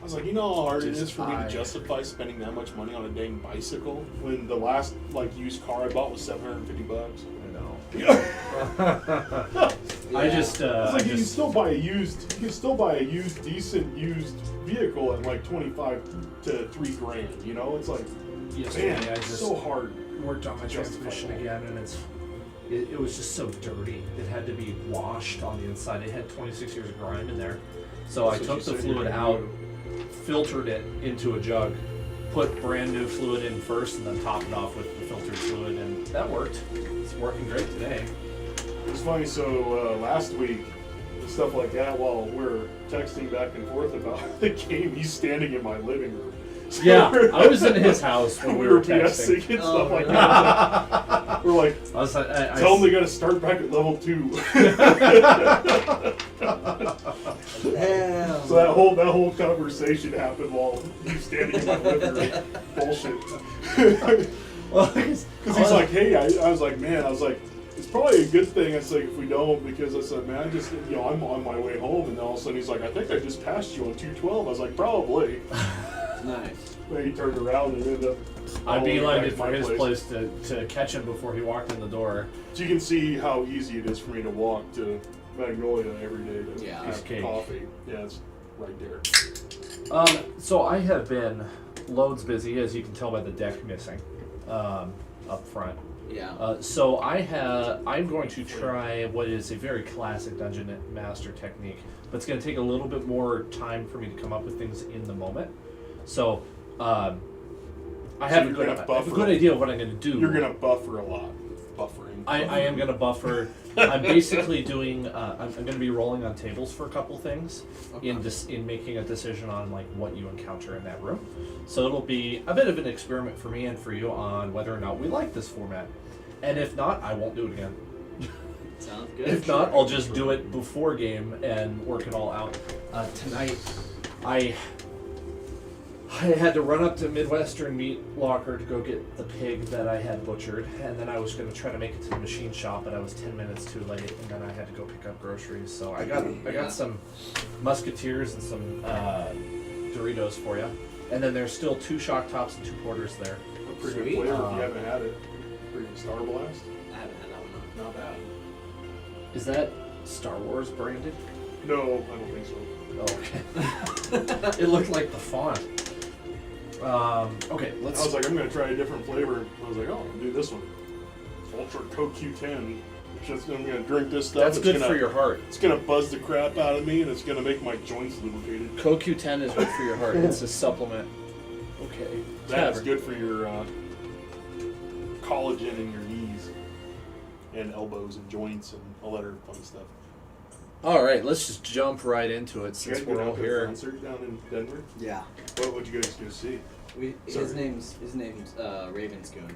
was like, you know how hard it is for me to justify spending that much money on a dang bicycle when the last used car I bought was $750. I know. Yeah. I just it's like you can still buy a decent used vehicle at like 25 to $3,000. You know, it's like, man, it's so hard. Worked on my transmission again, and it was just so dirty. It had to be washed on the inside. It had 26 years of grime in there. So I took the fluid out, filtered it into a jug, put brand new fluid in first, and then topped it off with the filtered fluid, and that worked. It's working great today. It's funny, so last week, and stuff like that, while we're texting back and forth about the game, he's standing in my living room. So yeah, I was in his house when we were texting. And stuff like that. We're like, tell them they got to start back at level 2. Damn. So that whole conversation happened while he's standing in my living room. Bullshit. Because he's like, hey, I was like, it's probably a good thing. I said, if we don't, because I said, man, I'm on my way home, and then all of a sudden he's like, I think I just passed you on 212. I was like, probably. Nice. Then he turned around and ended up. I beelined it for his place to catch him before he walked in the door. So you can see how easy it is for me to walk to Magnolia every day to have coffee. Yeah, it's right there. So I have been loads busy, as you can tell by the deck missing up front. Yeah. So I'm going to try what is a very classic Dungeon Master technique, but it's going to take a little bit more time for me to come up with things in the moment. So I have a good idea of what I'm going to do. You're going to buffer a lot. Buffering. I am going to buffer. I'm basically doing. I'm going to be rolling on tables for a couple things in making a decision on like what you encounter in that room. So it'll be a bit of an experiment for me and for you on whether or not we like this format. And if not, I won't do it again. Sounds good. If not, I'll just do it before game and work it all out. Tonight, I had to run up to Midwestern Meat Locker to go get the pig that I had butchered, and then I was going to try to make it to the machine shop, but I was 10 minutes too late, and then I had to go pick up groceries. So I got some Musketeers and some Doritos for you, and then there's still 2 Shock Tops and 2 Porters there. A pretty good flavor if you haven't had it. Pretty Star Blast. I haven't had that one. Not bad. Is that Star Wars branded? No, I don't think so. Oh, okay. It looked like the font. Okay, let's. I was like, I'm going to try a different flavor. I was like, oh, I'll do this one. Ultra CoQ10. I'm going to drink this stuff. That's good for your heart. It's going to buzz the crap out of me, and it's going to make my joints lubricated. CoQ10 is good for your heart. It's a supplement. Okay. That's good for your collagen in your knees and elbows and joints and all that other fun stuff. All right, let's just jump right into it since we're all here. Concert down in Denver. Yeah. What would you guys go see? His name's Ravenscoon.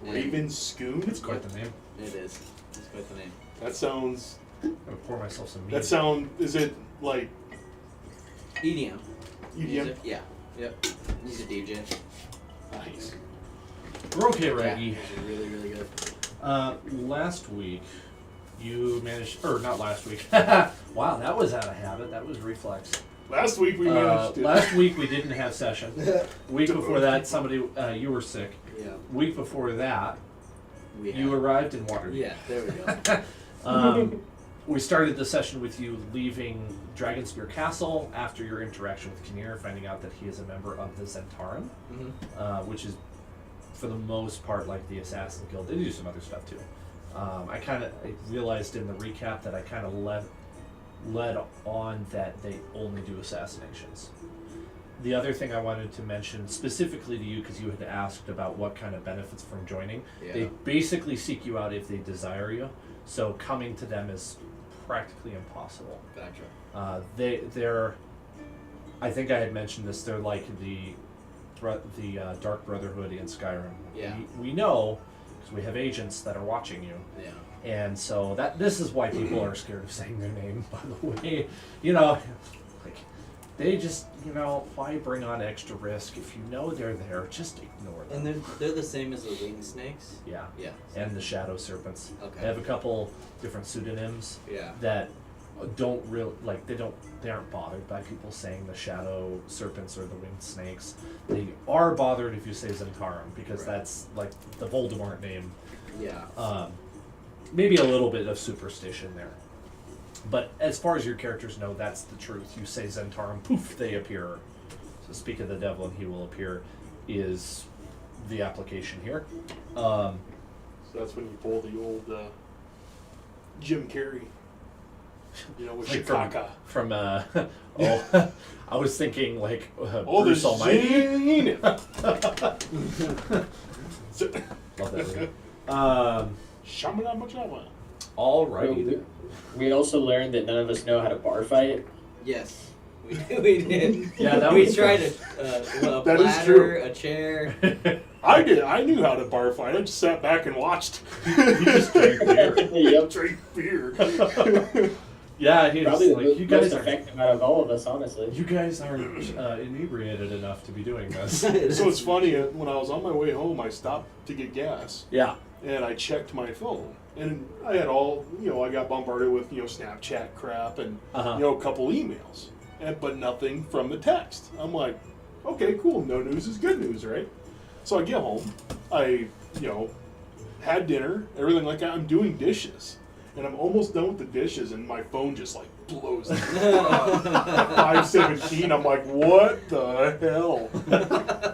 Ravenscoon? It's quite the name. It is. It's quite the name. That sounds. I'm gonna pour myself some meat. Is it like EDM. EDM? Yeah. Yep. He's a DJ. Nice. We're okay, Raggy. Yeah, he's really, really good. Last week, you managed, or not last week. Wow, that was out of habit. That was reflex. Last week we managed. Last week we didn't have session. Week before that, you were sick. Yeah. Week before that, you arrived in Waterdeep. Yeah, there we go. We started the session with you leaving Dragonspear Castle after your interaction with Kinnear, finding out that he is a member of the Zentaran, which is, for the most part, like the Assassin Guild. They do some other stuff too. I realized in the recap that I kind of led on that they only do assassinations. The other thing I wanted to mention specifically to you, because you had asked about what kind of benefits from joining, they basically seek you out if they desire you. So coming to them is practically impossible. Gotcha. They're, I think I had mentioned this. They're like the Dark Brotherhood in Skyrim. Yeah. We know because we have agents that are watching you. Yeah. And so this is why people are scared of saying their name. By the way, like they just why bring on extra risk if you know they're there? Just ignore them. And they're the same as the winged snakes. Yeah. Yeah. And the shadow serpents. Okay. They have a couple different pseudonyms. Yeah. That don't real like they aren't bothered by people saying the shadow serpents or the winged snakes. They are bothered if you say Zentarum because that's like the Voldemort name. Yeah. Maybe a little bit of superstition there. But as far as your characters know, that's the truth. You say Zentarum, poof, they appear. So speak of the devil and he will appear is the application here. So that's when you pull the old Jim Carrey. You know, with Like Chicago. from I was thinking like Oh, Bruce the Almighty. Zenith. Love that movie. Shamalama. Alrighty. We also learned that none of us know how to bar fight. Yes. We did. Yeah, that we was tried good. a That is platter, true. a chair. I did. I knew how to bar fight. I just sat back and watched. You just drank beer. Yep. Drink beer. Yeah, he was Probably like, the you most guys are effective out of all of us, honestly. you guys aren't inebriated enough to be doing this. So it's funny, when I was on my way home, I stopped to get gas, Yeah. and I checked my phone. And I had all, I got bombarded with, Snapchat crap and, Uh-huh. a couple emails. But nothing from the text. I'm like, okay, cool. No news is good news, right? So I get home. I, had dinner, everything like that. I'm doing dishes. And I'm almost done with the dishes, and my phone just, blows up. At 5:17, I'm like, what the hell?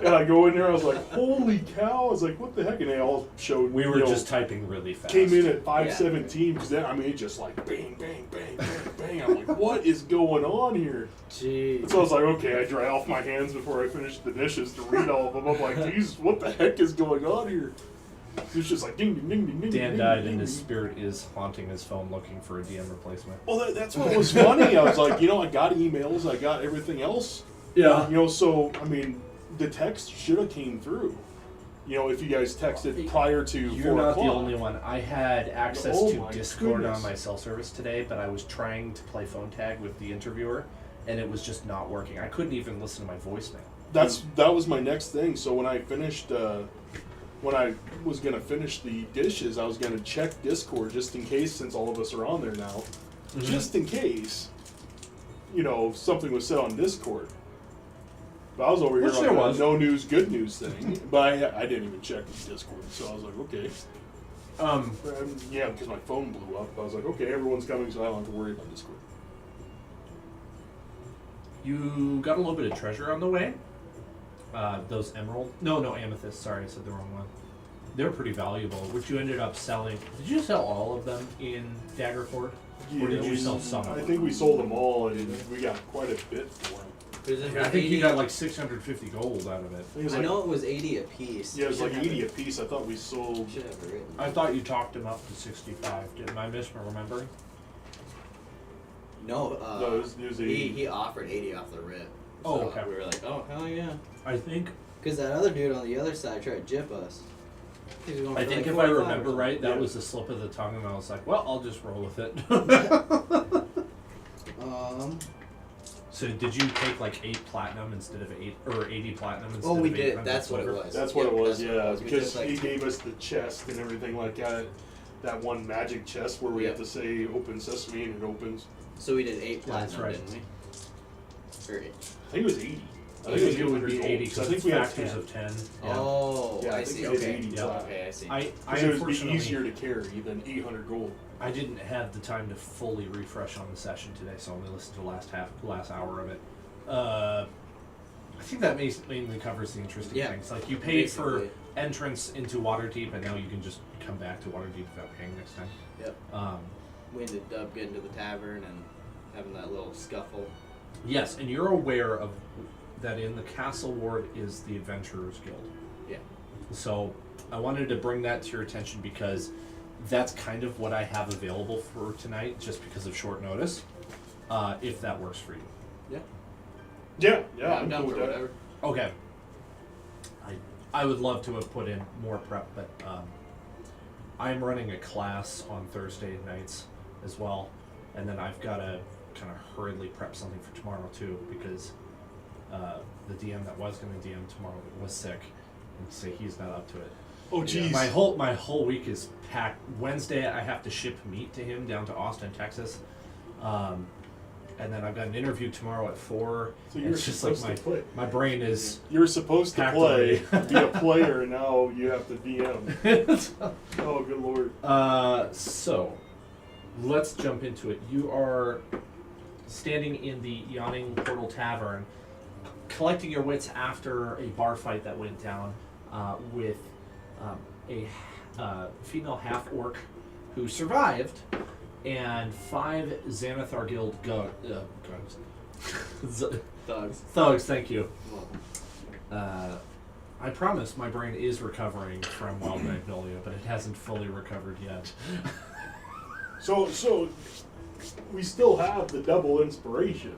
And I go in there, I was like, holy cow. I was like, what the heck? And they all showed, We were just typing really fast. came in at 5:17, because then, it just bang, bang, bang, bang, bang. I'm like, what is going on here? Jeez. So I was like, okay, I dry off my hands before I finish the dishes to read all of them. I'm like, Jesus, what the heck is going on here? It's just like ding, ding, ding, ding, ding. Dan ding, died, ding, and ding. his spirit is haunting his phone looking for a DM replacement. Well, that's what was funny. I was like, I got emails, I got everything else. Yeah. So, the text should have came through. If you guys texted prior to 4 You're not o'clock. the only one. I had access Oh to my Discord goodness. on my cell service today, but I was trying to play phone tag with the interviewer, and it was just not working. I couldn't even listen to my voicemail. That was my next thing. So when I finished, when I was gonna finish the dishes, I was gonna check Discord just in case, since all of us are on there now, just in case, something was said on Discord. But I was over here Which on there the was. no news, good news thing. But I didn't even check Discord, so I was like, okay. Yeah, because my phone blew up. I was like, okay, everyone's coming, so I don't have to worry about Discord. You got a little bit of treasure on the way. Those amethyst. Sorry, I said the wrong one. They're pretty valuable, which you ended up selling. Did you sell all of them in Daggerford? Or did you sell some of I them? think we sold them all, and we got quite a bit for them. I think you got like 650 gold out of it. I think it was I like, know it was 80 a piece. yeah, it was like 80 a piece. I thought we sold. Should have it written. I thought you talked them up to 65. Am I misremembering? No, No, it was 80. he offered 80 off the rip. Oh, So okay. We were like, oh, hell yeah. I think Because that other dude on the other side tried to jip us. He was going I for think like if I 45 or remember something. right, that Yeah. was a slip of the tongue, and I was like, well, I'll just roll with it. So did you take like 8 platinum instead of 8, or 80 platinum instead Oh, we of 8 did. hundred That's what it silver? was. That's what Yep, it was, that's what yeah. it was. We Because just, like- he gave us the chest and everything like that. That one magic chest where we have Yep. to say "Open Sesame" and it opens. So we did 8 Yeah, that's platinum, right. didn't we? Or 8. I think it was 80. I think it would be 800 80 gold. So because I think it's we had factors 10. of 10. Oh, Yeah, I I think see. it was Okay. 80 Yeah. platinum. Okay, I see. I Because it would be unfortunately easier to carry than 800 gold. I didn't have the time to fully refresh on the session today, so I only listened to the last hour of it. I think that mainly covers the interesting Yeah, things. Like you paid for basically. entrance into Waterdeep, and now you can just come back to Waterdeep without paying next time. Yep. Um, We ended up getting to the tavern and having that little scuffle. yes, and you're aware of that in the Castle Ward is the Adventurers Guild. Yeah. So I wanted to bring that to your attention because that's kind of what I have available for tonight, just because of short notice. If that works for you. Yeah. Yeah, I'm down cool for with that. whatever. Okay. I would love to have put in more prep, but I'm running a class on Thursday nights as well, and then I've got to kind of hurriedly prep something for tomorrow too, because the DM that was going to DM tomorrow was sick, and so he's not up to it. Oh, jeez. My whole week is packed. Wednesday I have to ship meat to him down to Austin, Texas. And then I've got an interview tomorrow at 4. So and you're it's just like supposed to play. my brain is You're supposed to Packed play, away. be a player, and now you have to DM. Oh, good lord. So let's jump into it. You are standing in the Yawning Portal Tavern, collecting your wits after a bar fight that went down with a female half-orc who survived, and 5 Xanathar Guild thugs. Thugs, thank you. I promise my brain is recovering from Wild Magnolia, but it hasn't fully recovered yet. So we still have the double inspiration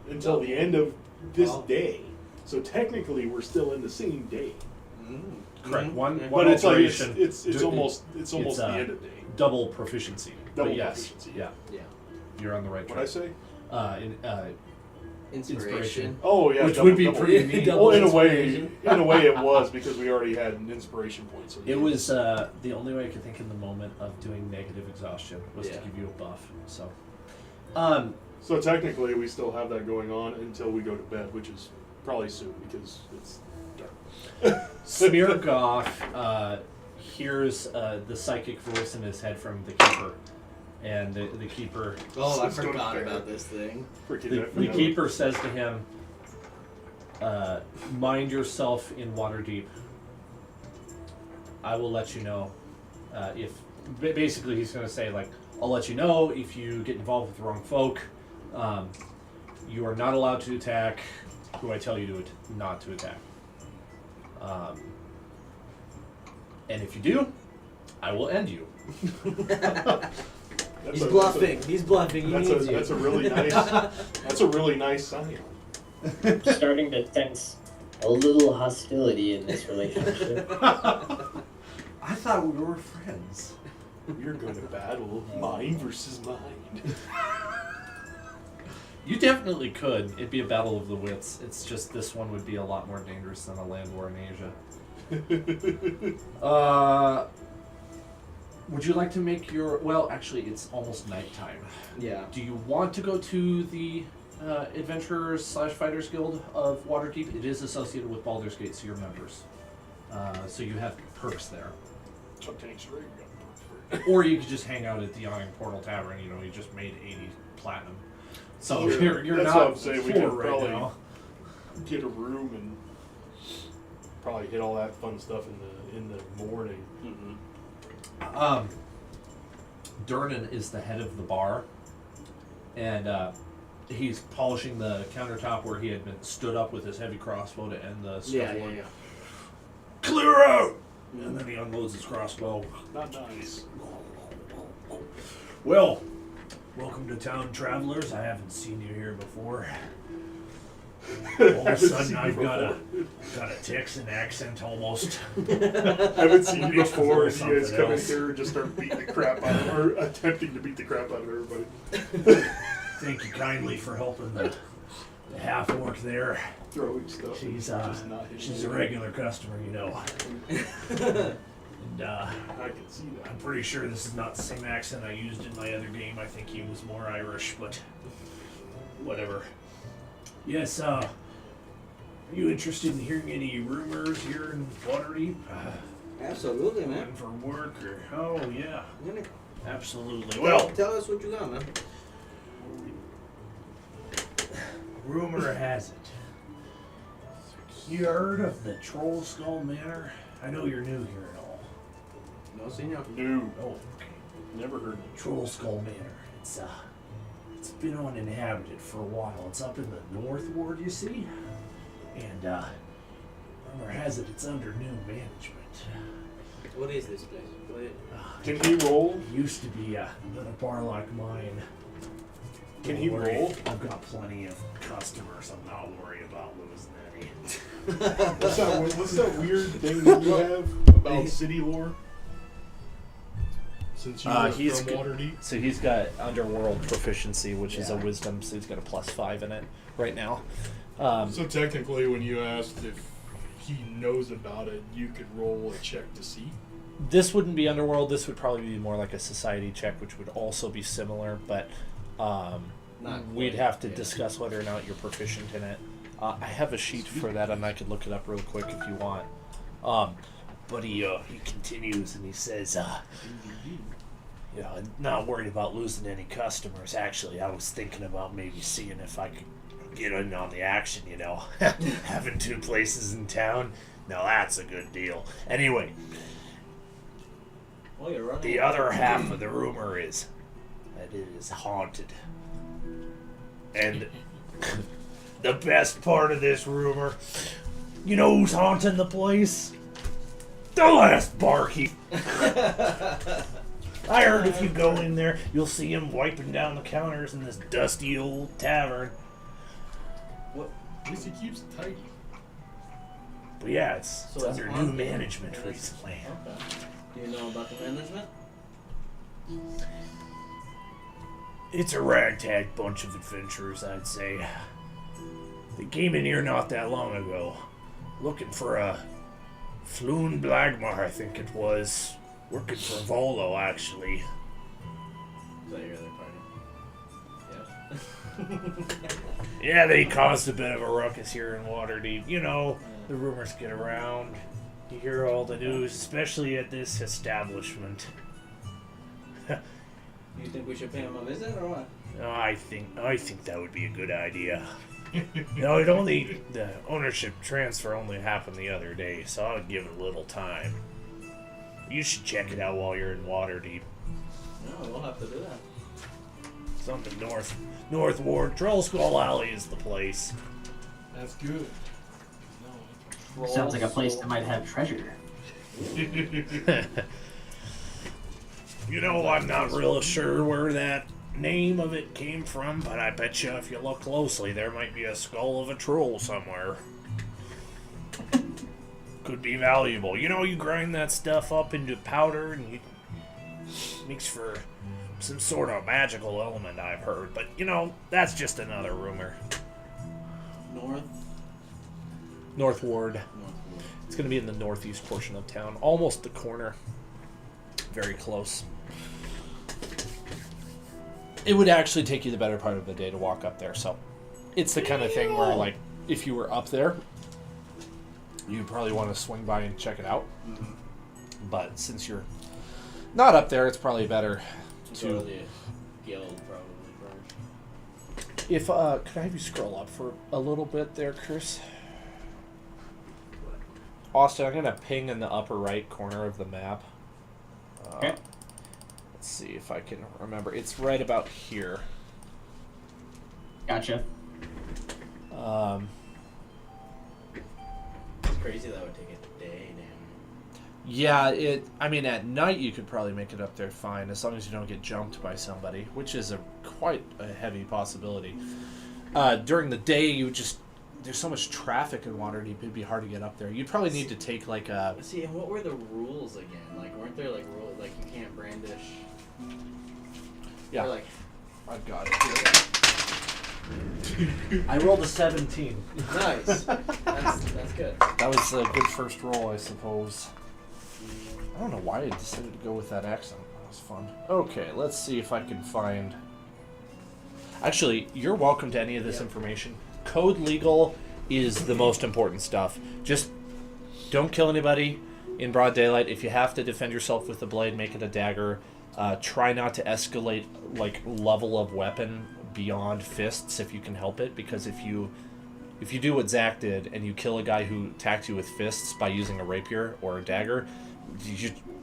until the end of this day. So technically, we're still in the same day. Correct. One But it's like alteration. it's almost the end of day. Double proficiency. Double But yes, proficiency. yeah, you're on the right What'd track. I say? Inspiration. Oh yeah, Which double- would be double. pretty neat. Well, in a way, it was because we already had an inspiration point. So It was the only way I could think in the moment of doing negative exhaustion was to Yeah. give you a buff. So, So technically, we still have that going on until we go to bed, which is probably soon because it's dark. Smeargoth hears the psychic voice in his head from the keeper, and the keeper. Oh, I It's going forgot fair. about this thing. The keeper says to him, "Mind yourself in Waterdeep. I will let you know if." Basically, he's going to say like, "I'll let you know if you get involved with the wrong folk. You are not allowed to attack who I tell you to not to attack. And if you do, I will end you." He's bluffing. He's bluffing. He needs you. That's a really nice. That's a really nice sign. I'm starting to sense a little hostility in this relationship. I thought we were friends. We're going to battle mind versus mind. You definitely could. It'd be a battle of the wits. It's just this one would be a lot more dangerous than a land war in Asia. Would you like to make your... Well, actually, it's almost nighttime. Yeah. Do you want to go to the Adventurers/Fighters Guild of Waterdeep? It is associated with Baldur's Gate, so you're members. So you have perks there. Or you could just hang out at the Yawning Portal Tavern. You know, you just made 80 platinum. So Sure. you're That's not what I'm saying. We poor could right probably now. get a room and probably hit all that fun stuff in the morning. Durnan is the head of the bar, and he's polishing the countertop where he had been stood up with his heavy crossbow to end the scuffle. Yeah. Clear out! And then he unloads his crossbow. Not nice. Well, welcome to town, travelers. I haven't seen you here before. All of a sudden, I've got a Texan accent almost. I haven't seen you before, and you guys Something come in else. here and just start beating the crap out of, or attempting to beat the crap out of everybody. Thank you kindly for helping the half orc there. Throwing stuff. She's just not hitting she's a anything. regular customer, you know. And I can see that. I'm pretty sure this is not the same accent I used in my other game. I think he was more Irish, but whatever. Yes, are you interested in hearing any rumors here in Waterdeep? Absolutely, man. Going for work or... Oh, yeah. I'm gonna Absolutely. well, Well, tell us what you got, man. rumor has it. You heard of the Troll Skull Manor? I know you're new here and all. No, senor. No, Oh, okay. never heard of it. Troll Skull Manor. It's been uninhabited for a while. It's up in the North Ward, you see? And rumor has it it's under new management. What is this place? Can he roll? It used to be another bar like mine. Can he Don't worry, roll? I've got plenty of customers. I'm not worried about losing any. What's that weird thing that you have about city lore? Since you're He's from good. Waterdeep? So he's got Underworld proficiency, which is a Yeah. wisdom, so he's got a +5 in it right now. So technically, when you asked if he knows about it, you could roll a check to see. This wouldn't be Underworld. This would probably be more like a society check, which would also be similar. But We'd quite, have to yeah. discuss whether or not you're proficient in it. I have a sheet for that, and I could look it up real quick if you want. But he continues and he says, not worried about losing any customers. Actually, I was thinking about maybe seeing if I could get in on the action, Having 2 places in town, now that's a good deal. Anyway, Well, you're running. the other half of the rumor is that it is haunted. And the best part of this rumor, you know who's haunting the place? The last barkeep. I heard if you go in there, you'll see him wiping down the counters in this dusty old tavern. What? At least he keeps it tight. But yeah, it's So it's under new haunted. management It is- recently. Okay. Do you know about the management? It's a ragtag bunch of adventurers, I'd say. They came in here not that long ago, looking for a Floon Blagmar, I think it was. Working for Volo, actually. Is that your other party? Yes. Yeah, they caused a bit of a ruckus here in Waterdeep. The rumors get around. You hear all the news, especially at this establishment. You think we should pay him a visit or what? I think that would be a good idea. The ownership transfer only happened the other day, so I would give it a little time. You should check it out while you're in Waterdeep. No, we'll have to do that. It's on the North Ward. Trollskull Alley is the place. That's good. Sounds like a place that might have treasure. I'm not real sure where that name of it came from, but I bet you if you look closely, there might be a skull of a troll somewhere. Could be valuable. You grind that stuff up into powder and you makes for some sort of magical element, I've heard. But, that's just another rumor. North Ward. It's going to be in the northeast portion of town. Almost the corner. Very close. It would actually take you the better part of the day to walk up there, so it's the kind of thing where, if you were up there, you'd probably want to swing by and check it out. Mm-hmm. But since you're not up there, it's probably better Go to the guild probably first. If could I have you scroll up for a little bit there, Chris? Austin, I'm gonna ping in the upper right corner of the map. Okay. Let's see if I can remember. It's right about here. Gotcha. It's crazy that would take a day, damn. Yeah, at night you could probably make it up there fine, as long as you don't get jumped by somebody, which is quite a heavy possibility. During the day, there's so much traffic in Waterdeep, it'd be hard to get up there. You'd probably need to take a... See, and what were the rules again? Weren't there rules you can't brandish? Yeah, Or, I've got it here. I rolled a 17. Nice. That's good. That was a good first roll, I suppose. I don't know why I decided to go with that accent. That was fun. Okay, let's see if I can find... Actually, you're welcome to any of this information. Code legal is the most important stuff. Just don't kill anybody in broad daylight. If you have to defend yourself with a blade, make it a dagger. Try not to escalate level of weapon beyond fists if you can help it, because if you do what Zach did and you kill a guy who attacked you with fists by using a rapier or a dagger,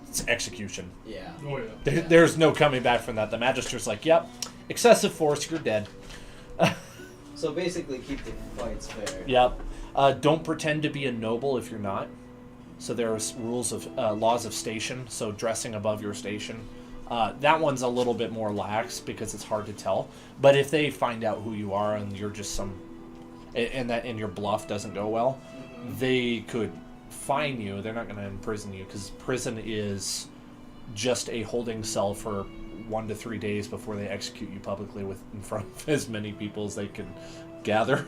it's execution. Yeah. Oh yeah. There's no coming back from that. The Magister's like, yep, excessive force, you're dead. So basically, keep the fights fair. Yep. Don't pretend to be a noble if you're not. So there's rules of laws of station. So dressing above your station. That one's a little bit more lax because it's hard to tell. But if they find out who you are and you're just and your bluff doesn't go well, they could fine you. They're not going to imprison you because prison is just a holding cell for 1 to 3 days before they execute you publicly in front of as many people as they can gather.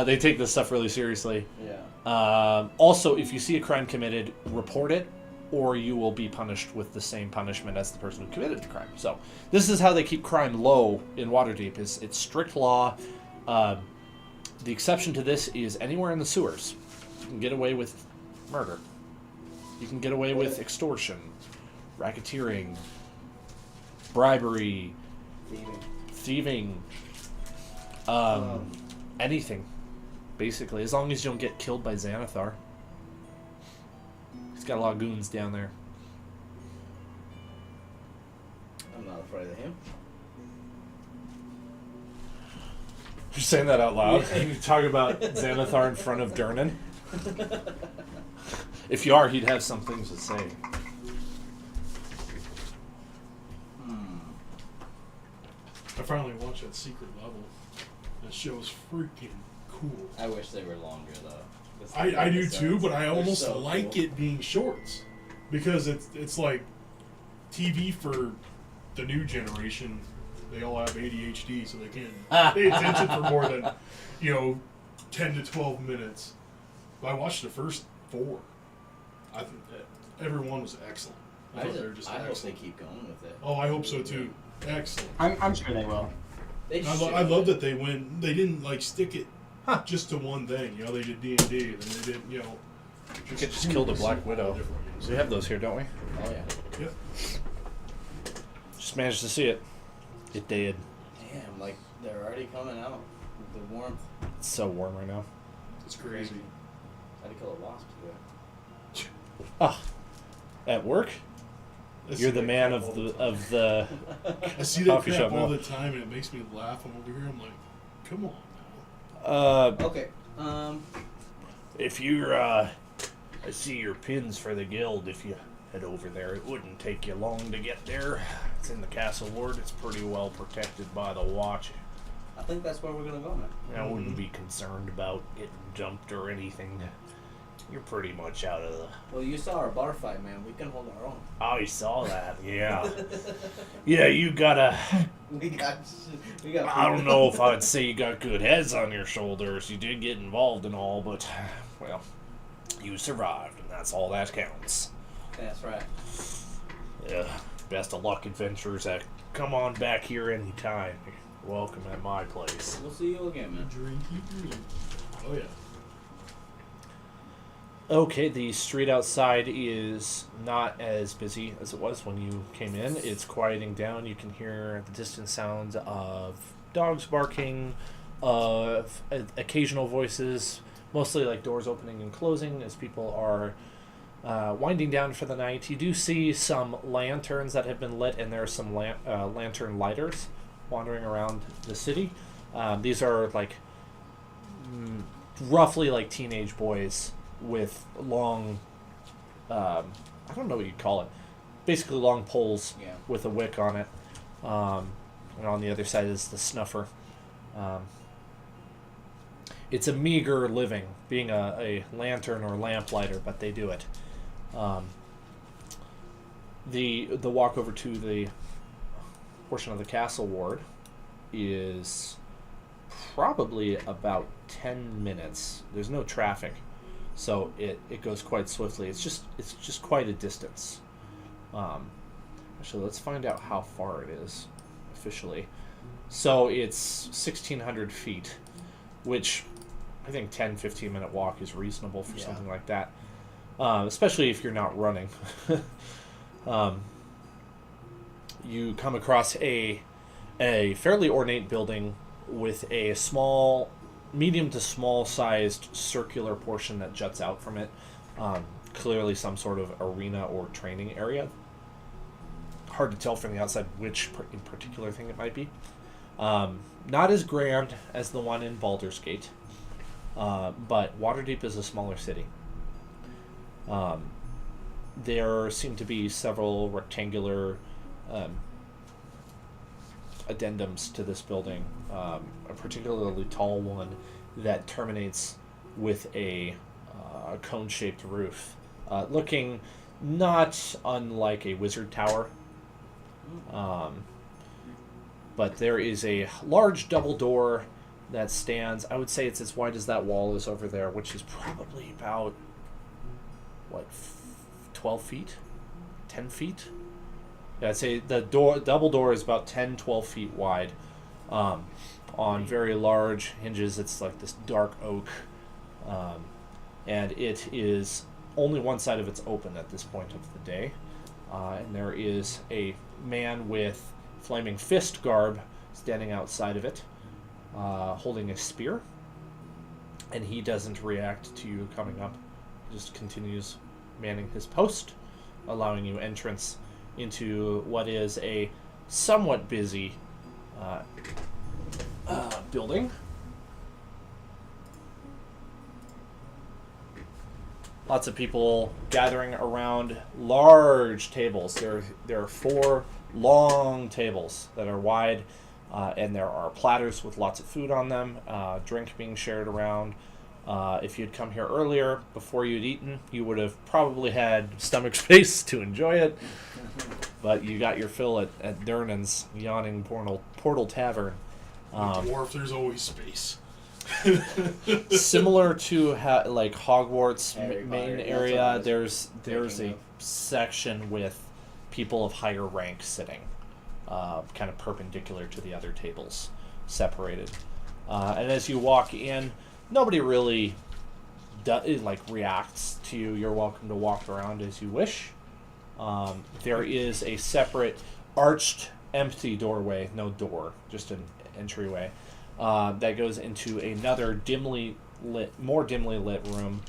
They take this stuff really seriously. Yeah. Also, if you see a crime committed, report it. or you will be punished with the same punishment as the person who committed the crime. So this is how they keep crime low in Waterdeep. It's strict law. The exception to this is anywhere in the sewers. You can get away with murder. You can get away with extortion, racketeering, bribery, thieving, anything, basically, as long as you don't get killed by Xanathar. He's got a lot of goons down there. I'm not afraid of him. You're saying that out loud? You talk about Xanathar in front of Durnan? If you are, he'd have some things to say. I finally watched that Secret Level. That show's freaking cool. I wish they were longer though. I do too, but I almost so like cool. it being shorts because it's like TV for the new generation. They all have ADHD, so they can't pay attention for more than 10 to 12 minutes. But I watched the first 4. I think that everyone was excellent. I thought they were just I hope excellent. they keep going with it. Oh, I hope so too. Excellent. I'm sure they will. They I love that they went. They didn't like stick it just to one thing. They did D&D, and then they did Just killed a Black Widow. We have those here, don't we? Oh yeah. Yep. Just managed to see it. It did. Damn, like they're already coming out with the warmth. It's so warm right now. It's crazy. I had to kill a wasp today. Ah, at work? I see You're the that man crap of all the I see that coffee crap shop all now. the time, and it makes me laugh. I'm over here. I'm like, come on now. Okay. If you're I see your pins for the guild. If you head over there, it wouldn't take you long to get there. It's in the castle ward. It's pretty well protected by the watch. I think that's where we're gonna go, man. I wouldn't be concerned about getting jumped or anything. You're pretty much out of the... Well, you saw our bar fight, man. We can hold our own. I saw that, yeah. Yeah, you gotta... We got. I don't know if I'd say you got good heads on your shoulders. You did get involved and all, but, well, you survived, and that's all that counts. That's right. Yeah, best of luck, adventurers. Come on back here anytime. You're welcome at my place. We'll see you again, man. Drinky. Oh yeah. Okay, the street outside is not as busy as it was when you came in. It's quieting down. You can hear the distant sounds of dogs barking, of occasional voices, mostly like doors opening and closing as people are winding down for the night. You do see some lanterns that have been lit, and there are some lantern lighters wandering around the city. These are like roughly like teenage boys with long, I don't know what you'd call it, basically long poles with a wick on it. And on the other side is the snuffer. It's a meager living, being a lantern or lamplighter, but they do it. The walk over to the portion of the castle ward is probably about 10 minutes. There's no traffic, so it goes quite swiftly. It's just quite a distance. Actually, let's find out how far it is officially. So it's 1,600 feet, which I think 10-15 minute walk is reasonable for something like that, especially if you're not running. You come across a fairly ornate building with a medium to small sized circular portion that juts out from it. Clearly some sort of arena or training area. Hard to tell from the outside which in particular thing it might be. Not as grand as the one in Baldur's Gate, but Waterdeep is a smaller city. There seem to be several rectangular addendums to this building, a particularly tall one that terminates with a cone-shaped roof, looking not unlike a wizard tower. But there is a large double door that stands, I would say it's as wide as that wall is over there, which is probably about, 12 feet, 10 feet. Yeah, I'd say the double door is about 10, 12 feet wide. On very large hinges, it's like this dark oak. And it is only one side of it's open at this point of the day. And there is a man with flaming fist garb standing outside of it, holding a spear. And he doesn't react to you coming up. He just continues manning his post, allowing you entrance into what is a somewhat busy building. Lots of people gathering around large tables. There are 4 long tables that are wide, and there are platters with lots of food on them, drink being shared around. If you'd come here earlier, before you'd eaten, you would have probably had stomach space to enjoy it. But you got your fill at Durnan's Yawning Portal Tavern. Dwarf, there's always space. Similar to like Hogwarts Harry main Potter, area, that's what I there's thinking a section with people of higher rank sitting, kind of perpendicular to the other tables, separated. And as you walk in, nobody really reacts to you. You're welcome to walk around as you wish. There is a separate arched, empty doorway, no door, just an entryway, that goes into another more dimly lit room.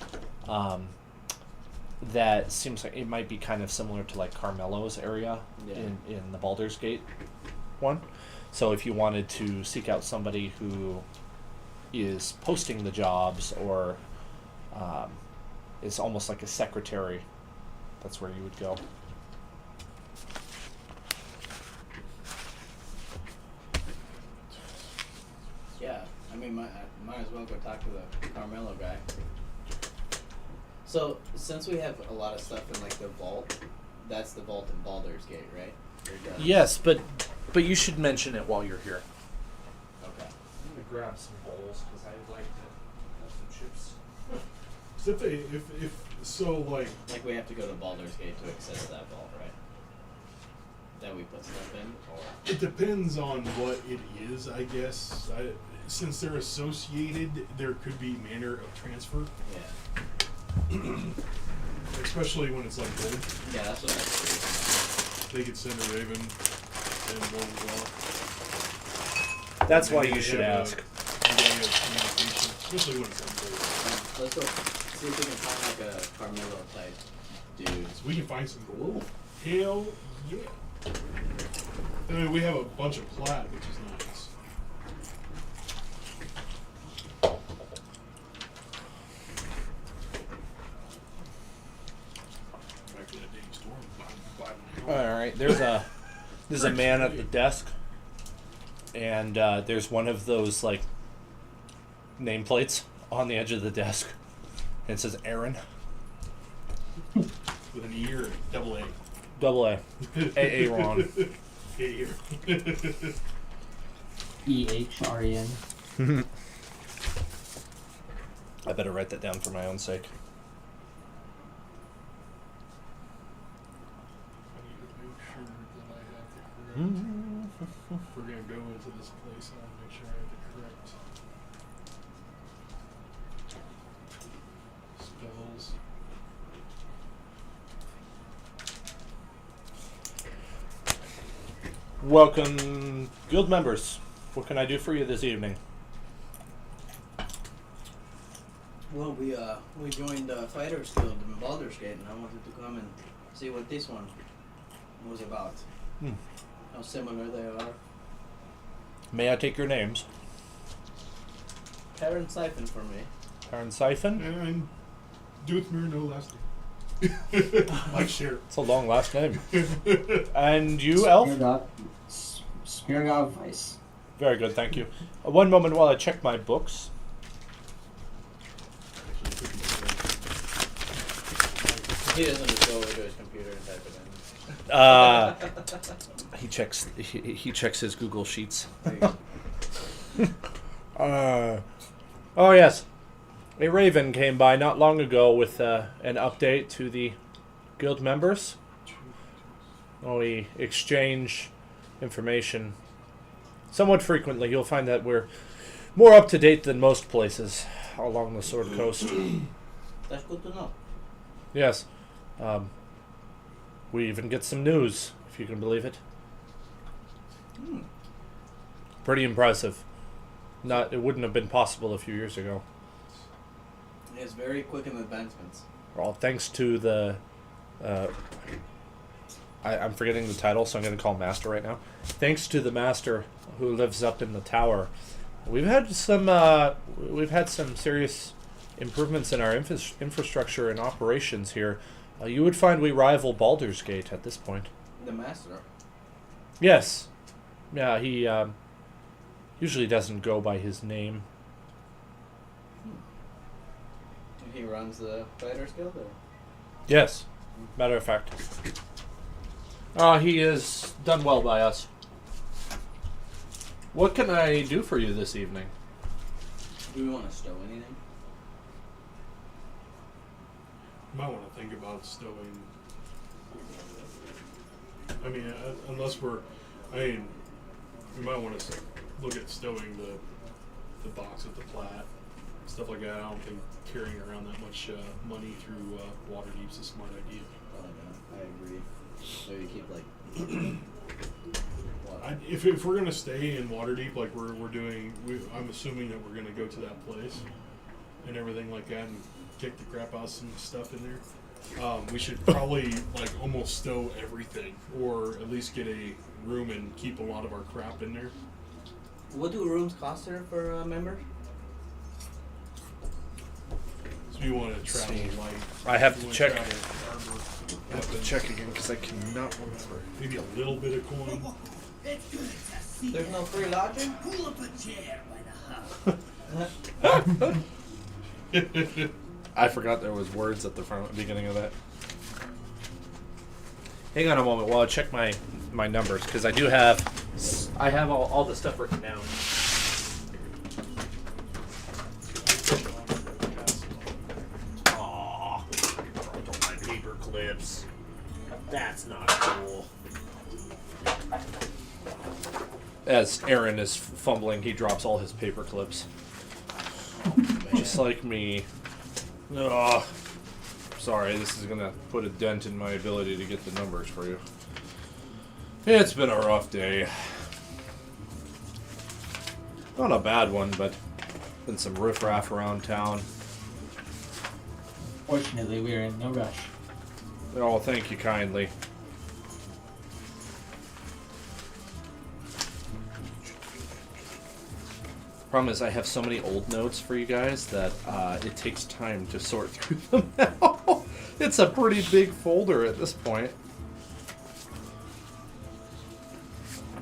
That seems like it might be kind of similar to like Carmelo's area in the Baldur's Gate one. So if you wanted to seek out somebody who is posting the jobs or is almost like a secretary, that's where you would go. Yeah, I mean, might as well go talk to the Carmelo guy. So, since we have a lot of stuff in like the vault, that's the vault in Baldur's Gate, right? Yes, but you should mention it while you're here. Okay. I'm gonna grab some bowls because I'd like to have some chips. Except if so, like we have to go to Baldur's Gate to access that vault, right? That we put stuff in, or it depends on what it is, I guess. Since they're associated, there could be manner of transfer. yeah. Especially when it's like gold. Yeah, that's what I was They could send a raven and one as well. That's why Maybe you they should have ask. a way of communication, especially when it's on gold. Let's go see if we can find like a Carmelo type dude. So we can find some gold. Hell yeah. I mean, we have a bunch of plat, which is nice. Back to that dang store. All right, there's a man at the desk, and there's one of those like nameplates on the edge of the desk, and it says Aaron. With an E or double A. Double A. Aaron. EHREN. I better write that down for my own sake. I need to make sure that I have the correct. If we're gonna go into this place, I want to make sure I have the correct spells. Welcome, guild members. What can I do for you this evening? Well, we joined Fighters Guild in Baldur's Gate, and I wanted to come and see what this one was about. How similar they are. May I take your names? Karen Siphon for me. Aaron Siphon? And Doothmere, no last name. Like share. It's a long last name. And you, Elf? Spirit of Vice. Very good, thank you. One moment while I check my books. He doesn't just go over to his computer and type it in. He checks his Google Sheets. There you go. Oh yes, a raven came by not long ago with an update to the guild members. We exchange information somewhat frequently. You'll find that we're more up to date than most places along the Sword Coast. That's good to know. Yes. We even get some news, if you can believe it. Pretty impressive. It wouldn't have been possible a few years ago. It's very quick in advancements. Well, thanks to the... I'm forgetting the title, so I'm going to call Master right now. Thanks to the Master who lives up in the tower, we've had some serious improvements in our infrastructure and operations here. You would find we rival Baldur's Gate at this point. The Master? Yes. Yeah, he usually doesn't go by his name. He runs the Fighters Guild? Or? Yes. Matter of fact. He has done well by us. What can I do for you this evening? Do we want to stow anything? You might want to think about stowing. I mean, unless we're... I mean, you might want to look at stowing the box with the plat, stuff like that. I don't think carrying around that much money through Waterdeep's a smart idea. I agree. So you keep like... If we're gonna stay in Waterdeep like we're doing, I'm assuming that we're gonna go to that place and everything like that and kick the crap out of some stuff in there. We should probably like almost stow everything, or at least get a room and keep a lot of our crap in there. What do rooms cost here for a member? So you want to travel light. I have to You wanna check. travel armor, I have to weapons, check again because I cannot remember. maybe a little bit of coin. There's no free lodging? Pull up a chair by the hub. I forgot there was words at the beginning of that. Hang on a moment while I check my numbers, because I have all the stuff written down. Aw, dropped all my paper clips. That's not cool. As Aaron is fumbling, he drops all his paper clips. Just like me. Ugh. Sorry, this is gonna put a dent in my ability to get the numbers for you. It's been a rough day. Not a bad one, but been some riffraff around town. Fortunately, we're in no rush. Oh, thank you kindly. Problem is, I have so many old notes for you guys that it takes time to sort through them now. It's a pretty big folder at this point.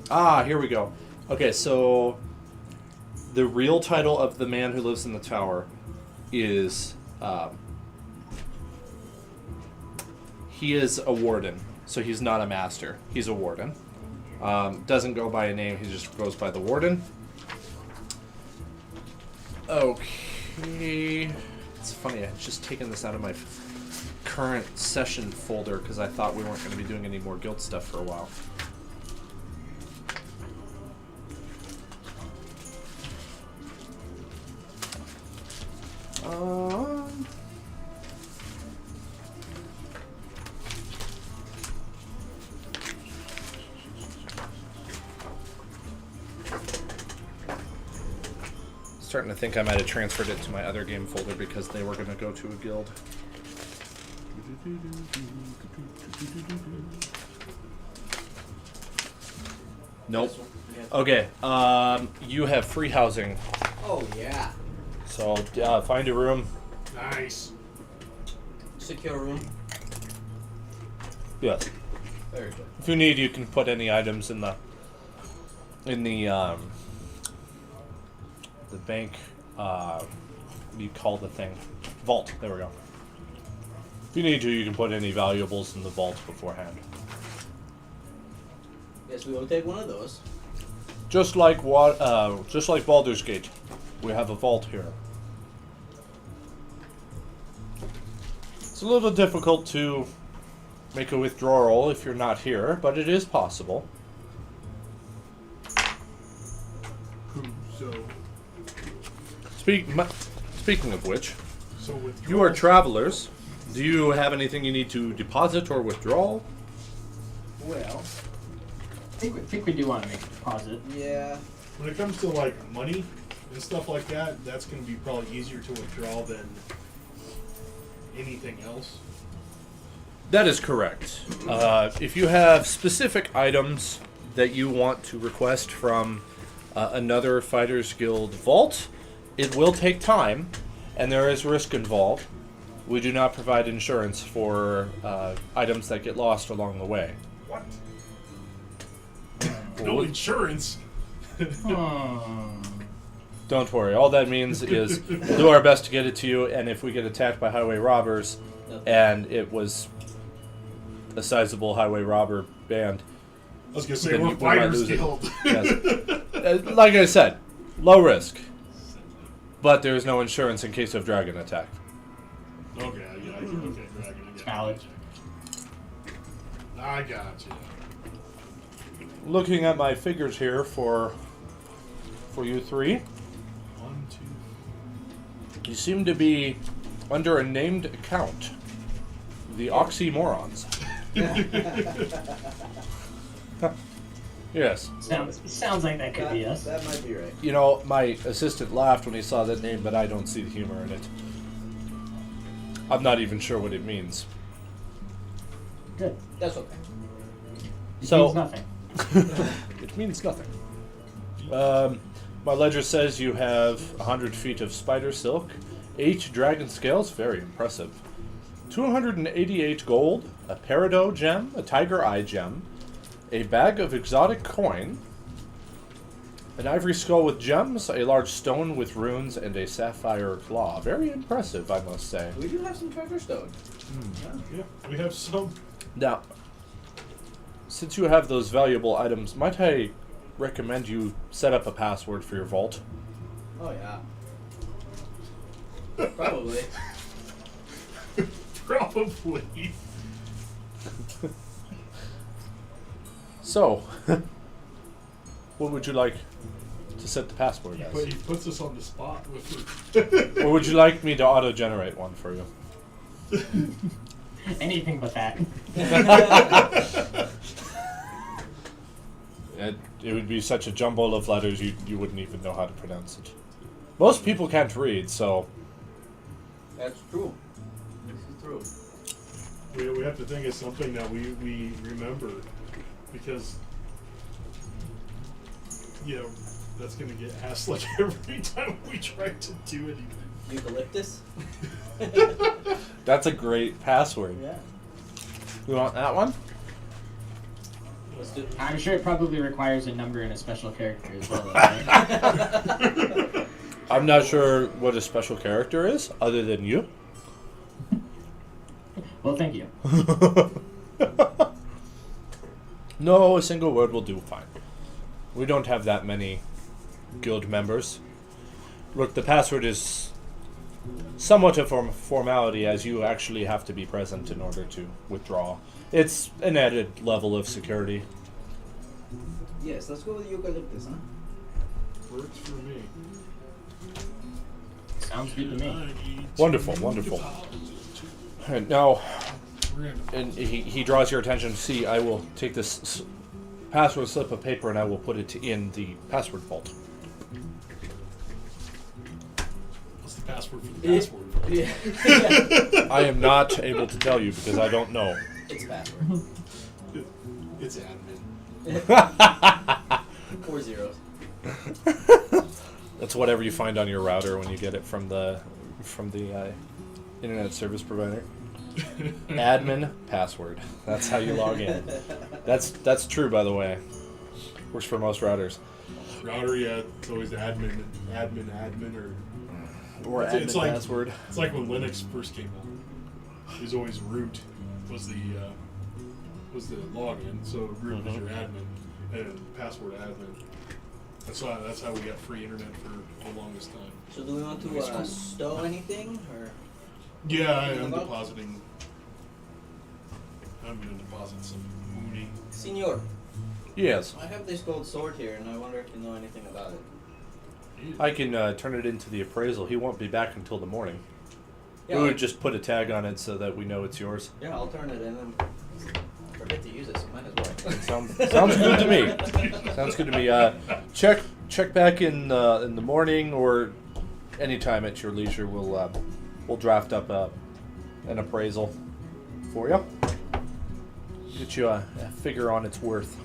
Here we go. Okay, so the real title of the man who lives in the tower is he is a warden, so he's not a master. He's a warden. Doesn't go by a name, he just goes by the warden. Okay. It's funny, I had just taken this out of my current session folder because I thought we weren't going to be doing any more guild stuff for a while. Starting to think I might have transferred it to my other game folder because they were going to go to a guild. Nope. Okay, you have free housing. Oh, yeah. So, find a room. Nice. Secure room. Yes. Very good. If you need, you can put any items in the bank, what do you call the thing? Vault. There we go. If you need to, you can put any valuables in the vault beforehand. Yes, we will take one of those. Just like Baldur's Gate, we have a vault here. It's a little difficult to make a withdrawal if you're not here, but it is possible. So Speaking of which, with you are travelers. Do you have anything you need to deposit or withdraw? Well, I think we do want to make a deposit. yeah. when it comes to like money and stuff like that, that's going to be probably easier to withdraw than anything else. That is correct. If you have specific items that you want to request from another Fighters Guild vault, it will take time, and there is risk involved. We do not provide insurance for items that get lost along the way. What? No insurance. Don't worry. All that means is we'll do our best to get it to you, and if we get attacked by highway robbers, and it was a sizable highway robber band, I was going to say, then we're we might Fighters lose it. Guild. Yes. Like I said, low risk, but there is no insurance in case of dragon attack. Okay, yeah, okay, Dragon. It's valid. I got you. Looking at my figures here for you three, 1, 2. you seem to be under a named account, the Oxymorons. Yes. Sounds like that could be us. That might be right. You know, my assistant laughed when he saw that name, but I don't see the humor in it. I'm not even sure what it means. Good. That's okay. It So- means nothing. It means nothing. My ledger says you have 100 feet of spider silk, 8 dragon scales, very impressive, 288 gold, a peridot gem, a tiger eye gem, a bag of exotic coin, an ivory skull with gems, a large stone with runes, and a sapphire claw. Very impressive, I must say. We do have some treasure stone. Yeah, we have some. Now, since you have those valuable items, might I recommend you set up a password for your vault? Oh yeah. Probably. Probably. So, what would you like to set the password But as? he puts us on the spot with Or would you like me to auto-generate one for you? Anything but that. It would be such a jumble of letters you wouldn't even know how to pronounce it. Most people can't read, so That's true. This is true. we have to think of something that we remember, because that's gonna get asked like every time we try to do anything. Eucalyptus? that's a great password. Yeah. You want that one? Let's do I'm sure it probably requires a number and a special character as well. Right? I'm not sure what a special character is, other than you. Well, thank you. No, a single word will do fine. We don't have that many guild members. Look, the password is somewhat of a formality, as you actually have to be present in order to withdraw. It's an added level of security. Yes, let's go with eucalyptus, huh? Works for me. Sounds good to me. Wonderful, wonderful. And now, and he draws your attention. See, I will take this password slip of paper and I will put it in the password vault. What's the password for the password? Yeah. I am not able to tell you because I don't know. It's password. It's admin. 4 zeros. That's whatever you find on your router when you get it from the internet service provider. Admin password. That's how you log in. That's true, by the way. Works for most routers. Router, yeah, it's always admin, Or It's- admin it's like- password. it's like when Linux first came out. It was always root was the login, so root was your admin and password admin. That's how we got free internet for the longest time. So do we want to stow anything, or? Yeah, I'm depositing I'm gonna deposit some mooning. Senor, Yes. I have this gold sword here, and I wonder if you know anything about it. I can turn it into the appraisal. He won't be back until the morning. Yeah, We would just put a tag on it so that we know it's yours. yeah, I'll turn it in and forget to use it, so might as well. Sounds good to me. Sounds good to me. Check back in the morning or anytime at your leisure. We'll draft up an appraisal for you. Get you a figure on its worth.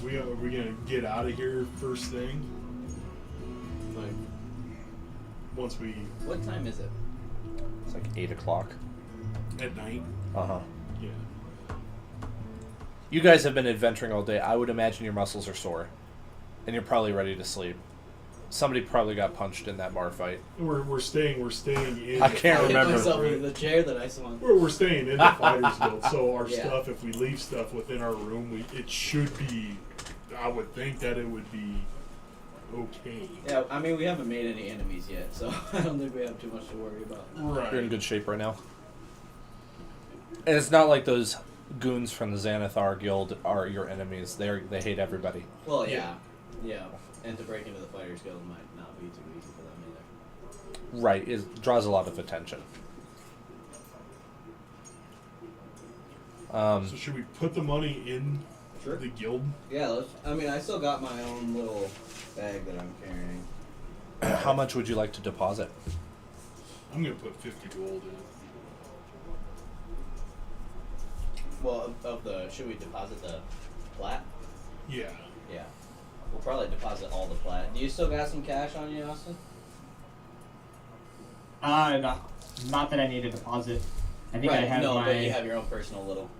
Are we gonna get out of here first thing? Like, once we What time is it? It's like 8 o'clock. at night? Uh-huh. Yeah. You guys have been adventuring all day. I would imagine your muscles are sore. And you're probably ready to sleep. Somebody probably got punched in that bar fight. We're staying in. I can't I hit remember. myself in the chair that I swung. We're staying in the Fighters Guild, so our Yeah. stuff, if we leave stuff within our room, it should be. I would think that it would be okay. Yeah, I mean, we haven't made any enemies yet, so I don't think we have too much to worry about. Right. You're in good shape right now. And it's not like those goons from the Xanathar Guild are your enemies. They hate everybody. Well, yeah. And to break into the Fighters Guild might not be too easy for them either. Right. It draws a lot of attention. So should we put the money in Sure. the guild? Yeah, I mean, I still got my own little bag that I'm carrying. How much would you like to deposit? I'm gonna put 50 gold in. Well, should we deposit the plat? Yeah. Yeah. We'll probably deposit all the plat. Do you still got some cash on you, Austin? Not that I need a deposit. I think I have but you have your own personal little.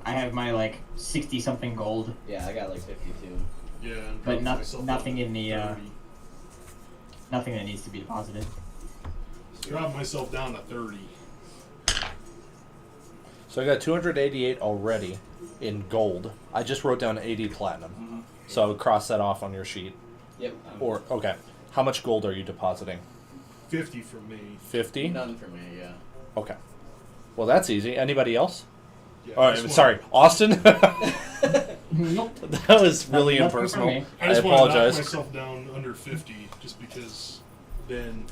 I have my like 60 something gold, Yeah, I got like 52. Yeah. and but drop myself nothing down in the to 30. nothing that needs to be deposited. Drop myself down to 30. So I got 288 already in gold. I just wrote down 80 platinum. Mm-hmm. So I would cross that off on your sheet. Yep. Okay. How much gold are you depositing? 50 from me. 50? None for me, yeah. Okay. Well, that's easy. Anybody else? Yeah, Oh, I just sorry. Austin? Nope. That was really Nothing for impersonal. me. I I just want to knock apologize. myself down under 50, just because then.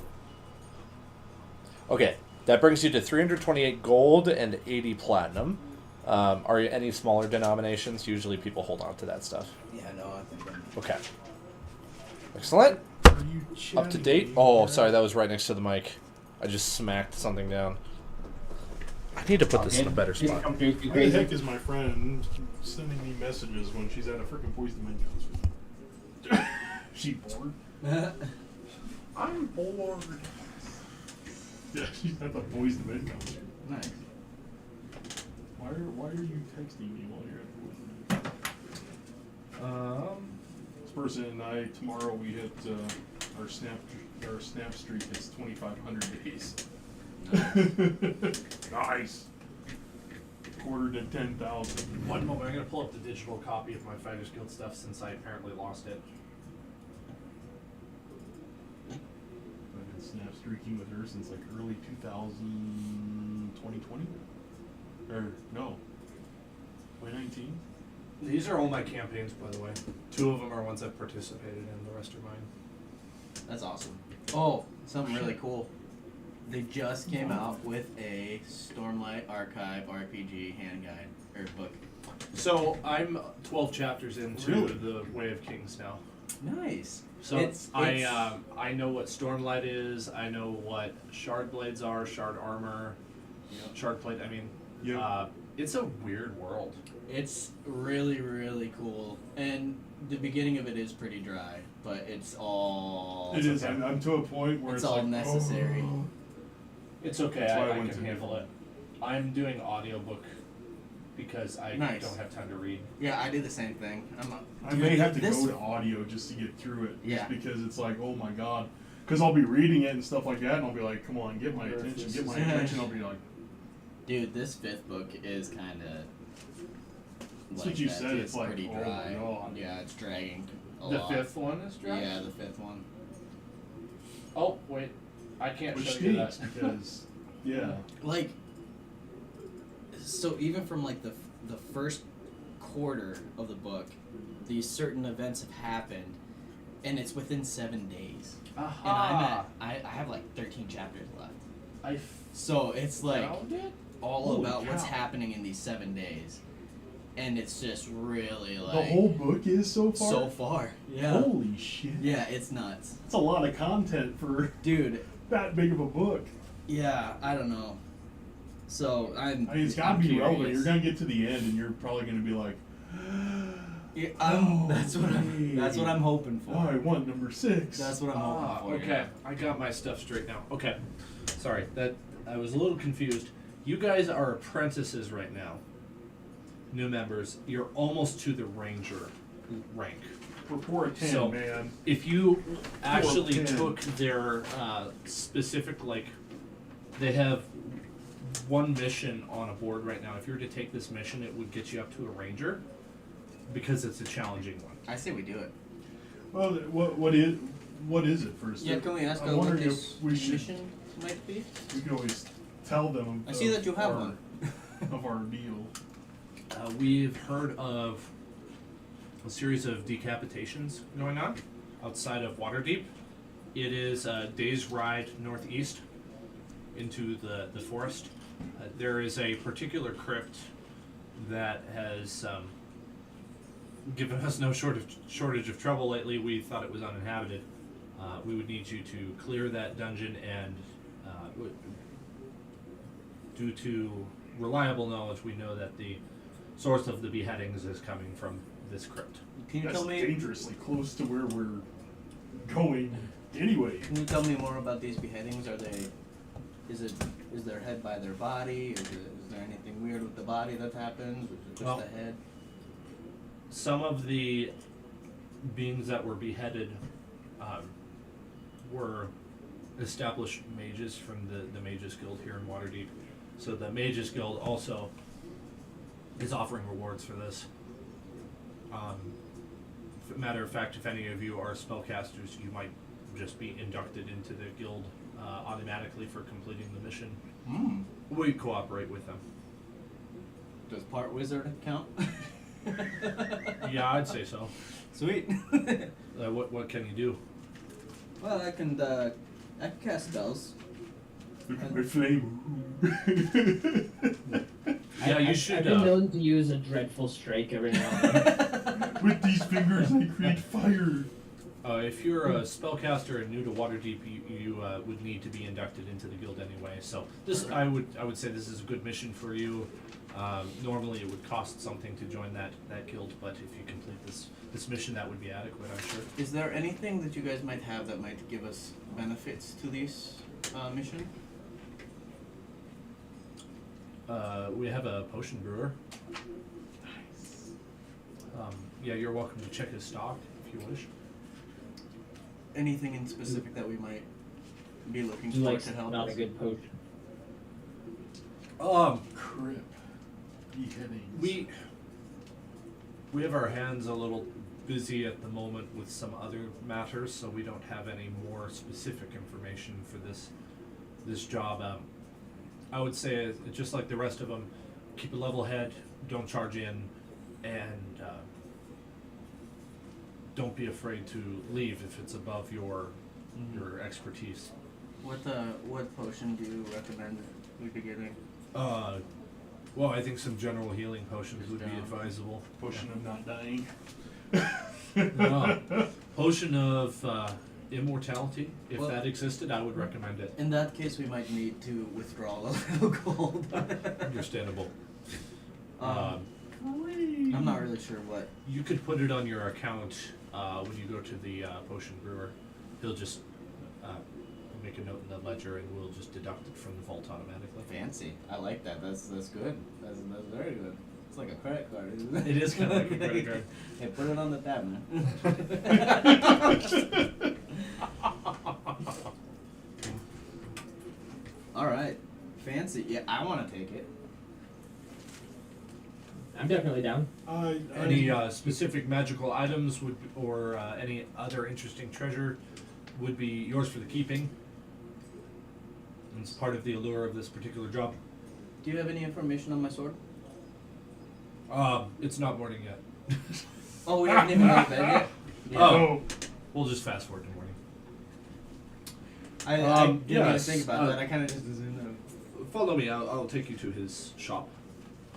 Okay. That brings you to 328 gold and 80 platinum. Are you any smaller denominations? Usually people hold on to that stuff. Yeah, no, I think I'm... Okay. Excellent. Are you Up to chatting date. me? Oh, sorry, that was right next to the mic. I just smacked something down. I need to put this in a better Didn't spot. come through too Why the crazy. heck is my friend sending me messages when she's at a freaking Boys to Men concert? She bored? I'm bored. Yeah, she's at the Boys to Men concert. Nice. Why are you texting me while you're at the Boys to Men? This person and I, tomorrow we hit our snap streak is 2,500 days. Nice. Quarter to 10,000. One moment, I'm gonna pull up the digital copy of my Fighters Guild stuff since I apparently lost it. I've been snap streaking with her since like early 2020. Or no, 2019. These are all my campaigns, by the way. 2 of them are ones I've participated in, the rest are mine. That's awesome. Oh, something really cool. They just came out with a Stormlight Archive RPG hand guide, or book. So, I'm 12 chapters into Really? the Way of Kings now. Nice. So I know what Stormlight is. I know what Shard Blades are, Shard Armor, Shard Plate. I mean, it's a weird world. It's really, really cool. And the beginning of it is pretty dry, but it's all... It is. I'm to a point where It's it's all like, necessary. oh. It's okay. That's why I I went can to handle it. I'm doing audiobook because I Nice. don't have time to read. Yeah, I do the same thing. I may have to this- go to audio just to get through it. Yeah. Just because it's like, oh my god. Because I'll be reading it and stuff like that, and I'll be like, come on, get my attention, get my attention. I'll be like, Dude, this 5th book is kind of... That's what you said, it's like, pretty oh my dry. God. Yeah, it's dragging a The lot. 5th one is dry? Yeah, the 5th one. Oh, wait. I can't which show you that. stinks because, yeah. Like, So even from like the first quarter of the book, these certain events have happened, and it's within 7 days. Aha. And I have like 13 chapters left. I So it's like found it. all Holy about what's cow. happening in these 7 days, and it's just really like The whole book is so far. so far. Yeah. Holy shit! Yeah, it's nuts, That's a lot of content for dude. that big of a book. Yeah, I don't know. So I mean, it's got to be relevant. You're gonna get to the end, and you're probably gonna be like, Yeah, Oh, that's what I'm hoping for. "Oh, I want number 6." That's what I'm hoping for. Okay, yeah. I got my stuff straight now. Okay, sorry that I was a little confused. You guys are apprentices right now, new members. You're almost to the ranger rank. We're 4 of 10, So- man. If you actually 10. took their specific, like, they have one mission on a board right now. If you were to take this mission, it would get you up to a ranger because it's a challenging one. I say we do it. Well, what is it first? Yeah, can we ask I'm what wondering this if we should. mission might be? We can always tell them. I see that you have our- one. of our deal. We've heard of a series of decapitations going on outside of Waterdeep. It is a day's ride northeast into the forest. There is a particular crypt that has given us no shortage of trouble lately. We thought it was uninhabited. We would need you to clear that dungeon, and due to reliable knowledge, we know that the source of the beheadings is coming from this crypt. Can you That's tell me? dangerously close to where we're going. Anyway, Can you tell me more about these beheadings? Are they? Is their head by their body? Is there anything weird with the body that happens? Or is it just Well, the head? Some of the beings that were beheaded were established mages from the Mages Guild here in Waterdeep. So the Mages Guild also is offering rewards for this. Matter of fact, if any of you are spellcasters, you might just be inducted into the guild automatically for completing the mission. Hmm. We cooperate with them. Does part wizard count? Yeah, I'd say so. Sweet. What can you do? Well, I can cast spells. look at my flame. Yeah, you I've should. been known to use a dreadful strike every now and then. With these fingers, I create fire. If you're a spellcaster and new to Waterdeep, you would need to be inducted into the guild anyway. So this, I would say, this is a good mission for you. Normally, it would cost something to join that guild, but if you complete this mission, that would be adequate, I'm sure. Is there anything that you guys might have that might give us benefits to this mission? We have a potion brewer. Yeah, you're welcome to check his stock if you wish. Anything in specific that we might be looking He for likes to help not us? a good potion. Crip. Beheadings. We have our hands a little busy at the moment with some other matters, so we don't have any more specific information for this job. I would say, just like the rest of them, keep a level head, don't charge in, and don't be afraid to leave if it's above your expertise. What potion do you recommend we be getting? Well, I think some general healing potions would be Down. advisable. Potion of not dying. Potion of immortality, if Well- that existed, I would recommend it. In that case, we might need to withdraw a little gold. Understandable. I'm not really sure what. You could put it on your account when you go to the potion brewer. He'll just make a note in the ledger, and we'll just deduct it from the vault automatically. Fancy. I like that. That's good. That's very good. It's like a credit card, isn't it? It is kind of like a credit card. Hey, put it on the tab, man. All right. Fancy. Yeah, I want to take it. I'm definitely down. Any specific magical items or any other interesting treasure would be yours for the keeping. It's part of the allure of this particular job. Do you have any information on my sword? It's not morning yet. Oh, we haven't even got to bed yet? Oh, we'll just fast forward to morning. I didn't even yes, think about that. I kind of just assumed that. Follow me. I'll take you to his shop.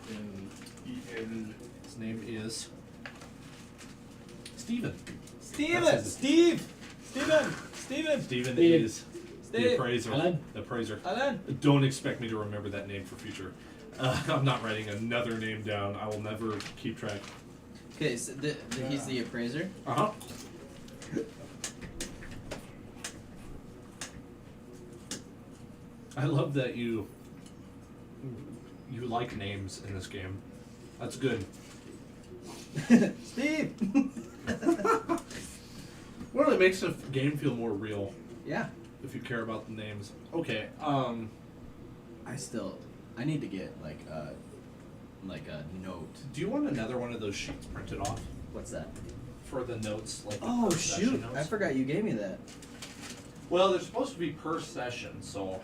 And His name is Steven. Steven! Steve! Steven! Steven Steve. is the Steve. appraiser. Alan. The appraiser. Alan! Don't expect me to remember that name for future. I'm not writing another name down. I will never keep track. Okay, so he's the appraiser. Uh-huh. I love that you like names in this game. That's good. Steve! Well, it makes the game feel more real Yeah. if you care about the names. Okay. I need to get like a note. Do you want another one of those sheets printed off What's that? for the notes? Like the Oh per session shoot! notes? I forgot you gave me that. Well, they're supposed to be per session, so.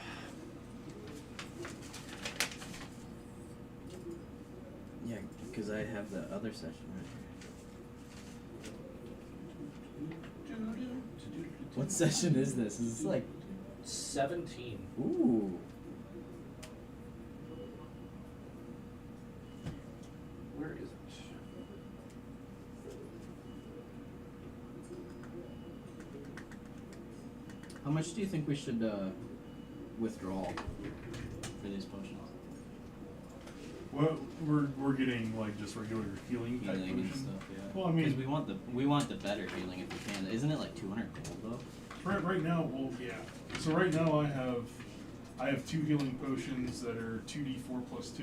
Yeah, because I have the other session right here. What session is this? Is this like 17. ooh? Where is it? How much do you think we should withdraw for these potions? well, we're getting like just regular healing type Healing and potions. stuff, yeah. Well, I Because mean, we want the better healing if we can. Isn't it like 200 gold though? right now, well, yeah. So right now I have 2 healing potions that are 2d4 plus 2,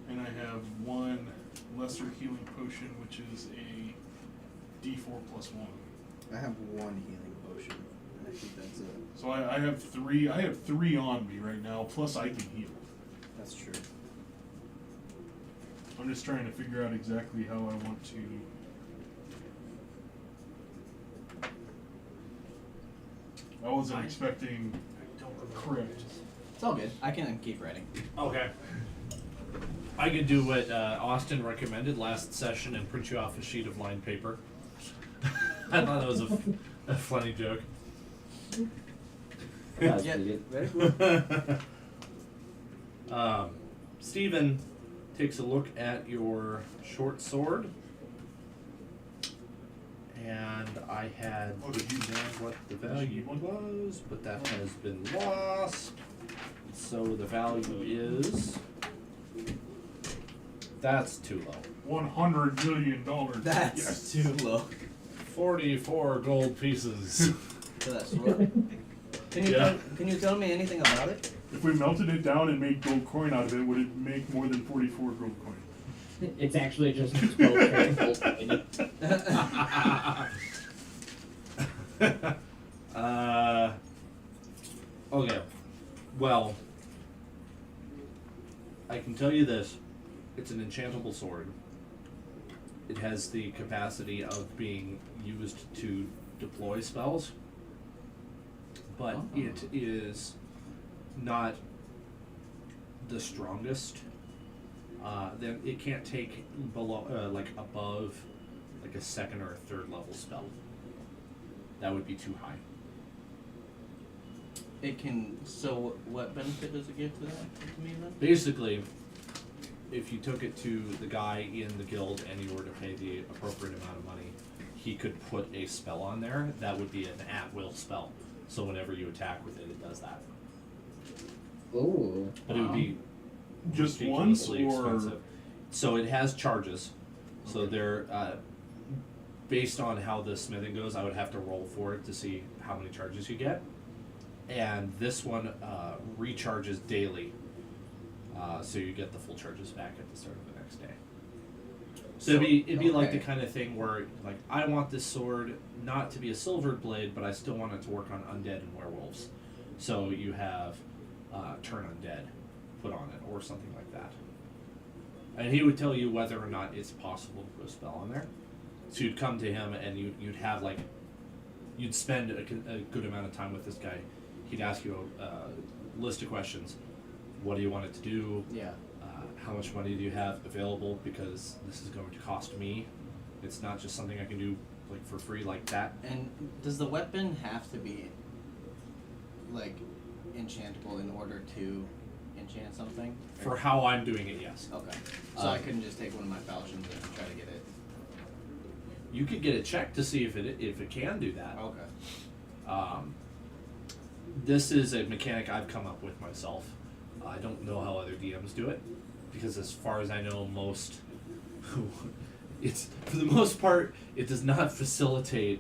and I have 1 lesser healing potion which is a d4 plus 1. I have 1 healing potion. And I think that's it. So I have 3. I have 3 on me right now. Plus I can heal. That's true. I'm just trying to figure out exactly how I want to. I wasn't expecting crypt. It's all good. I can keep writing. Okay. I could do what Austin recommended last session and print you off a sheet of lined paper. I thought that was a funny joke. That's Yeah, pretty good. very cool. Steven takes a look at your short sword. And I had written down what the value was, but that has been lost. So the value is. That's too low. $100 million. That's yes. too low 44 gold pieces. for that sword. Can you tell me anything about it? If we melted it down and made gold coin out of it, would it make more than 44 gold coin? It's actually just 12 karat gold coin. Okay. Well, I can tell you this. It's an enchantable sword. It has the capacity of being used to deploy spells, but it is not the strongest. Then it can't take below, like above, like a 2nd or a 3rd level spell. That would be too high. It can. So, what benefit does it give to me then? Basically, if you took it to the guy in the guild and you were to pay the appropriate amount of money, he could put a spell on there. That would be an at-will spell. So whenever you attack with it, it does that. Ooh. But it would be Just once, ridiculously or expensive. So it has charges. So they're based on how the smithing goes. I would have to roll for it to see how many charges you get. And this one recharges daily. So you get the full charges back at the start of the next day. So it'd be like the kind of thing where, like, I want this sword not to be a silvered blade, but I still want it to work on undead and werewolves. So you have turn undead put on it, or something like that. And he would tell you whether or not it's possible to put a spell on there. So you'd come to him and you'd have like, you'd spend a good amount of time with this guy. He'd ask you a list of questions. what do you want it to do? Yeah. How much money do you have available? Because this is going to cost me. It's not just something I can do like for free like that. And does the weapon have to be like enchantable in order to enchant something? For how I'm doing it, yes. Okay. So I couldn't just take one of my falchions and try to get it. You could get it checked to see if it can do that. Okay. This is a mechanic I've come up with myself. I don't know how other DMs do it, because as far as I know, it's for the most part, it does not facilitate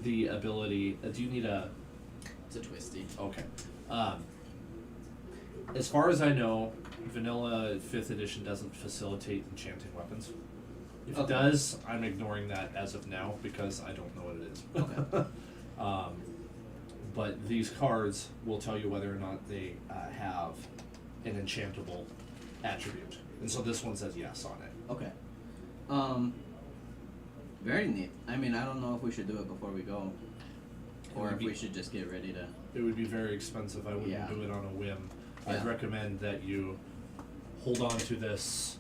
the ability. Do you need a? It's a twisty. Okay. As far as I know, vanilla 5th edition doesn't facilitate enchanting weapons. If it Okay. does, I'm ignoring that as of now because I don't know what it is. Okay. But these cards will tell you whether or not they have an enchantable attribute. And so this one says yes on it. Okay. Very neat. I mean, I don't know if we should do it before we go, or would if be- we should just get ready to. It would be very expensive. I wouldn't Yeah. do it on a whim. Yeah. I'd recommend that you hold on to this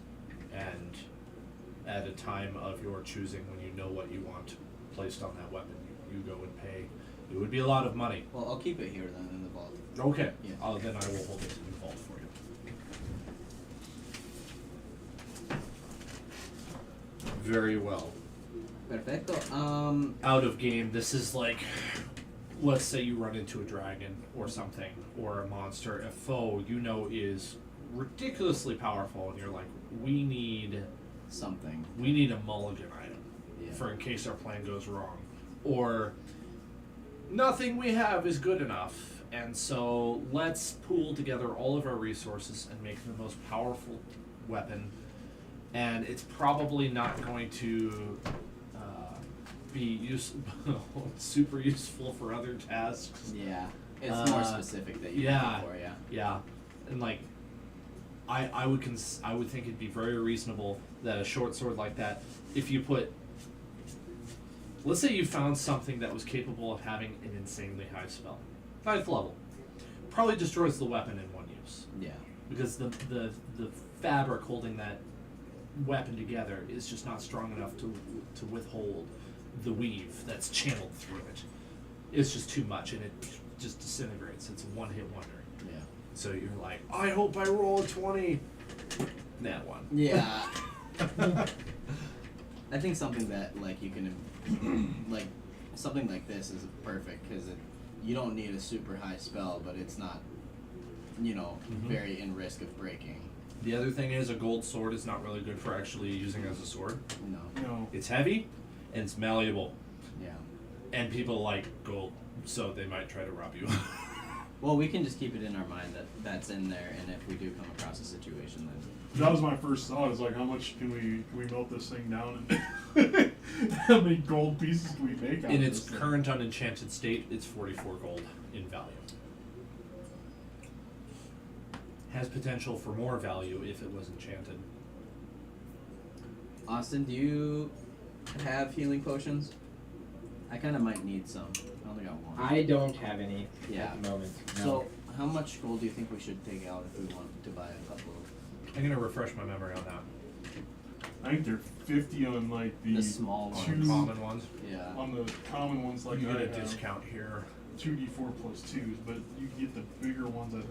and at a time of your choosing when you know what you want placed on that weapon, you go and pay. It would be a lot of money. Well, I'll keep it here then in the vault. Okay. Yeah. Then I will hold it in the vault for you. Very well. Perfecto. Out of game, this is like, let's say you run into a dragon or something, or a monster, a foe you know is ridiculously powerful, and you're like, we need Something. a mulligan item Yeah. for in case our plan goes wrong, or nothing we have is good enough, and so let's pool together all of our resources and make the most powerful weapon. And it's probably not going to be super useful for other tasks. Yeah. It's more specific that you yeah. for, yeah. Yeah, and like, I would think it'd be very reasonable that a short sword like that, if you put, let's say you found something that was capable of having an insanely high spell, 9th level, probably destroys the weapon in one use, Yeah. because the fabric holding that weapon together is just not strong enough to withhold the weave that's channeled through it. It's just too much, and it just disintegrates. It's a one-hit wonder. Yeah. So you're like, I hope I roll a 20. That one. Yeah. I think something that like you can like something like this is perfect because you don't need a super high spell, but it's not, very in risk of breaking. The other thing is a gold sword is not really good for actually using as a sword. No. No. It's heavy and it's malleable, Yeah. and people like gold, so they might try to rob you. Well, we can just keep it in our mind that that's in there, and if we do come across a situation, then That was my first thought. Is like, how much can we melt this thing down, and how many gold pieces can we make out In of its this thing? current unenchanted state, it's 44 gold in value. Has potential for more value if it was enchanted. Austin, do you have healing potions? I kind of might need some. I only got one. I don't have any Yeah. at the moment. No. So, how much gold do you think we should take out if we want to buy a couple of I'm gonna refresh my memory on that. I think they're 50 on like the small ones? two Common ones. Yeah. on the common ones. Like You I get a have discount here. 2d4 plus 2s, but you get the bigger ones. I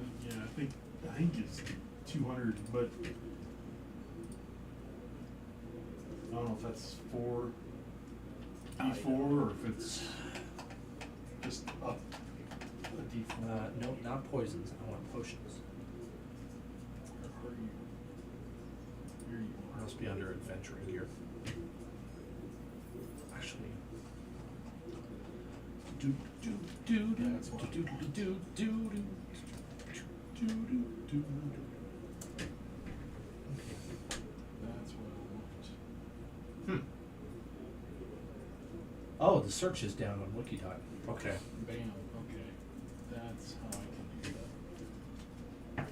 think. Yeah, I think it's 200, but I don't know if that's 4d4 or if it's just up a d4. No, not poisons. I want potions. Where are you? Here you It are. must be under adventuring gear. Actually. That's what That's what I want. Oh, the search is down on WikiTime. Okay. Bam. Okay. That's how I can do that.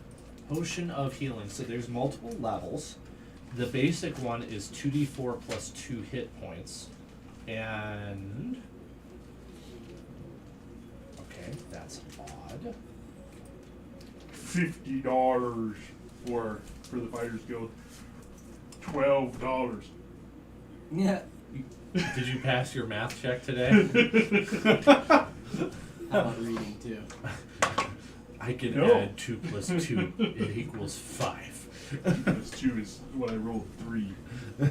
Potion of healing. So there's multiple levels. The basic one is 2d4 plus 2 hit points. And... okay, that's odd. $50 for the Fighters Guild. $12. Yeah. Did you pass your math check today? How about reading too? I can No. add 2 plus 2. It equals 5. Plus 2 is when I rolled 3. You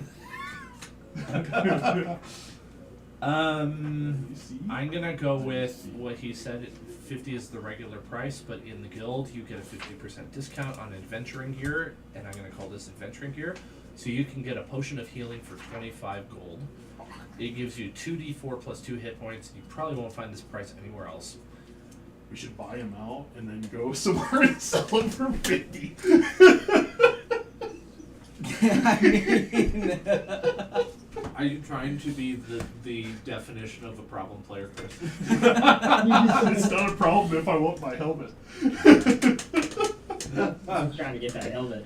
see? I'm gonna go with what he said. 50 is the regular price, but in the guild you get a 50% discount on adventuring gear, and I'm gonna call this adventuring gear. So you can get a potion of healing for 25 gold. It gives you 2d4 plus 2 hit points. You probably won't find this price anywhere else. We should buy them out and then go somewhere and sell them for 50. I mean, Are you trying to be the definition of a problem player, Chris? It's not a problem if I want my helmet. I'm trying to get that helmet.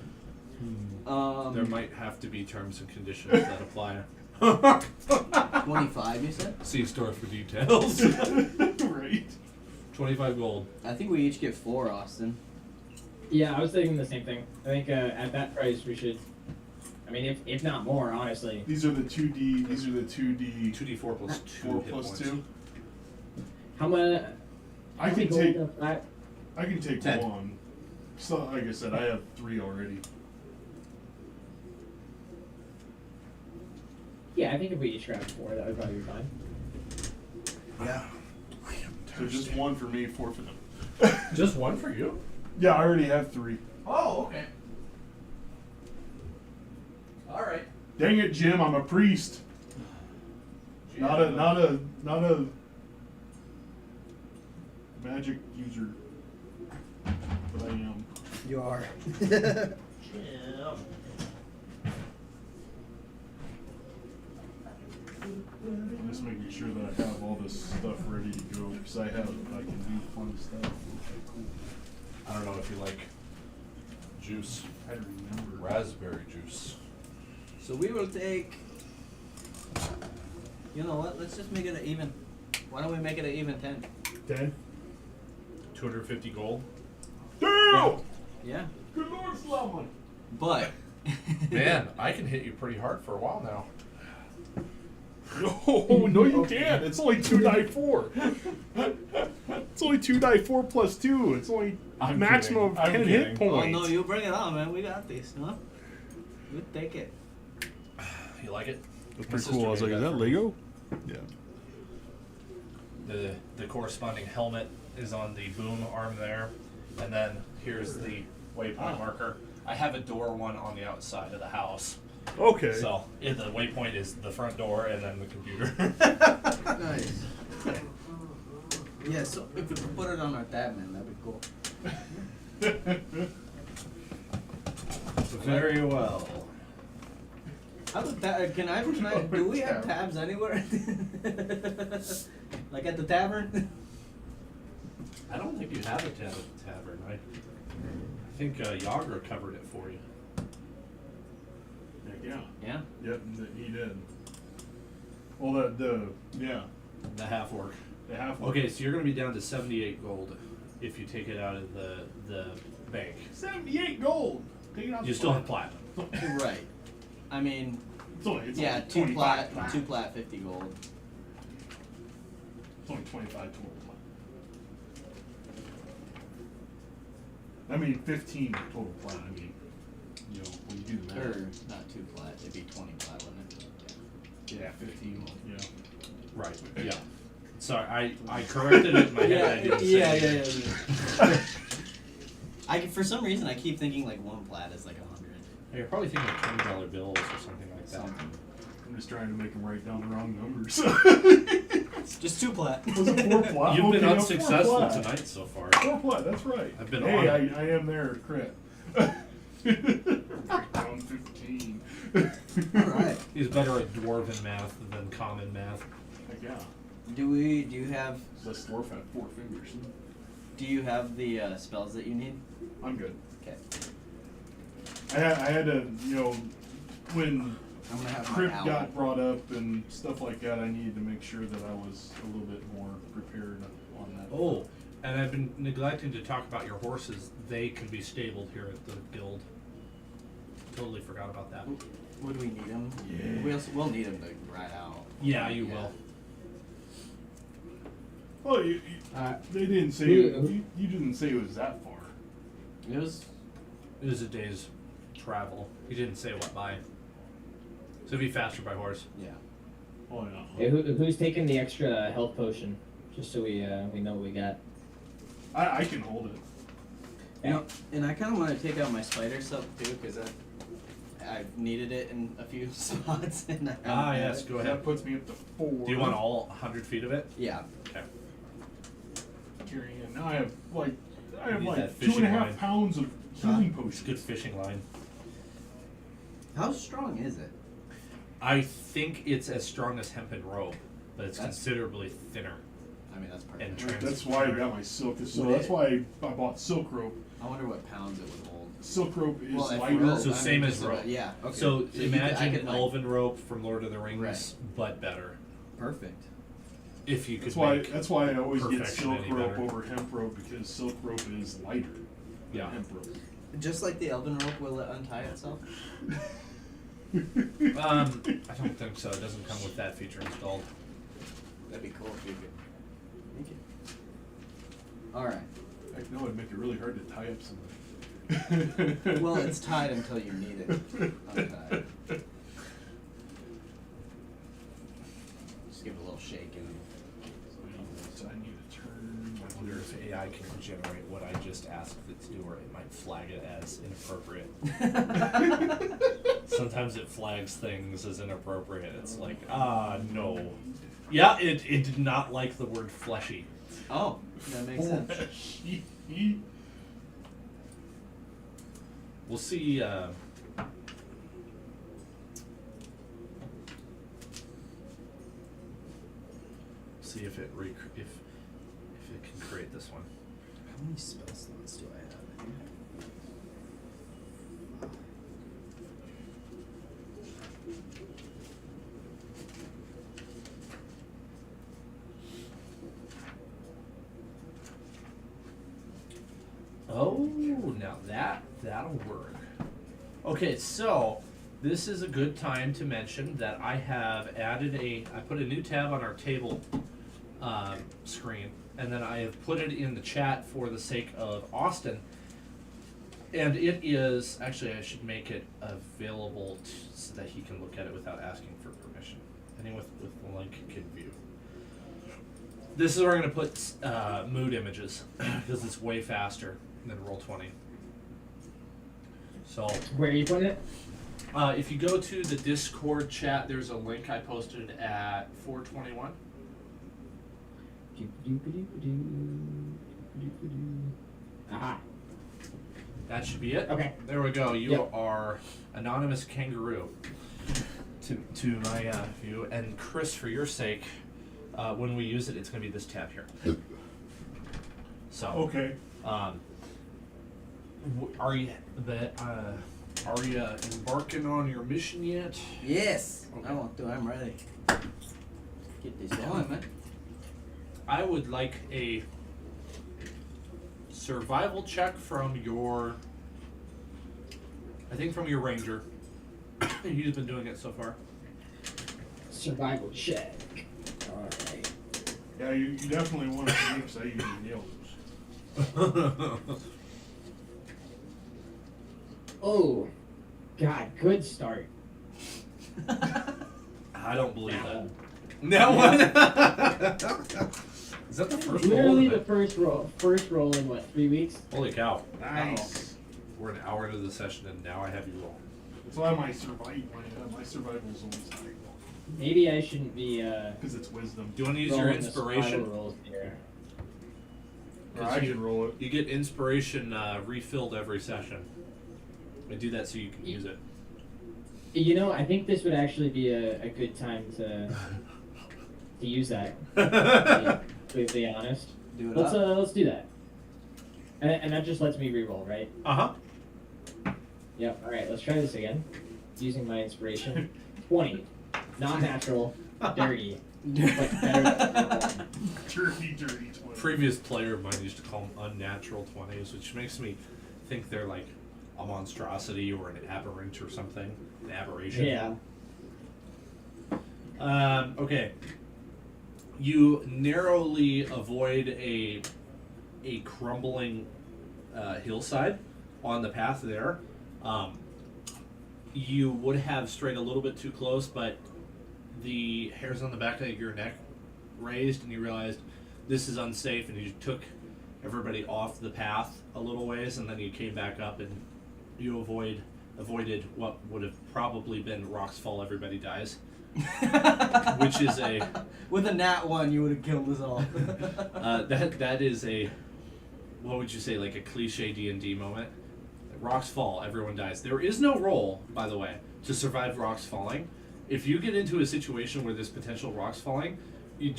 There might have to be terms and conditions that apply. 25, you said? See store for details. Right. 25 gold. I think we each get 4, Austin. Yeah, I was thinking the same thing. I think at that price we should. I mean, if not more, honestly. These are the 2D. These are the 2D. 2d4 plus 2 4 hit plus points. 2. How much? I can take. I can take 10. 1. So, like I said, I have 3 already. Yeah, I think if we each grabbed 4, that would probably be fine. Yeah. So just 1 for me, 4 for them. Just 1 for you? Yeah, I already have 3. Oh, okay. Alright. Dang it, Jim! I'm a priest. Not a magic user. But I am. You are. I'm just making sure that I have all this stuff ready to go because I can do fun stuff. Okay, cool. I don't know if you like juice, I remember. raspberry juice. So we will take. You know what? Let's just make it an even. Why don't we make it an even 10? 10. 250 gold. Damn! Yeah. Good Lord, Slumman. But. Man, I can hit you pretty hard for a while now. No, you can't. It's only 2 die 4. It's only 2 die 4 plus 2. It's only I'm maximum kidding. of 10 I'm hit kidding. points. Oh no, you bring it on, man. We got this, huh? We take it. You like it? That's My pretty sister cool. I was made like, is that for me. Lego? Yeah. The corresponding helmet is on the boom arm there, and then here's the waypoint marker. I have a door one on the outside of the house. Okay. So the waypoint is the front door and then the computer. Nice. Yeah, so if we could put it on our tab, man, that'd be cool. Very well. How about that? Can I? Do we have tabs anywhere? Like at the tavern? I don't think you have a tab at the tavern. I think Yagra covered it for you. Yeah. Yeah. Yep, he did. Well, yeah, The half orc. the half. Okay, so you're going to be down to 78 gold if you take it out of the bank. 78 gold. Take it out. You the still have plat. platinum. Right. I mean, It's only yeah, 2 25 plat, 2 plat, 50 gold. It's only 25 total plat. I mean, 15 total plat. I mean, you know, when you do the math. Or not 2 plat, it'd be 20 plat, wouldn't it? Yeah, 15. Yeah. Right, yeah. Sorry, I corrected it in my head. I didn't say it. For some reason, I keep thinking like 1 plat is like 100. You're probably thinking of $20 bills or something like that. Something. I'm just trying to make him write down the wrong numbers. Just 2 plat. Was it 4 plat? You've been Okay, 4 unsuccessful plat. tonight so far. 4 plat, that's right. I've been hey, on it. I am there, crit. Write down 15. Alright. He's better at dwarven math than common math. Heck yeah. Do you have This dwarf had 4 fingers. the spells that you need? I'm good. Okay. I had to, you know, when I'm gonna have my Crypt owl. got brought up and stuff like that, I needed to make sure that I was a little bit more prepared on that. Oh, And I've been neglecting to talk about your horses. They can be stabled here at the guild. Totally forgot about that. Would we need them? Yeah. We'll need them to ride out. Yeah, you will. Well, they didn't say you didn't say it was that far. It was. It is a day's travel. He didn't say what by. So it'd be faster by horse. Yeah. Oh yeah. Hey, who's taking the extra health potion? Just so we know what we got. I can hold it. You know, and I kind of want to take out my spider stuff too, because I've needed it in a few spots. And I haven't had Yes, it. go That ahead. puts me up to 4. Do you want all 100 feet of it? Yeah. Okay. Carrying. Now I have need that like fishing 2.5 line. pounds of healing It's a potions. good fishing line. How strong is it? I think it's as strong as hempen rope, but it's That's- considerably thinner. I mean, that's perfect. And trans- That's why I got my silk. So Would that's it- why I bought silk rope. I wonder what pounds it would hold. Silk rope is Well, if lighter. rope, So I mean, same as just about- rope. Yeah. Okay. So you could- imagine I could, like, elven rope from Lord of the Rings, Right. but better. Perfect. If you could That's why I always get perfection silk any rope better. over hemp rope, because silk rope is lighter than Yeah. hemp rope. Just like the elven rope, will it untie itself? I don't think so. It doesn't come with that feature installed. That'd be cool if you could. Thank you. All right. I know it'd make it really hard to tie up something. Well, it's tied until you need it untied. Just give it a little shake and. So I need to turn. I wonder if AI can generate what I just asked it to do, or it might flag it as inappropriate. Sometimes it flags things as inappropriate. It's like, no. Yeah, it did not like the word fleshy. Oh, that makes sense. We'll see. See if it if it can create this one. How many spell slots do I have here? Oh, now that'll work. Okay, so this is a good time to mention that I have I put a new tab on our table screen, and then I have put it in the chat for the sake of Austin. And it is, actually I should make it available so that he can look at it without asking for permission. Anyone with the link can view. This is where I'm going to put mood images, because it's way faster than Roll20. So, Where are you putting it? if you go to the Discord chat, there's a link I posted at 421. Aha. That should be it. Okay. There we go. You Yep. are anonymous kangaroo to my view, and Chris, for your sake, when we use it, it's going to be this tab here. So, Okay. Are you embarking on your mission yet? Yes. Okay. I want to. I'm ready. Get this going, man. I would like a survival check from your, I think from your ranger. He's been doing it so far. Survival check. Alright. Yeah, you definitely want to make because I usually nail those. Oh, God, good start. I don't believe that. That one? Is that the first roll? Literally of the it? first roll in what, 3 weeks? Holy cow. Nice. We're an hour into the session and now I have you roll. That's why my survival is always high. Maybe I shouldn't be Because it's wisdom. Do you want to use your rolling the survival inspiration? rolls here. Or I can roll it. You get inspiration refilled every session. I do that so you can use it. You know, I think this would actually be a good time to use that. To be completely honest. Do it Let's up. let's do that. And that just lets me reroll, right? Uh-huh. Yep. All right. Let's try this again. Using my inspiration. 20. Not natural. Dirty. Like better. Dirty 20. Previous player of mine used to call them unnatural 20s, which makes me think they're like a monstrosity or an aberrant or something. An aberration. Yeah. Okay. You narrowly avoid a crumbling hillside on the path there. You would have strayed a little bit too close, but the hairs on the back of your neck raised, and you realized this is unsafe, and you took everybody off the path a little ways, and then you came back up, and you avoided what would have probably been rocks fall, everybody dies. Which is a With a nat 1, you would have killed us all. that is a, what would you say, like a cliche D&D moment. Rocks fall, everyone dies. There is no roll, by the way, to survive rocks falling. If you get into a situation where there's potential rocks falling, you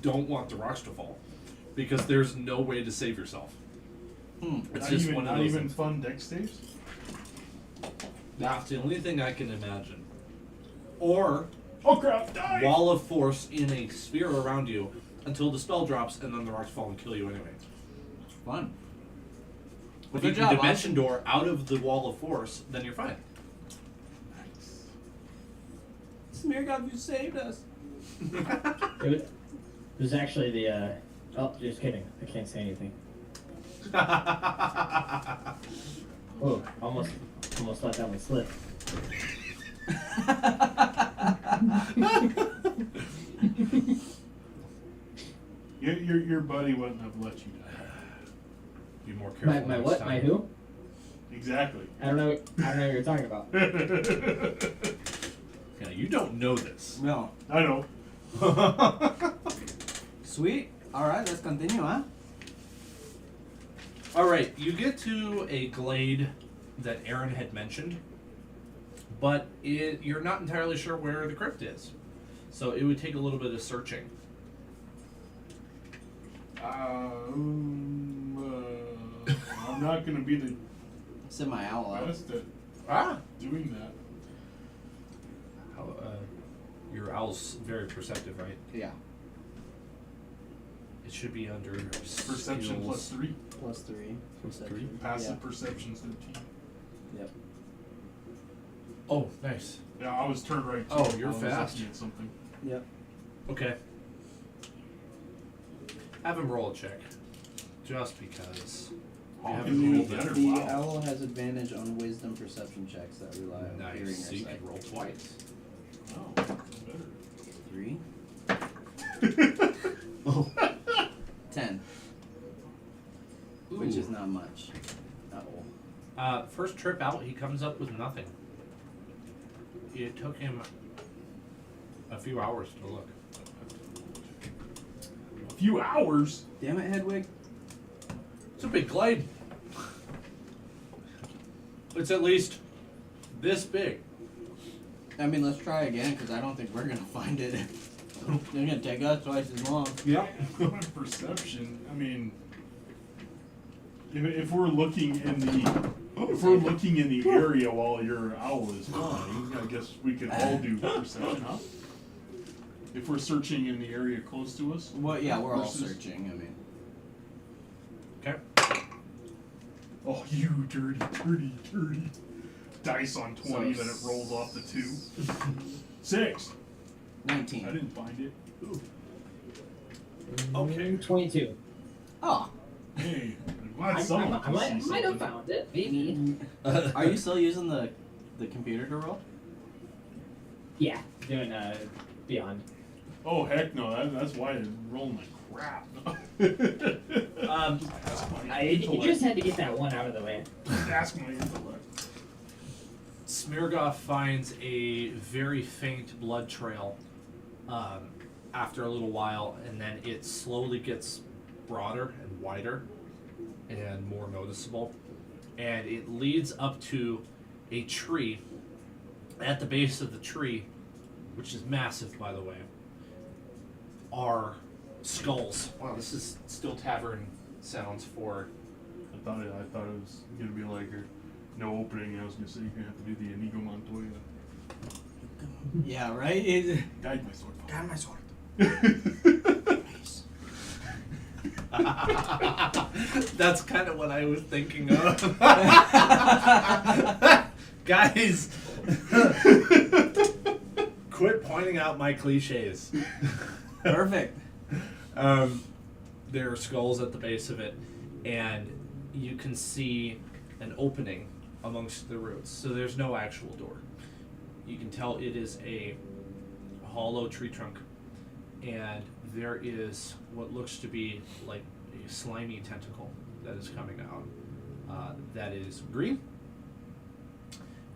don't want the rocks to fall, because there's no way to save yourself. It's Not just even, one of not those even things. fun deck saves? That's the only thing I can imagine. Or Oh crap, die! wall of force in a sphere around you until the spell drops, and then the rocks fall and kill you anyway. Fun. If Good you job, can dimension door out of the wall of force, then you're fine. Smeargov, you saved us. It was actually the. Oh, just kidding. I can't say anything. Oh, almost let that one slip. Your buddy wouldn't have let you die. Be more careful. My next what? time. My who? Exactly. I don't know what you're talking about. Yeah, you don't know this. No. I know. Sweet. Alright, let's continue, huh? All right, you get to a glade that Aaron had mentioned, but you're not entirely sure where the crypt is, so it would take a little bit of searching. I'm not going to be the Send my owl out. best at Ah, doing that. how, your owl's very perceptive, right? Yeah. It should be under Perception skills. plus 3. Plus 3. Perception. Passive perception's 13. Yep. Oh, nice. Yeah, I was turned right to Oh, it you're while I was fast. looking at something. Yep. Okay. Have him roll a check, just because. How have can him you roll do better. better? The Wow. owl has advantage on wisdom perception checks that rely on hearing or Nice. So you sight. can roll twice. Oh, better. 3. Oh. 10. Which Ooh. is not much. Uh-oh. First trip out, he comes up with nothing. It took him a few hours to look. A few hours? Damn it, Hedwig. It's a big glade. It's at least this big. I mean, let's try again, because I don't think we're going to find it. They're going to take us twice as long. Yep. My perception, I mean, if we're looking in the area while your owl is flying, I guess we could all do perception, huh? If we're searching in the area close to us. Well, yeah, we're all Versus- searching. I mean, Okay. Oh, you dirty. Dice on 20, then it rolls off the 2. 6. 19. I didn't find it. Ooh. Okay. 22. Oh. Hey, I'm glad I someone might can see have something. found it. Maybe. Are you still using the computer to roll? Yeah, doing Beyond. Oh, heck no. That's why it's rolling like crap. Ask my You intellect. just had to get that one out of the way. Ask my intellect. Smirgoff finds a very faint blood trail after a little while, and then it slowly gets broader and wider and more noticeable. And it leads up to a tree. At the base of the tree, which is massive, by the way, are skulls. Wow, this is still tavern sounds for. I thought it was gonna be like no opening. I was gonna say you're gonna have to do the Inigo Montoya. Yeah, right? Guide my sword. Got my sword. That's kind of what I was thinking of. Guys, quit pointing out my cliches. Perfect. There are skulls at the base of it, and you can see an opening amongst the roots. So there's no actual door. You can tell it is a hollow tree trunk, and there is what looks to be like a slimy tentacle that is coming out. That is green,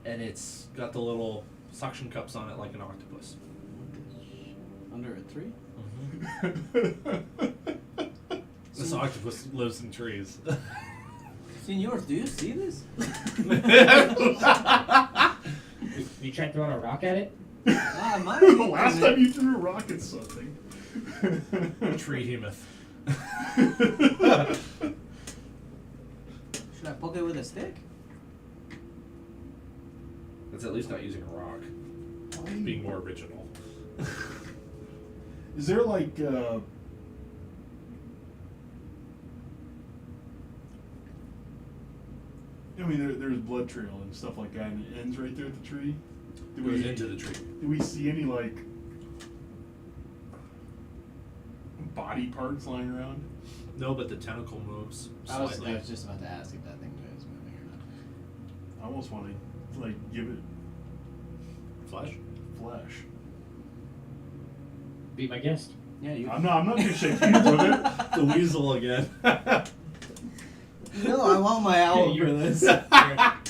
and it's got the little suction cups on it like an octopus. Under a tree? This octopus lives in trees. Senor, do you see this? You tried throwing a rock at it? Mine. The last time you threw a rock at something. Tree hemoth. Should I poke it with a stick? It's at least not using a rock. It's being more original. Is there like I mean, there's blood trail and stuff like that, and it ends right there at the tree. It goes into the tree. Do we see any like body parts lying around? No, but the tentacle moves I was slightly. just about to ask if that thing was moving or not. I almost want to like give it Flesh? flesh. Be my guest. Yeah, you. I'm not gonna shake hands with it. The weasel again. No, I want my owl for this.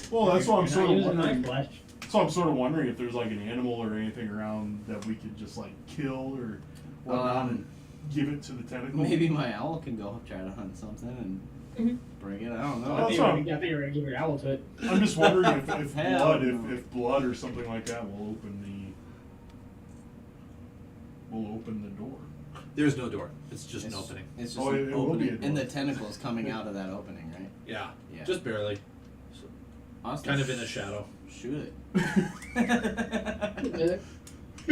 Well, that's what I'm You're sort not of using my wondering. flesh. So I'm sort of wondering if there's like an animal or anything around that we could just like kill or whatnot and give it to the tentacle. Maybe my owl can go try to hunt something and bring it. I don't know. Oh, I that's thought what you were gonna give your owl to it. I'm just wondering if Hell blood, no. if blood or something like that will open the door. There's no door. It's just an It's- opening. It's just Oh, an it will be a opening, and door. the tentacles coming out of that opening, right? Yeah. Yeah. Just barely. So, Honestly, kind of in a shadow. Shoot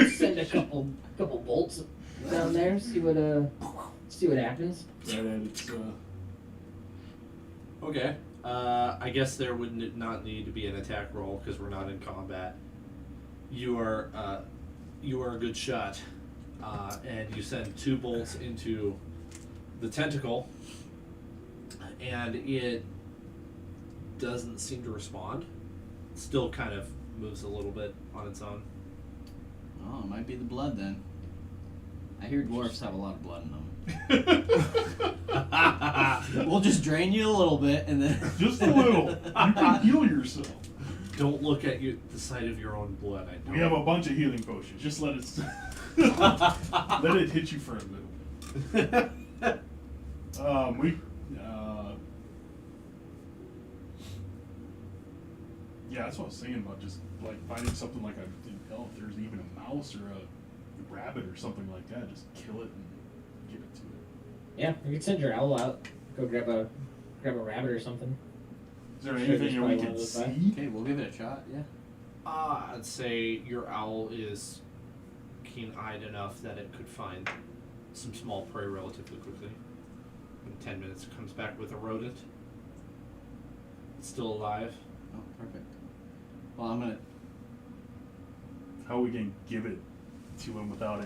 Send a couple bolts down there. See what happens. Right at its Okay. I guess there would not need to be an attack roll because we're not in combat. You are a good shot, and you send 2 bolts into the tentacle, and it doesn't seem to respond. It still kind of moves a little bit on its own. Oh, it might be the blood then. I hear dwarfs have a lot of blood in them. We'll just drain you a little bit and then. just a little. You can heal yourself. Don't look at the sight of your own blood. I don't. We have a bunch of healing potions. Just let it let it hit you for a little bit. Yeah, that's what I was thinking about. Just like finding something like if there's even a mouse or a rabbit or something like that, just kill it and give it to it. Yeah, you can send your owl out. Go grab a rabbit or something. Is there Sure, anything there's that we probably one can of those by. see? Okay, we'll give it a shot. Yeah. I'd say your owl is keen-eyed enough that it could find some small prey relatively quickly. In 10 minutes, it comes back with a rodent. It's still alive. Oh, perfect. Well, I'm gonna. How we can give it to him without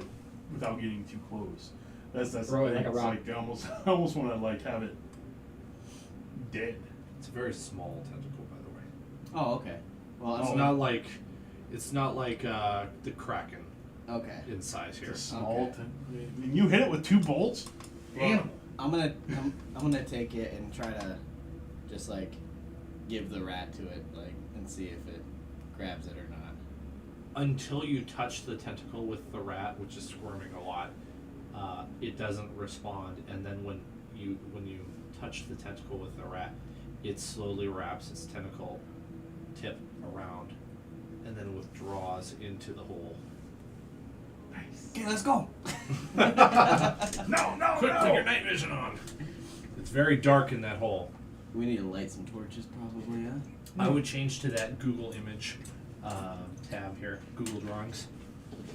getting too close? That's Throw it the like thing. a It's rock. like I almost want to like have it dead. It's a very small tentacle, by the way. Oh, okay. Well, It's Oh. not like the Kraken okay. in size here. It's a small. Okay. I mean, you hit it with 2 bolts. Well, I'm gonna take it and try to just like give the rat to it, like, and see if it grabs it or not. Until you touch the tentacle with the rat, which is squirming a lot, it doesn't respond. And then when you touch the tentacle with the rat, it slowly wraps its tentacle tip around and then withdraws into the hole. Nice. Okay, let's go. No! Quick, put your night vision on. It's very dark in that hole. We need to light some torches, probably. Yeah. I would change to that Google image tab here, Google Drawings.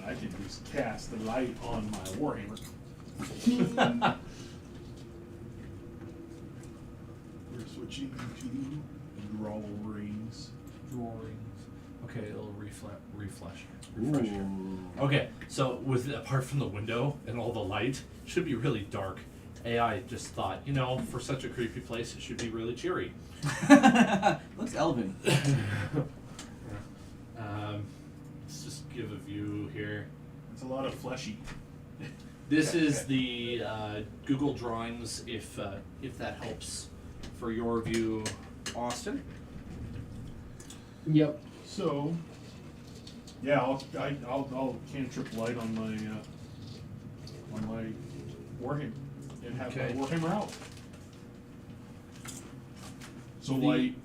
I can just cast the light on my warhammer. We're switching to drawings. Okay, it'll refresh. Okay, so with apart from the window and all the light, it should be really dark. AI just thought, for such a creepy place, it should be really cheery. Looks elven. Let's just give a view here. It's a lot of fleshy. This is the Google Drawings, if that helps for your view, Austin. Yep. So, yeah, I'll cantrip light on my warhammer and have Okay. my warhammer out. So The- light,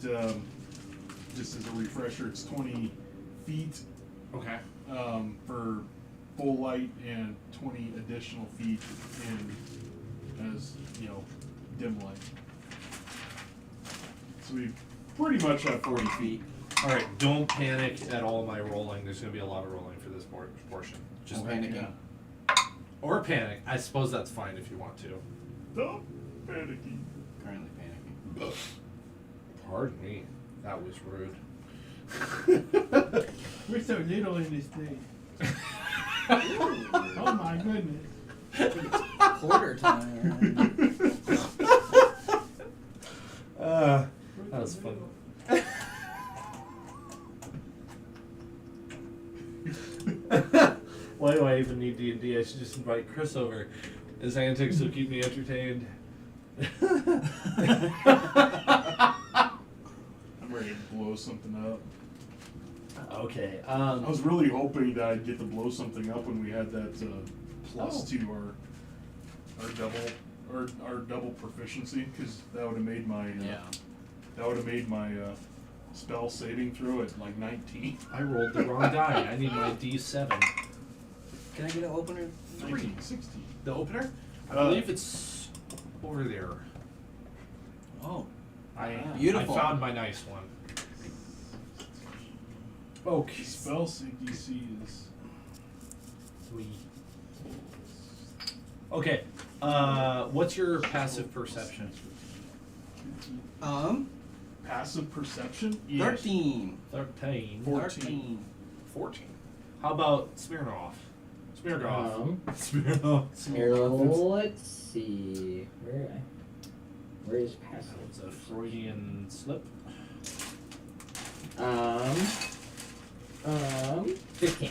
just as a refresher, it's 20 feet Okay. for full light and 20 additional feet in as dim light. So we pretty much have 40 feet. All right. Don't panic at all. My rolling. There's going to be a lot of rolling for this portion. Just I'm panicking. or panic. I suppose that's fine if you want to. Don't panicky. Currently panicking. Pardon me. That was rude. We're so little in this thing. Oh my goodness. Quarter time. That was fun. Why do I even need D&D? I should just invite Chris over. His antics will keep me entertained. I'm ready to blow something up. Okay. I was really hoping that I'd get to blow something up when we had that plus Oh. to our double proficiency, because that would have made my spell saving throw at like 19. I rolled the wrong die. I need my D7. Can I get an opener? 19, 16. The opener? I Uh, believe it's over there. Oh, Beautiful. I found my nice one. Okay. Spell DC is Okay. What's your passive perception? passive perception. 13. 13. 14. 14. How about Smirnoff? Smirnoff. Let's see. Where is passive? It's a Freudian slip. 15.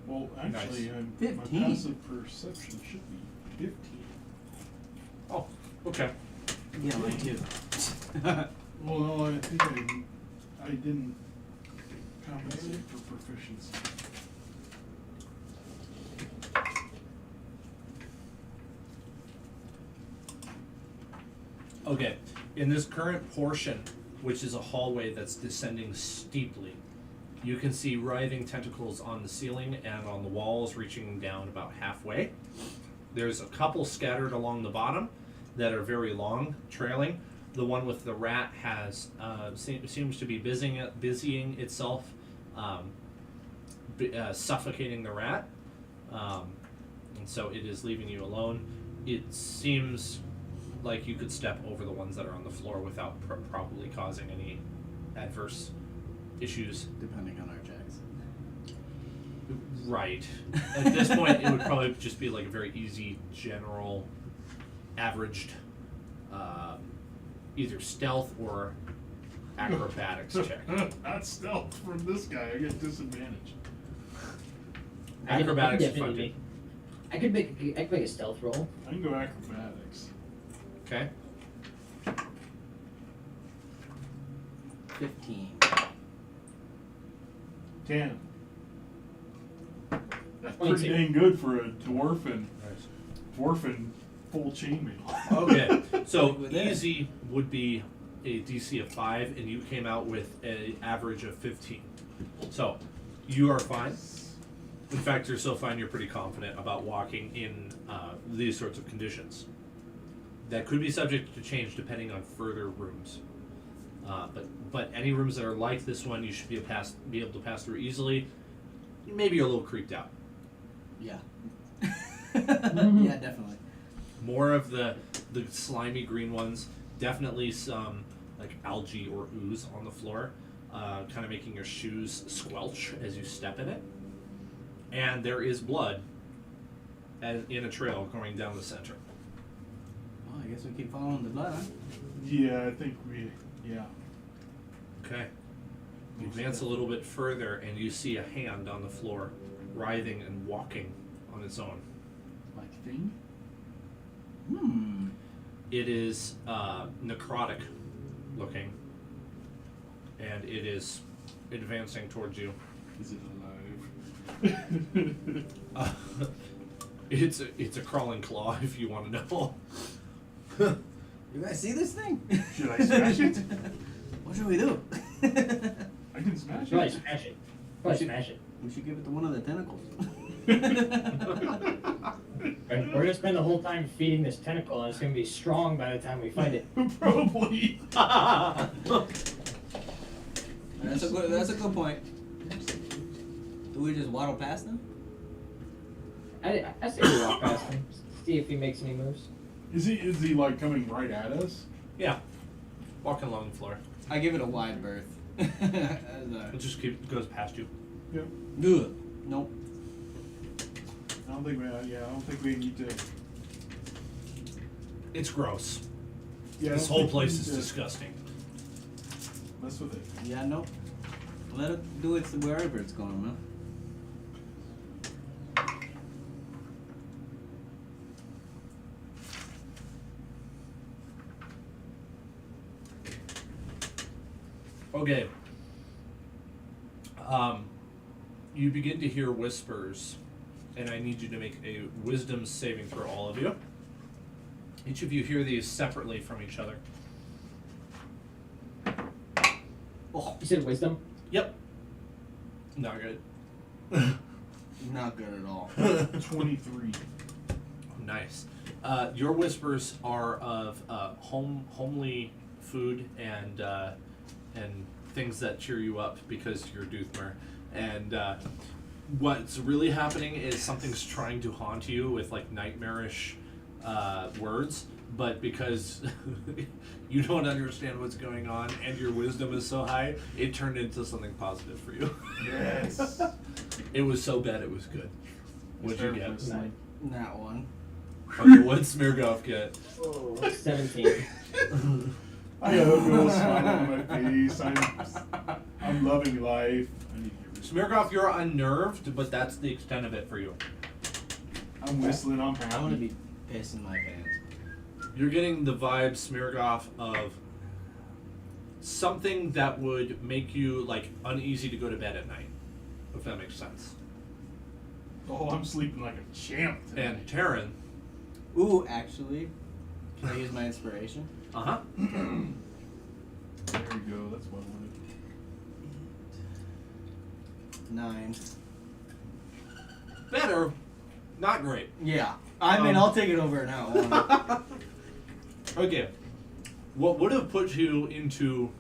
Well, actually, Nice. my 15. passive perception should be 15. Oh, okay. Yeah, mine too. Well, no, I think I didn't compensate for proficiency. Okay. In this current portion, which is a hallway that's descending steeply, you can see writhing tentacles on the ceiling and on the walls reaching down about halfway. There's a couple scattered along the bottom that are very long, trailing. The one with the rat has seems to be busying itself, suffocating the rat, and so it is leaving you alone. It seems like you could step over the ones that are on the floor without probably causing any adverse issues. Depending on our checks. Right. At this point, it would probably just be like a very easy, general, averaged, either stealth or acrobatics check. That's stealth from this guy. I get disadvantage. Acrobatics is definitely fun. I could make a stealth roll. I can go acrobatics. Okay. 15. 10. That's 22. pretty dang good for a dwarf Nice. and full chainmail. Okay. So With that. easy would be a DC of 5, and you came out with an average of 15. So you are fine. In fact, you're so fine you're pretty confident about walking in these sorts of conditions. That could be subject to change depending on further rooms. But any rooms that are like this one, you should be able to pass through easily. Maybe you're a little creeped out. Yeah. Yeah, definitely. More of the slimy green ones. Definitely some like algae or ooze on the floor, kind of making your shoes squelch as you step in it. And there is blood in a trail going down the center. Well, I guess we keep following the blood, huh? Yeah, I think yeah. Okay. You advance a little bit further and you see a hand on the floor, writhing and walking on its own. Like thing? It is necrotic looking, and it is advancing towards you. Is it alive? It's a crawling claw, if you want to know. You guys see this thing? Should I smash it? What should we do? I can smash Probably it. smash it. Probably smash it. We should give it to one of the tentacles. We're gonna spend the whole time feeding this tentacle, and it's gonna be strong by the time we fight it. Probably. That's a good point. Do we just waddle past them? I say we walk past him, see if he makes any moves. Is he like coming right at us? Yeah, walking along the floor. I give it a wide berth. It just goes past you. Yeah. Good. Nope. I don't think we need to. It's gross. Yeah. I This don't whole think we place need is to disgusting. Mess with it. Yeah, nope. Let it do it wherever it's going, man. Okay. You begin to hear whispers, and I need you to make a wisdom saving throw, all of you. Each of you hear these separately from each other. Oh, you said wisdom? Yep. Not good. Not good at all. 23. Nice. Your whispers are of homely food and things that cheer you up because you're Doothmer. And what's really happening is something's trying to haunt you with like nightmarish words, but because you don't understand what's going on and your wisdom is so high, it turned into something positive for you. Yes. It was so bad it was good. What'd you get? That one. Okay, what'd Smirgov get? 17. I got a real smile on my face. I'm loving life. I need to get Smirgov, you're unnerved, but that's the extent of it for you. I'm whistling. I'm happy. I want to be pissing my pants. You're getting the vibe, Smirgov, of something that would make you like uneasy to go to bed at night, if that makes sense. Oh, I'm sleeping like a champ tonight. And Taryn, Ooh, actually, can I use my inspiration? uh-huh. There we go. That's what I wanted. 9. Better, not great. Yeah. I mean, I'll take it over now. Okay, what would have put you into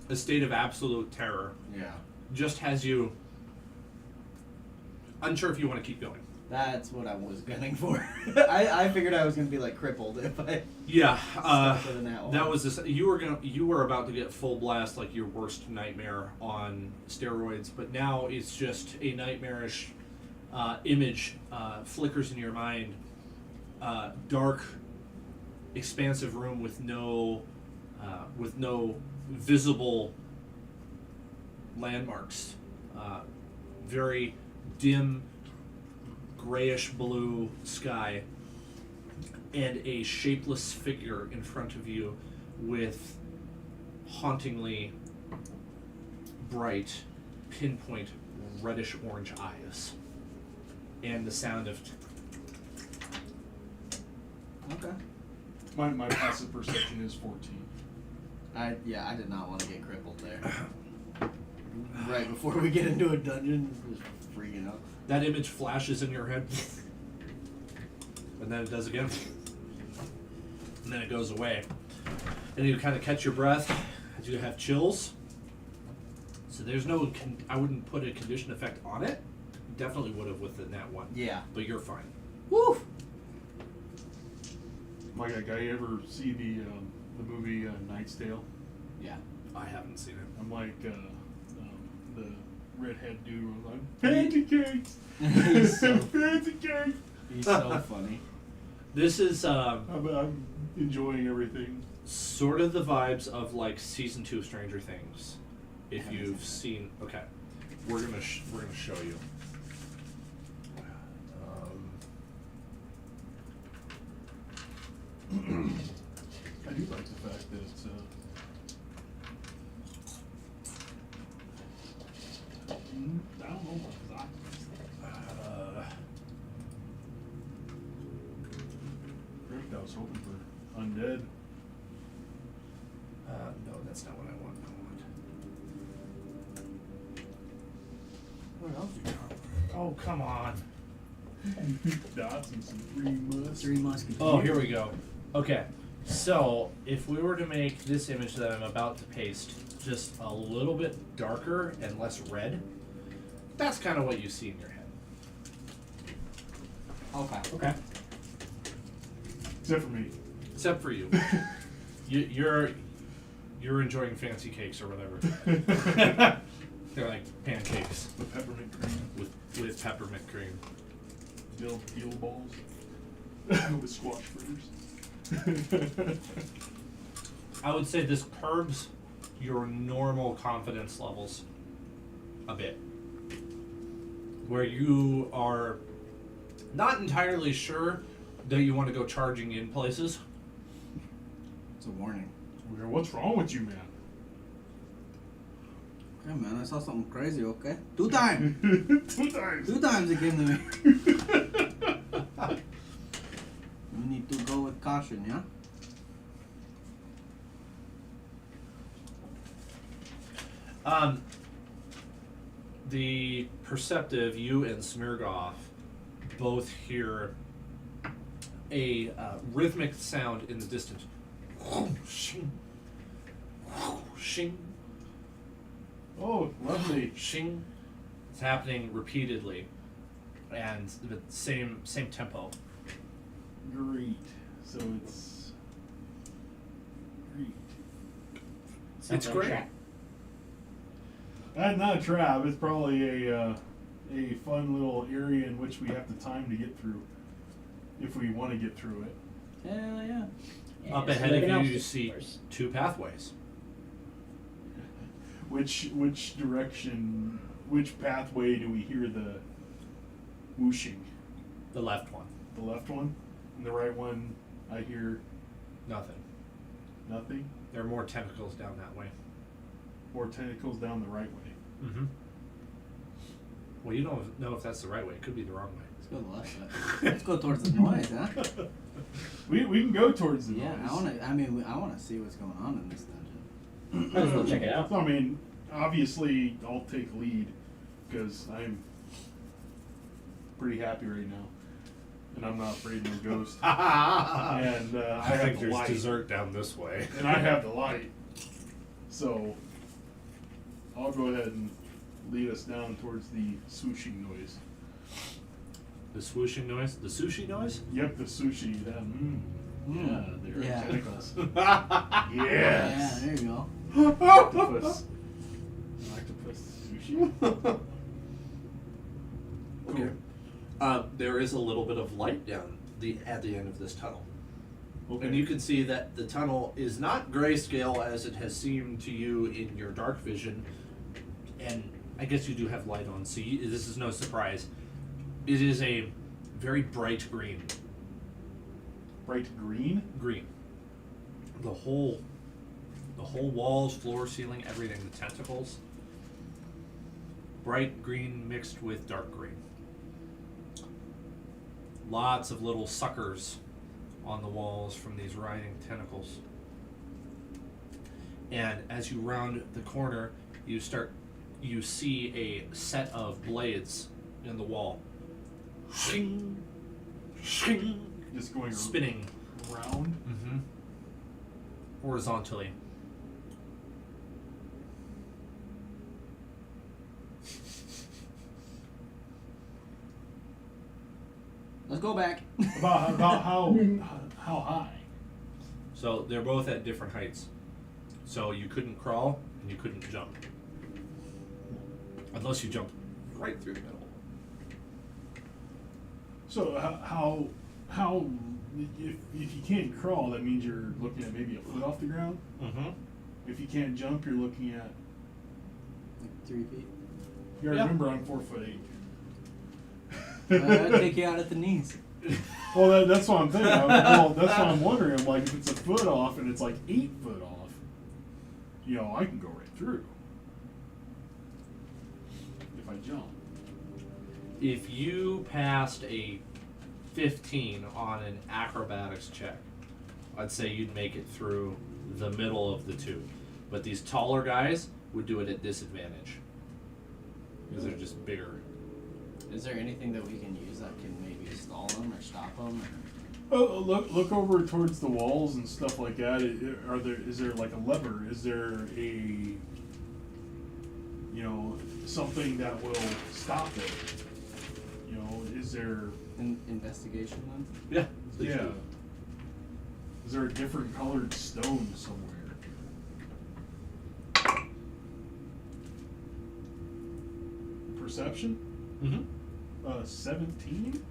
a state of absolute terror Yeah. just has you unsure if you want to keep going. That's what I was gunning for. I figured I was gonna be like crippled if I. Yeah, Stuck with an at one. that was this. You were about to get full blast, like your worst nightmare on steroids, but now it's just a nightmarish image flickers in your mind. Dark, expansive room with no visible landmarks. Very dim, grayish blue sky, and a shapeless figure in front of you with hauntingly bright, pinpoint reddish orange eyes, and the sound of Okay. My passive perception is 14. I did not want to get crippled there. Right before we get into a dungeon, just freaking out. that image flashes in your head, and then it does again, and then it goes away, and you kind of catch your breath as you have chills. So there's no I wouldn't put a condition effect on it, definitely would have with the net one. Yeah. But you're fine. Woo! My guy, ever see the movie Knight's Tale? Yeah. I haven't seen it. I'm like the redhead dude was like, pancakes! He's so pancakes! He's so funny. This is I'm enjoying everything. sort of the vibes of like season 2 of Stranger Things. If haven't you've seen seen, okay, we're gonna show you. I do like the fact that it's I don't know what I was hoping for undead. No, that's not what I want. What else you got? Oh, come on. Dots and some Three Musketeers. Three Musketeers. Oh, here we go. Okay, so if we were to make this image that I'm about to paste just a little bit darker and less red, that's kind of what you see in your head. Okay. Okay. Except for me. Except for you. You're enjoying fancy cakes or whatever. They're like pancakes With peppermint cream. with peppermint cream. Dill balls. With squash fritters. I would say this curbs your normal confidence levels a bit. Where you are not entirely sure that you want to go charging in places. It's a warning. What's wrong with you, man? Okay, man, I saw something crazy, okay? 2 times! 2 times. 2 times it came to me. You need to go with caution, yeah? The perceptive, you and Smirgoff both hear a rhythmic sound in the distance. Shing, shing, Oh, lovely. shing. It's happening repeatedly, and the same tempo. Great. So it's great. Sounds It's like great. trap. That's not a trap. It's probably a fun little area in which we have the time to get through, if we want to get through it. Hell yeah. Yeah, Up so ahead they of can you, help you us, see of course. 2 pathways. Which direction? Which pathway do we hear the whooshing? The left one, The left one, and the right one. I hear nothing. nothing. There are more tentacles down that way. More tentacles down the right way. Mm-hmm. Well, you don't know if that's the right way. It could be the wrong way. Let's go to the left side. Let's go towards the noise, huh? We can go towards the Yeah, noise. I wanna see what's going on in this dungeon. Might as well check it out. I mean, obviously, I'll take lead because I'm pretty happy right now, and I'm not afraid of no ghost. And I have the light, dessert down this way. and I have the light, so I'll go ahead and lead us down towards the swooshing noise. The swooshing noise? The sushi noise? Yep, the sushi. That, yeah, they're Yeah. tentacles. Yeah, Yes. there you go. Octopus. Octopus sushi. Okay. There is a little bit of light down at the end of this tunnel. Okay. And you can see that the tunnel is not grayscale as it has seemed to you in your dark vision. And I guess you do have light on, so this is no surprise. It is a very bright green. Bright green. Green. The whole walls, floor, ceiling, everything, the tentacles. Bright green mixed with dark green. Lots of little suckers on the walls from these writhing tentacles. And as you round the corner, you see a set of blades in the wall. Shing, shing, Just going spinning around. horizontally. Let's go back. About how high? So they're both at different heights. So you couldn't crawl and you couldn't jump. Unless you jumped right through the middle. So how if you can't crawl, that means you're looking at maybe a foot off the ground. Mm-hmm. If you can't jump, you're looking at. Like 3 feet. You gotta Yeah. remember, I'm 4'8". I'd take you out at the knees. Well, that's what I'm thinking. That's what I'm wondering. I'm like, if it's a foot off and it's like 8 foot off, you know, I can go right through if I jump. If you passed a 15 on an acrobatics check, I'd say you'd make it through the middle of the two. But these taller guys would do it at disadvantage because they're just bigger. Is there anything that we can use that can maybe stall them or stop them? Oh, look over towards the walls and stuff like that. Is there like a lever? Is there a, you know, something that will stop it? You know, is there? Investigation then? Yeah. Yeah. Is there a different colored stone somewhere? Perception? Mm-hmm. 17?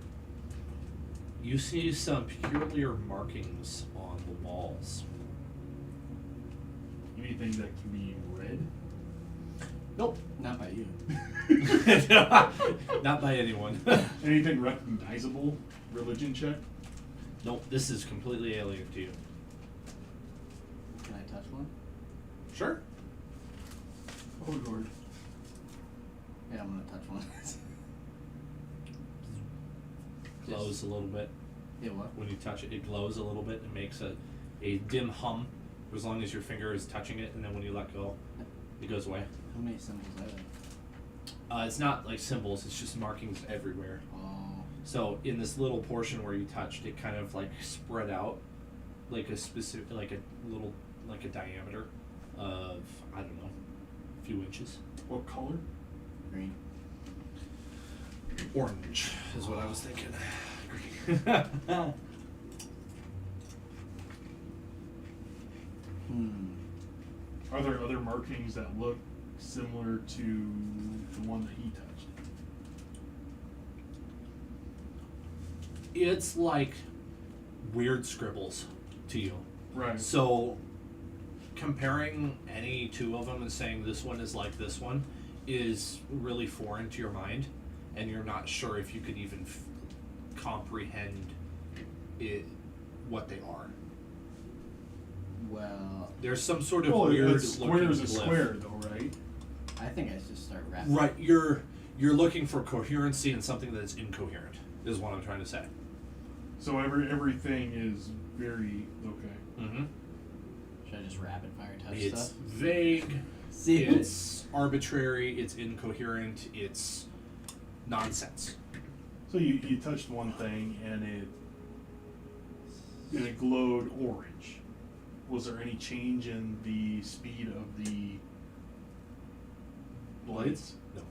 You see some peculiar markings on the walls. Anything that can be read? Nope. Not by you. Not by anyone. Anything recognizable? Religion check? Nope. This is completely alien to you. Can I touch one? Sure. Oh Lord. Yeah, I'm gonna touch one. Glows a little bit. Yeah, what? When you touch it, it glows a little bit and makes a dim hum as long as your finger is touching it, and then when you let go, it goes away. How many symbols are there? It's not like symbols, it's just markings everywhere. Oh. So in this little portion where you touched, it kind of like spread out like a specific, like a little, like a diameter of, I don't know, a few inches. What color? Green. Orange is what I was thinking. Are there other markings that look similar to the one that he touched? It's like weird scribbles to you. Right. So comparing any two of them and saying this one is like this one is really foreign to your mind, and you're not sure if you could even comprehend it, what they are. Well, There's some sort of Well, weird a square is a looking glyph. square, though, right? I think I just start rapping. Right, you're looking for coherency in something that's incoherent, is what I'm trying to say. So everything is very okay. Mm-hmm. Should I just rapid fire touch It's stuff? vague, See, it's arbitrary, it's incoherent, it's nonsense. So you touched one thing and it glowed orange. Was there any change in the speed of the blades? No.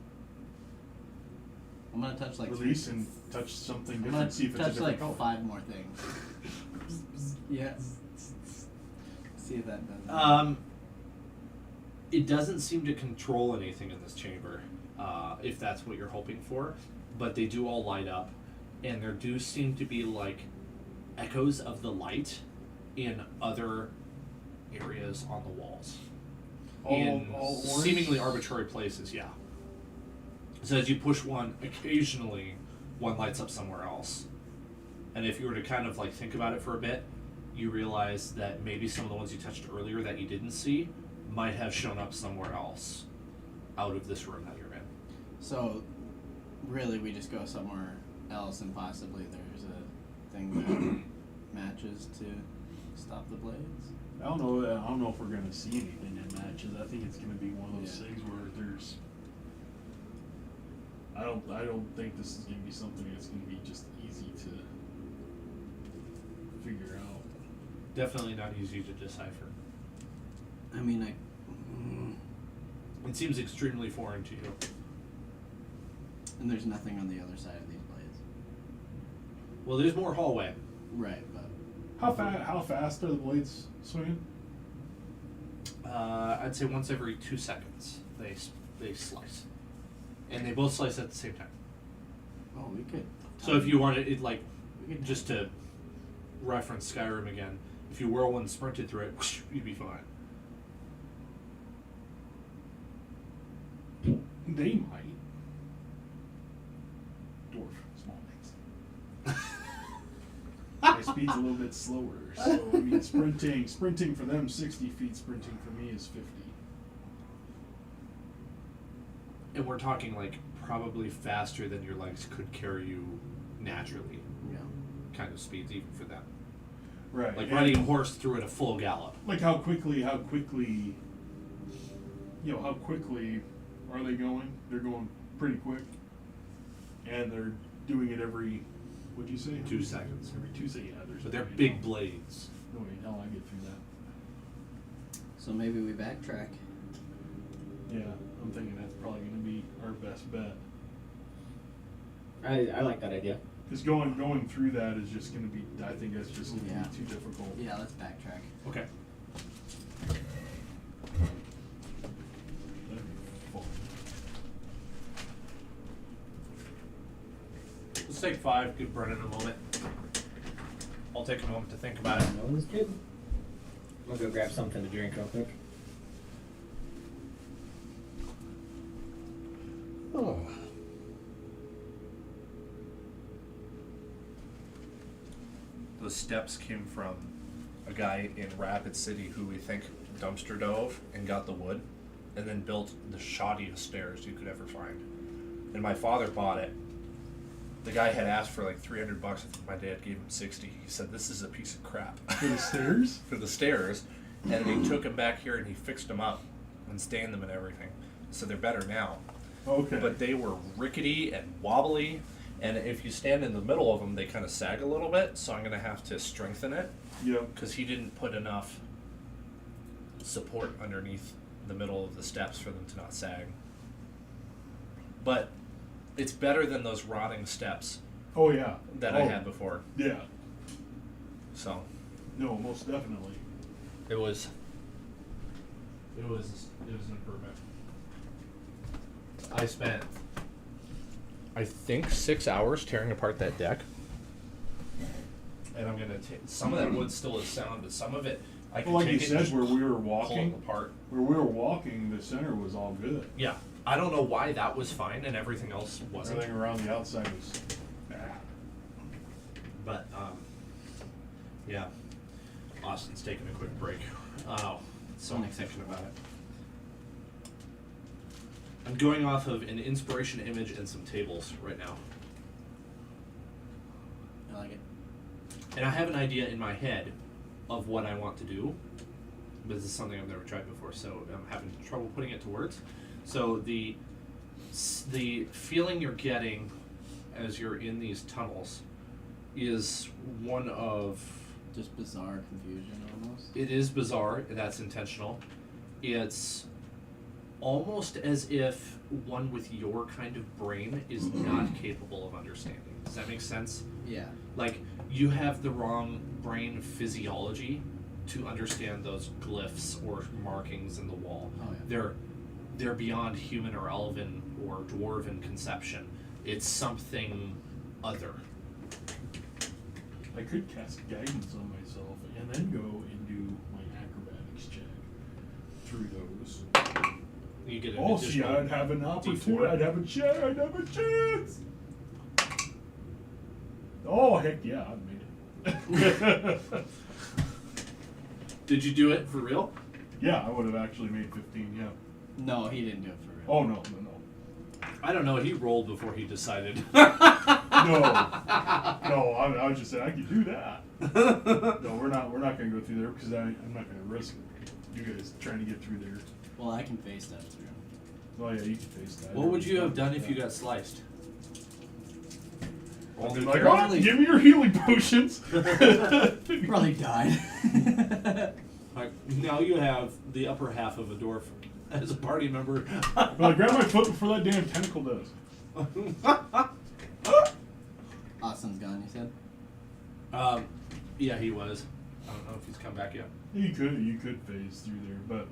I'm gonna touch like Release and touch something I'm different. gonna See if it's a touch different like color. 5 more things. Yeah. See if that does. It doesn't seem to control anything in this chamber, if that's what you're hoping for, but they do all light up, and there do seem to be like echoes of the light in other areas on the walls. In All orange? seemingly arbitrary places, yeah. So as you push one, occasionally one lights up somewhere else. And if you were to kind of like think about it for a bit, you realize that maybe some of the ones you touched earlier that you didn't see might have shown up somewhere else out of this room that you're in. So, really, we just go somewhere else, and possibly there's a thing that matches to stop the blades. I don't know if we're gonna see anything that matches. I think it's gonna be one of those Yeah. things where there's. I don't think this is gonna be something that's gonna be just easy to figure out. Definitely not easy to decipher. I mean, It seems extremely foreign to you. and there's nothing on the other side of these blades. Well, there's more hallway. Right, but How fast are the blades swinging? I'd say once every 2 seconds they slice, and they both slice at the same time. oh, we could. So if you wanted it, like, we could just to reference Skyrim again, if you whirlwind sprinted through it, whoosh, you'd be fine. They might. Dwarf, small things. My speed's a little bit slower, so I mean, sprinting for them 60 feet. Sprinting for me is 50. And we're talking like probably faster than your legs could carry you naturally, Yeah. kind of speeds even for them. Right. Like and riding a horse through at a full gallop. Like how quickly, how quickly are they going? They're going pretty quick, and they're doing it every. What'd you say? 2 seconds. Every 2 seconds. Yeah, there's. But they're no way big in hell- blades. No way in hell I get through that. So maybe we backtrack. Yeah, I'm thinking that's probably going to be our best bet. I like that idea. Because going through that is just going to be. I think that's just going to Yeah. be too difficult. Yeah, let's backtrack. Okay. That'd be fun. Let's take 5. Give Brennan a moment. I'll take a moment to think about it. No one's good. I'm gonna go grab something to drink real quick. Oh. Those steps came from a guy in Rapid City who we think dumpster dove and got the wood and then built the shoddiest stairs you could ever find. And my father bought it. The guy had asked for like $300. I think my dad gave him 60. He said, "This is a piece of crap." For the stairs? For the stairs. And he took them back here and he fixed them up and stained them and everything. So they're better now. Okay. But they were rickety and wobbly, and if you stand in the middle of them, they kind of sag a little bit, so I'm going to have to strengthen it, Yep. because he didn't put enough support underneath the middle of the steps for them to not sag. But it's better than those rotting steps Oh yeah. that I had before. Yeah. So No, most definitely. it was It was an improvement. I spent, I think 6 hours tearing apart that deck. and I'm gonna take some of that wood still is sound, but some of it I can Well, like you take it said, and just where we were pull it walking, apart. the center was all good. Yeah, I don't know why that was fine and everything else wasn't. Everything around the outside was bad. But yeah, Austin's taking a quick break. Oh, so many thinking about it. I'm going off of an inspiration image and some tables right now, I like it. and I have an idea in my head of what I want to do. But this is something I've never tried before, so I'm having trouble putting it to words. So the feeling you're getting as you're in these tunnels is one of, Just bizarre confusion almost. it is bizarre, and that's intentional. It's almost as if one with your kind of brain is not capable of understanding. Does that make sense? Yeah. Like, you have the wrong brain physiology to understand those glyphs or markings in the wall. Oh, yeah. They're beyond human or elven or dwarven conception. It's something other. I could cast guidance on myself and then go and do my acrobatics check through those. You get an Oh, see, additional I'd have an opportunity. D4. I'd have a chance. Oh, heck yeah, I made it. Did you do it for real? Yeah, I would have actually made 15, yeah. No, he didn't do it for real. Oh, no. I don't know. He rolled before he decided. No, I was just saying I could do that. No, we're not going to go through there because I'm not going to risk you guys trying to get through there. Well, I can face that through. Oh yeah, you can face that. What would you have done if you got sliced? I'd be like, oh, give me your healing potions. Probably died. Like, now you have the upper half of a dwarf as a party member. Like, grab my foot before that damn tentacle does. Austin's gone, you said? Yeah, he was. I don't know if he's come back yet. You could phase through there, but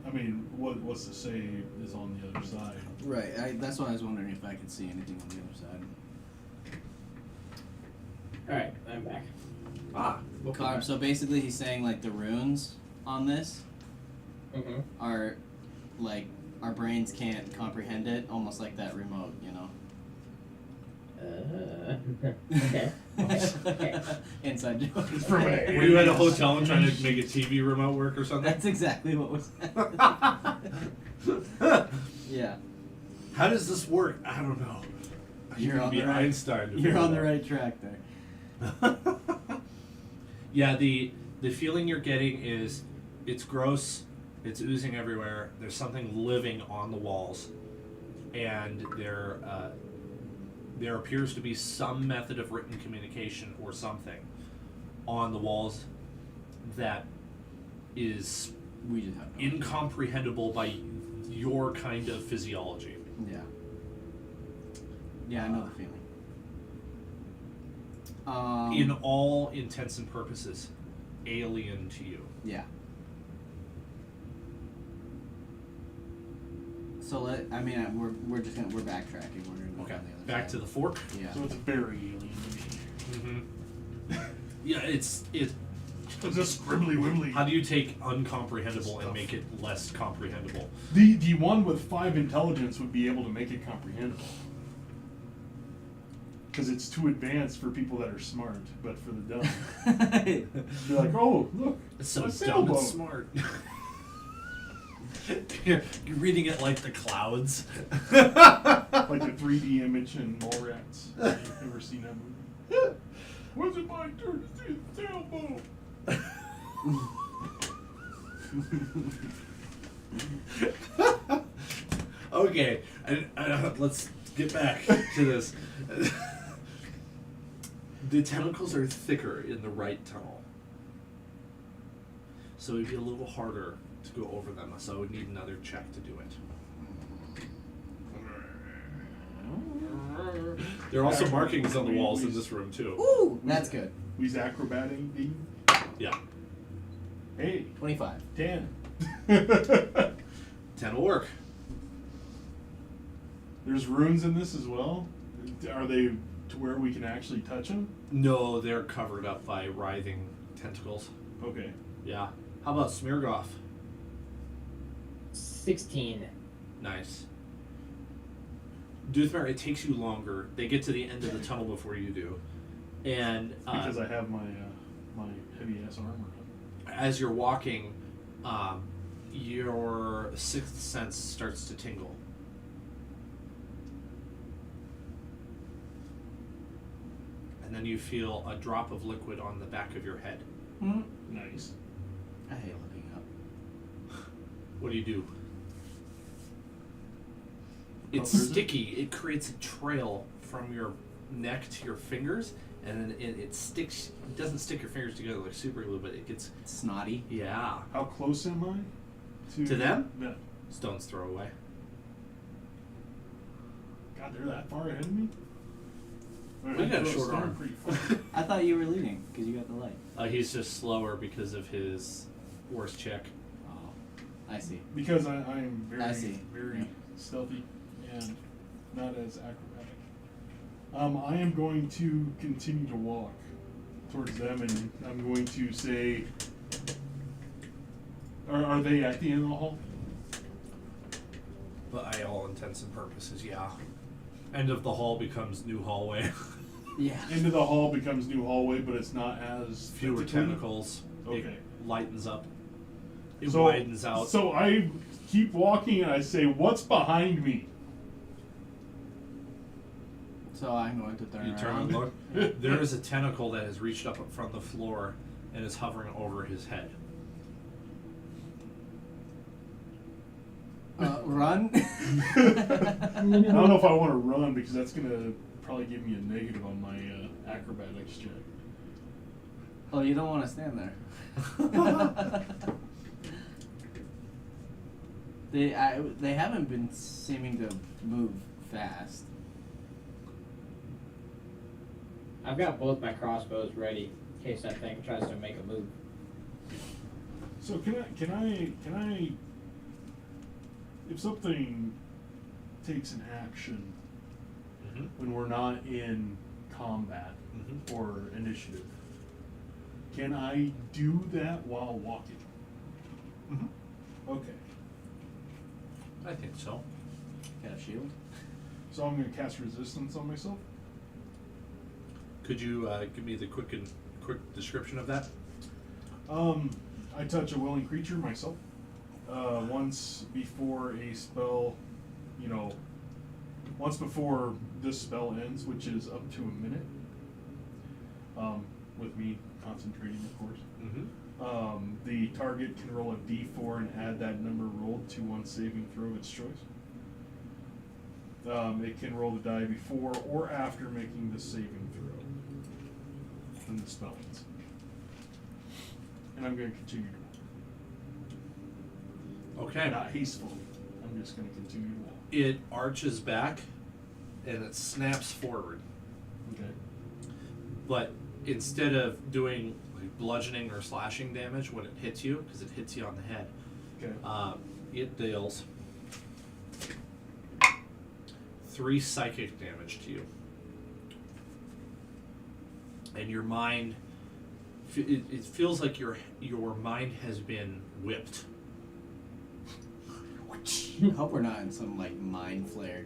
I mean, what's to say is on the other side? Right. That's why I was wondering if I could see anything on the other side. Alright, I'm back. Carb. So basically, he's saying like the runes on this Mm-hmm. are like our brains can't comprehend it, almost like that remote, you know. Okay. Okay. Inside joke. From an Were you at a alien hotel and trying to species. make a TV remote work or something? That's exactly what was. Yeah. How does this work? I don't know. You're on be the right. Einstein. to You're figure on it the out. right track there. Yeah, the feeling you're getting is it's gross, it's oozing everywhere. There's something living on the walls, and there appears to be some method of written communication or something on the walls that is We just have no idea. incomprehensible by your kind of physiology. Yeah. Yeah, I know the feeling. In all intents and purposes, alien to you. Yeah. So we're backtracking. We're gonna go Okay, on the other back side. to the fork. Yeah. So it's very alien to me. Mm-hmm. Yeah, it's. It's just scribbly wibbly. How do you take uncomprehendable and make it less comprehensible? The one with 5 intelligence would be able to make it comprehensible. Because it's too advanced for people that are smart, but for the dumb. You're like, oh, look, It's so a dumb sailboat. and smart. you're reading it like the clouds. Like the 3D image in Mallrats. You've never seen that movie? Was it my turn to see the sailboat? Okay, let's get back to this. The tentacles are thicker in the right tunnel, so it'd be a little harder to go over them. So I would need another check to do it. There are also markings on the walls in this room too. Ooh, that's good. We's acrobating the. Yeah, Hey, 25. 10. 10 will work. There's runes in this as well. Are they to where we can actually touch them? No, they're covered up by writhing tentacles. Okay. Yeah. How about Smirgoff? 16. Nice. Doothmare, it takes you longer. They get to the end of the tunnel before you do. And Because I have my my heavy ass armor on. as you're walking, your sixth sense starts to tingle. And then you feel a drop of liquid on the back of your head. Nice. I hate looking up. What do you do? Oh, It's there's sticky. It creates a trail from your neck to your fingers, and then it sticks. It doesn't stick your fingers together like super glue, but it gets. It's snotty. Yeah. How close am I To them? Yeah. Stone's throw away. God, they're that far ahead of me. We got a short arm. Pretty far. I thought you were leading because you got the light. He's just slower because of his worst check. Oh, I see. Because I am very, I see. very Yeah. stealthy and not as acrobatic. I am going to continue to walk towards them, and I'm going to say, are they at the end of the hall? By all intents and purposes, yeah. End of the hall becomes new hallway. Yeah. End of the hall becomes new hallway, but it's not as Fewer tentacly? tentacles. Okay. It lightens up. It So- widens out. So I keep walking, and I say, "What's behind me?" So I'm going to turn You around. turn and look. There is a tentacle that has reached up from the floor and is hovering over his head. Run. I don't know if I want to run because that's gonna probably give me a negative on my acrobatics check. Oh, you don't want to stand there. They haven't been seeming to move fast. I've got both my crossbows ready. case that thing tries to make a move. So can I if something takes an action Mm-hmm. when we're not in combat Mm-hmm. or initiative, can I do that while walking? Mm-hmm. Okay. I think so. Got a shield? So I'm gonna cast resistance on myself. Could you give me the quick description of that? I touch a willing creature myself. Once before a spell, once before this spell ends, which is up to a minute. With me concentrating, of course. Mm-hmm. The target can roll a d4 and add that number rolled to one saving throw of its choice. It can roll the die before or after making the saving throw. Then the spell ends. And I'm going to continue to walk. Okay. Not hastily. I'm just going to continue to walk. It arches back, and it snaps forward. Okay. But instead of doing like bludgeoning or slashing damage when it hits you, because it hits you on the head, Okay. it deals 3 psychic damage to you. And your mind, it feels like your mind has been whipped. I hope we're not in some like mind flare.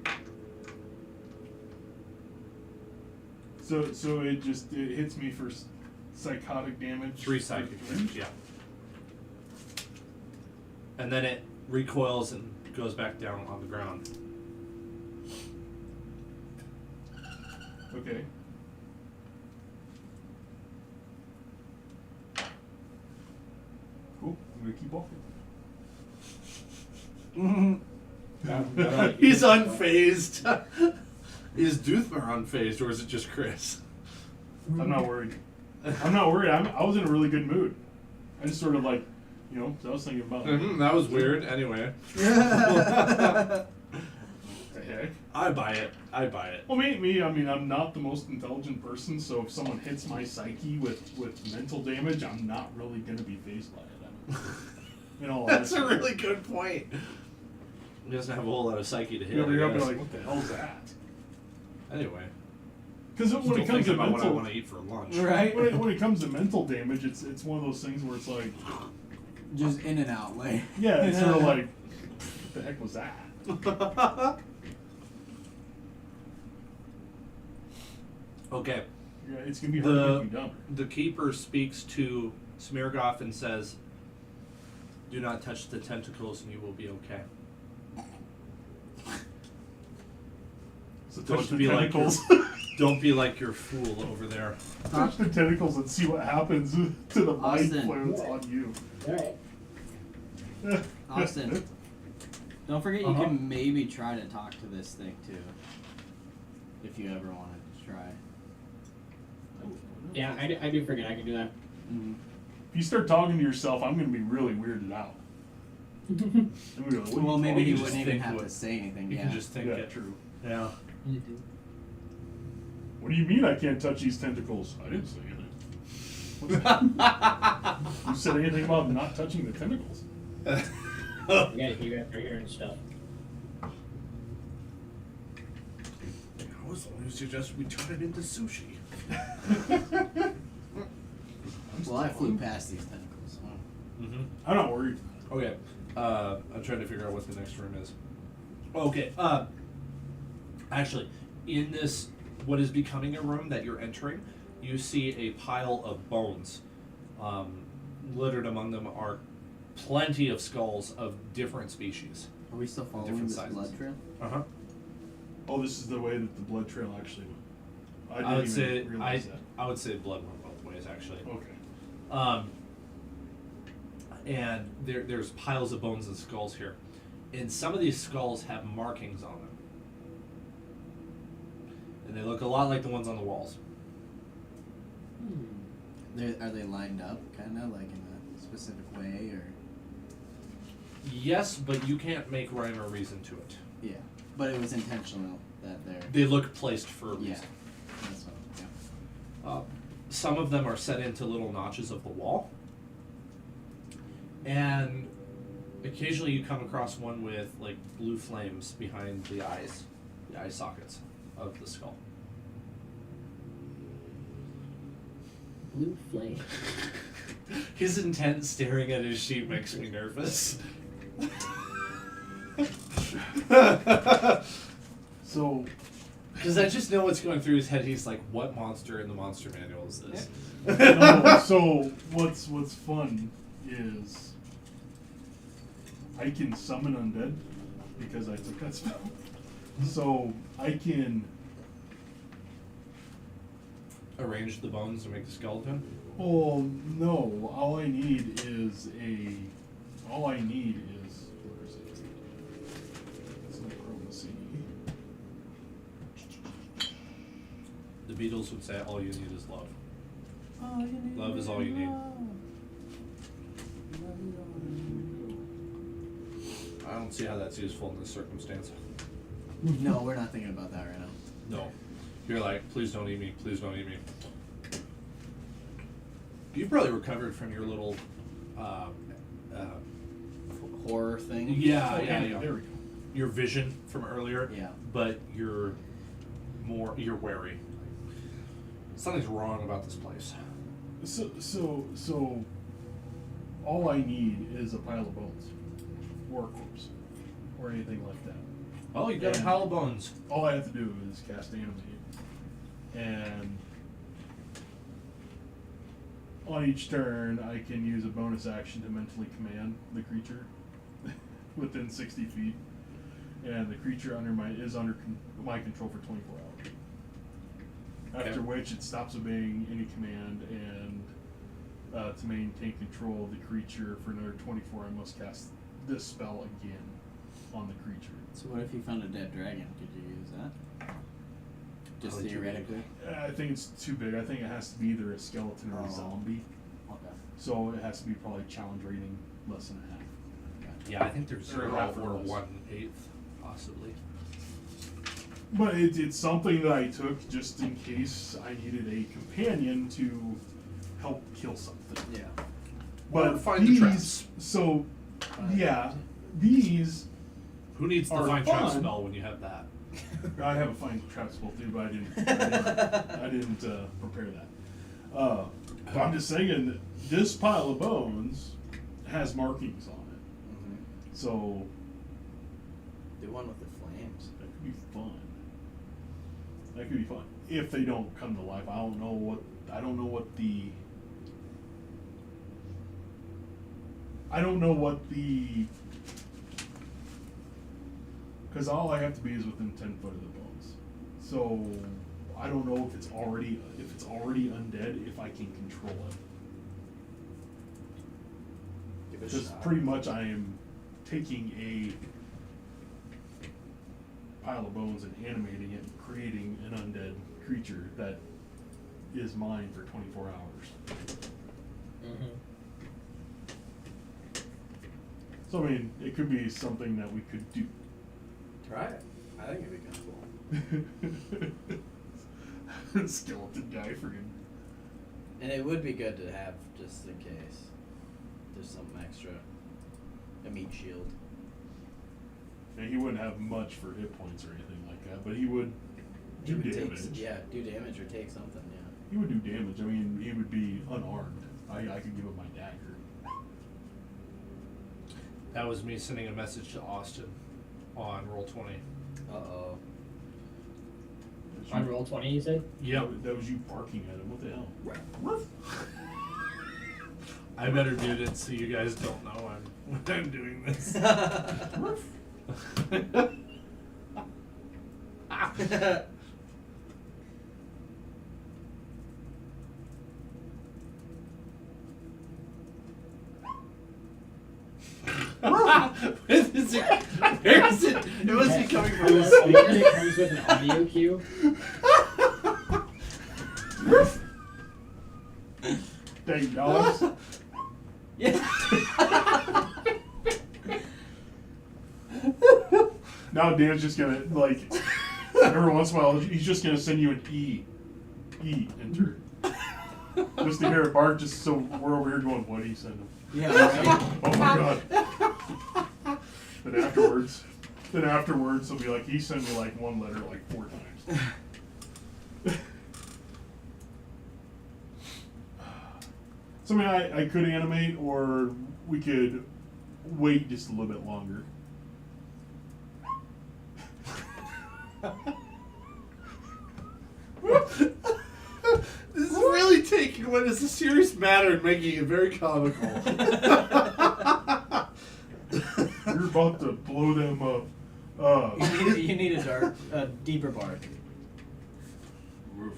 So it hits me for psychotic damage. 3 psychic damage, yeah. And then it recoils and goes back down on the ground. Okay. Cool. I'm gonna keep walking. He's unfazed. Is Doothmer unfazed, or is it just Chris? I'm not worried. I was in a really good mood. I just sort of like, so I was thinking about That was weird. Anyway. the heck. I buy it. Well, me. I mean, I'm not the most intelligent person, so if someone hits my psyche with mental damage, I'm not really gonna be fazed by it. That's a really good point. He doesn't have a whole lot of psyche to hit. You're I up and guess. like, what the hell's that? Anyway. Because when it comes to about what I mental, want to eat for lunch. Right? when it comes to mental damage, it's one of those things where it's like, Just in and out, like. yeah, it's sort of like, what the heck was that? Okay. Yeah, it's gonna be hard to make me dumb. The keeper speaks to Smirgoff and says, "Do not touch the tentacles, and you will be okay." So Don't touch the be like your, tentacles. don't be like your fool over there. Touch the tentacles and see what happens to the mind Austin. flares on you. Alright. Austin, don't forget you can maybe try to talk to this thing too. If you ever wanted to try. Yeah, I do forget I can do that. Mm-hmm. If you start talking to yourself, I'm gonna be really weirded out. I'm gonna be like, what Well, are you maybe talking he just wouldn't even think have what- to say anything. You Yeah. can just think Yeah, it. true. Yeah. What do you mean I can't touch these tentacles? I didn't say anything. What's that? You said anything about not touching the tentacles? You guys are hearing stuff. I was the one who suggested we turn it into sushi. Well, I flew past these tentacles. So. Mm-hmm. I'm not worried. Okay. I'm trying to figure out what the next room is. Okay. Actually, in this, what is becoming a room that you're entering, you see a pile of bones. Littered among them are plenty of skulls of different species. Are we still following Different this sizes. blood trail? Uh-huh. Oh, this is the way that the blood trail actually went. I would didn't say even realize that. I would say blood went both ways actually. Okay. And there's piles of bones and skulls here. And some of these skulls have markings on them. And they look a lot like the ones on the walls. Are they lined up, kind of like in a specific way, or? Yes, but you can't make rhyme or reason to it. Yeah, but it was intentional that they're. They look placed for a reason. Yeah, that's what. Yeah. some of them are set into little notches of the wall. And occasionally you come across one with like blue flames behind the eye sockets of the skull. Blue flame. His intense staring at his sheet makes me nervous. So, Because I just know what's going through his head. He's like, what monster in the monster manual is this? no, so what's fun is I can summon undead because I took that spell. So I can Arrange the bones to make the skeleton. Oh no! All I need is where is it? It's in chromacy. The Beatles would say, all you need is love. Love is all you need. I don't see how that's useful in this circumstance. No, we're not thinking about that right now. No. You're like, please don't eat me, please don't eat me. You've probably recovered from your little, Horror thing. yeah. There we go. Your vision from earlier. Yeah. But you're wary. Something's wrong about this place. So all I need is a pile of bones, or a corpse, or anything like that. Oh, you got a pile of bones. All I have to do is cast Animate, and on each turn I can use a bonus action to mentally command the creature within 60 feet, and the creature is under my control for 24 hours. After which it stops obeying any command, and to maintain control of the creature for another 24, I must cast this spell again on the creature. So what if you found a dead dragon? Could you use that? Just Probably too theoretically. I think it's too big. I think it has to be either a skeleton or a zombie. Okay. So it has to be probably challenge rating less than a half. Yeah, I think there's Or 0 half or or less. 1/8, possibly. But it's something that I took just in case I needed a companion to help kill something. Yeah. But Or find the traps. These Who needs the Are find trap fun. spell when you have that? I have a fine trap spell too, but I didn't prepare that. But I'm just saying, this pile of bones has markings on it, so The one with the flames. that could be fun. That could be fun if they don't come to life. I don't know what the because all I have to be is within 10 foot of the bones. So I don't know if it's already undead, if I can control it. Give it a Because shot. pretty much I am taking a pile of bones and animating it and creating an undead creature that is mine for 24 hours. Mm-hmm. So I mean, it could be something that we could do. Try it. I think it'd be kind of cool. Skeleton guy friggin'. And it would be good to have just in case there's some extra. A meat shield. And he wouldn't have much for hit points or anything like that, but he would do He would damage. do damage or take something, yeah. He would do damage. I mean, he would be unarmed. I could give him my dagger. That was me sending a message to Austin on Roll20. Uh-oh. On roll 20, you said? That was you barking at him. What the hell? I better mute it so you guys don't know I'm doing this. Is it? Where is it? It must be coming from this. It comes with an audio cue. Dang dogs. Now Dan's just gonna, like, every once in a while, he's just gonna send you an E. Enter. Just to hear it bark, just so we're over here going, what did he send him? Yeah, right. Oh my god. Then afterwards, he'll be like, he sent me like one letter like 4 times. So I mean, I could animate, or we could wait just a little bit longer. This is really taking what is a serious matter and making it very comical. You're about to blow them up. You need a deeper bark. Roof.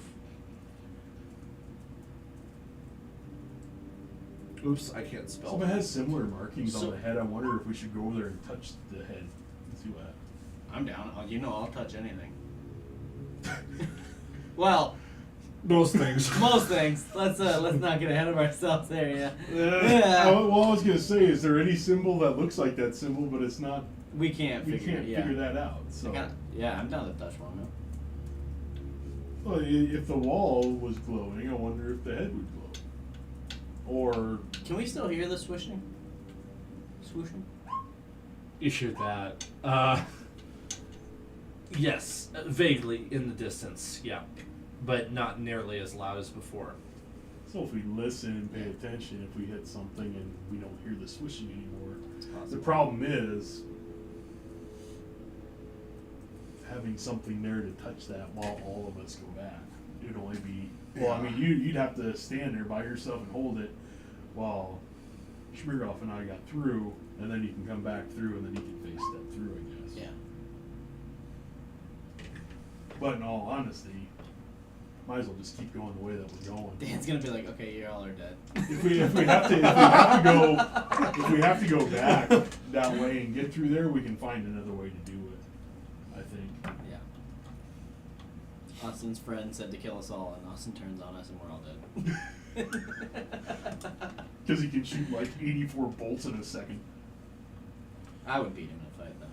Oops, I can't spell. Someone has similar markings So- on the head. I wonder if we should go over there and touch the head and see what happens. I'm down. You know, I'll touch anything. Well, Most things. Most things. Let's not get ahead of ourselves there. Yeah. Well, I was gonna say, is there any symbol that looks like that symbol, but it's not? We can't We figure. can't Yeah. figure that out. So, yeah, I'm down to touch one. No? well, if the wall was glowing, I wonder if the head would glow. Or Can we still hear the swishing? Swooshing? Issue that. Yes, vaguely in the distance, yeah. But not nearly as loud as before. so, if we listen and pay attention, if we hit something and we don't hear the swishing anymore, It's the possible. problem is having something there to touch that while all of us go back. It would only be, well, I mean, you'd have to stand there by yourself and hold it while Schmiergoff and I got through, and then you can come back through, and then you can face step through, I guess. Yeah. But in all honesty, might as well just keep going the way that we're going. Dan's gonna be like, okay, you all are dead. If we have to go back that way and get through there, we can find another way to do it, I think. Yeah. Austin's friend said to kill us all, and Austin turns on us, and we're all dead. Because he can shoot like 84 bolts in a second. I would beat him in a fight, though.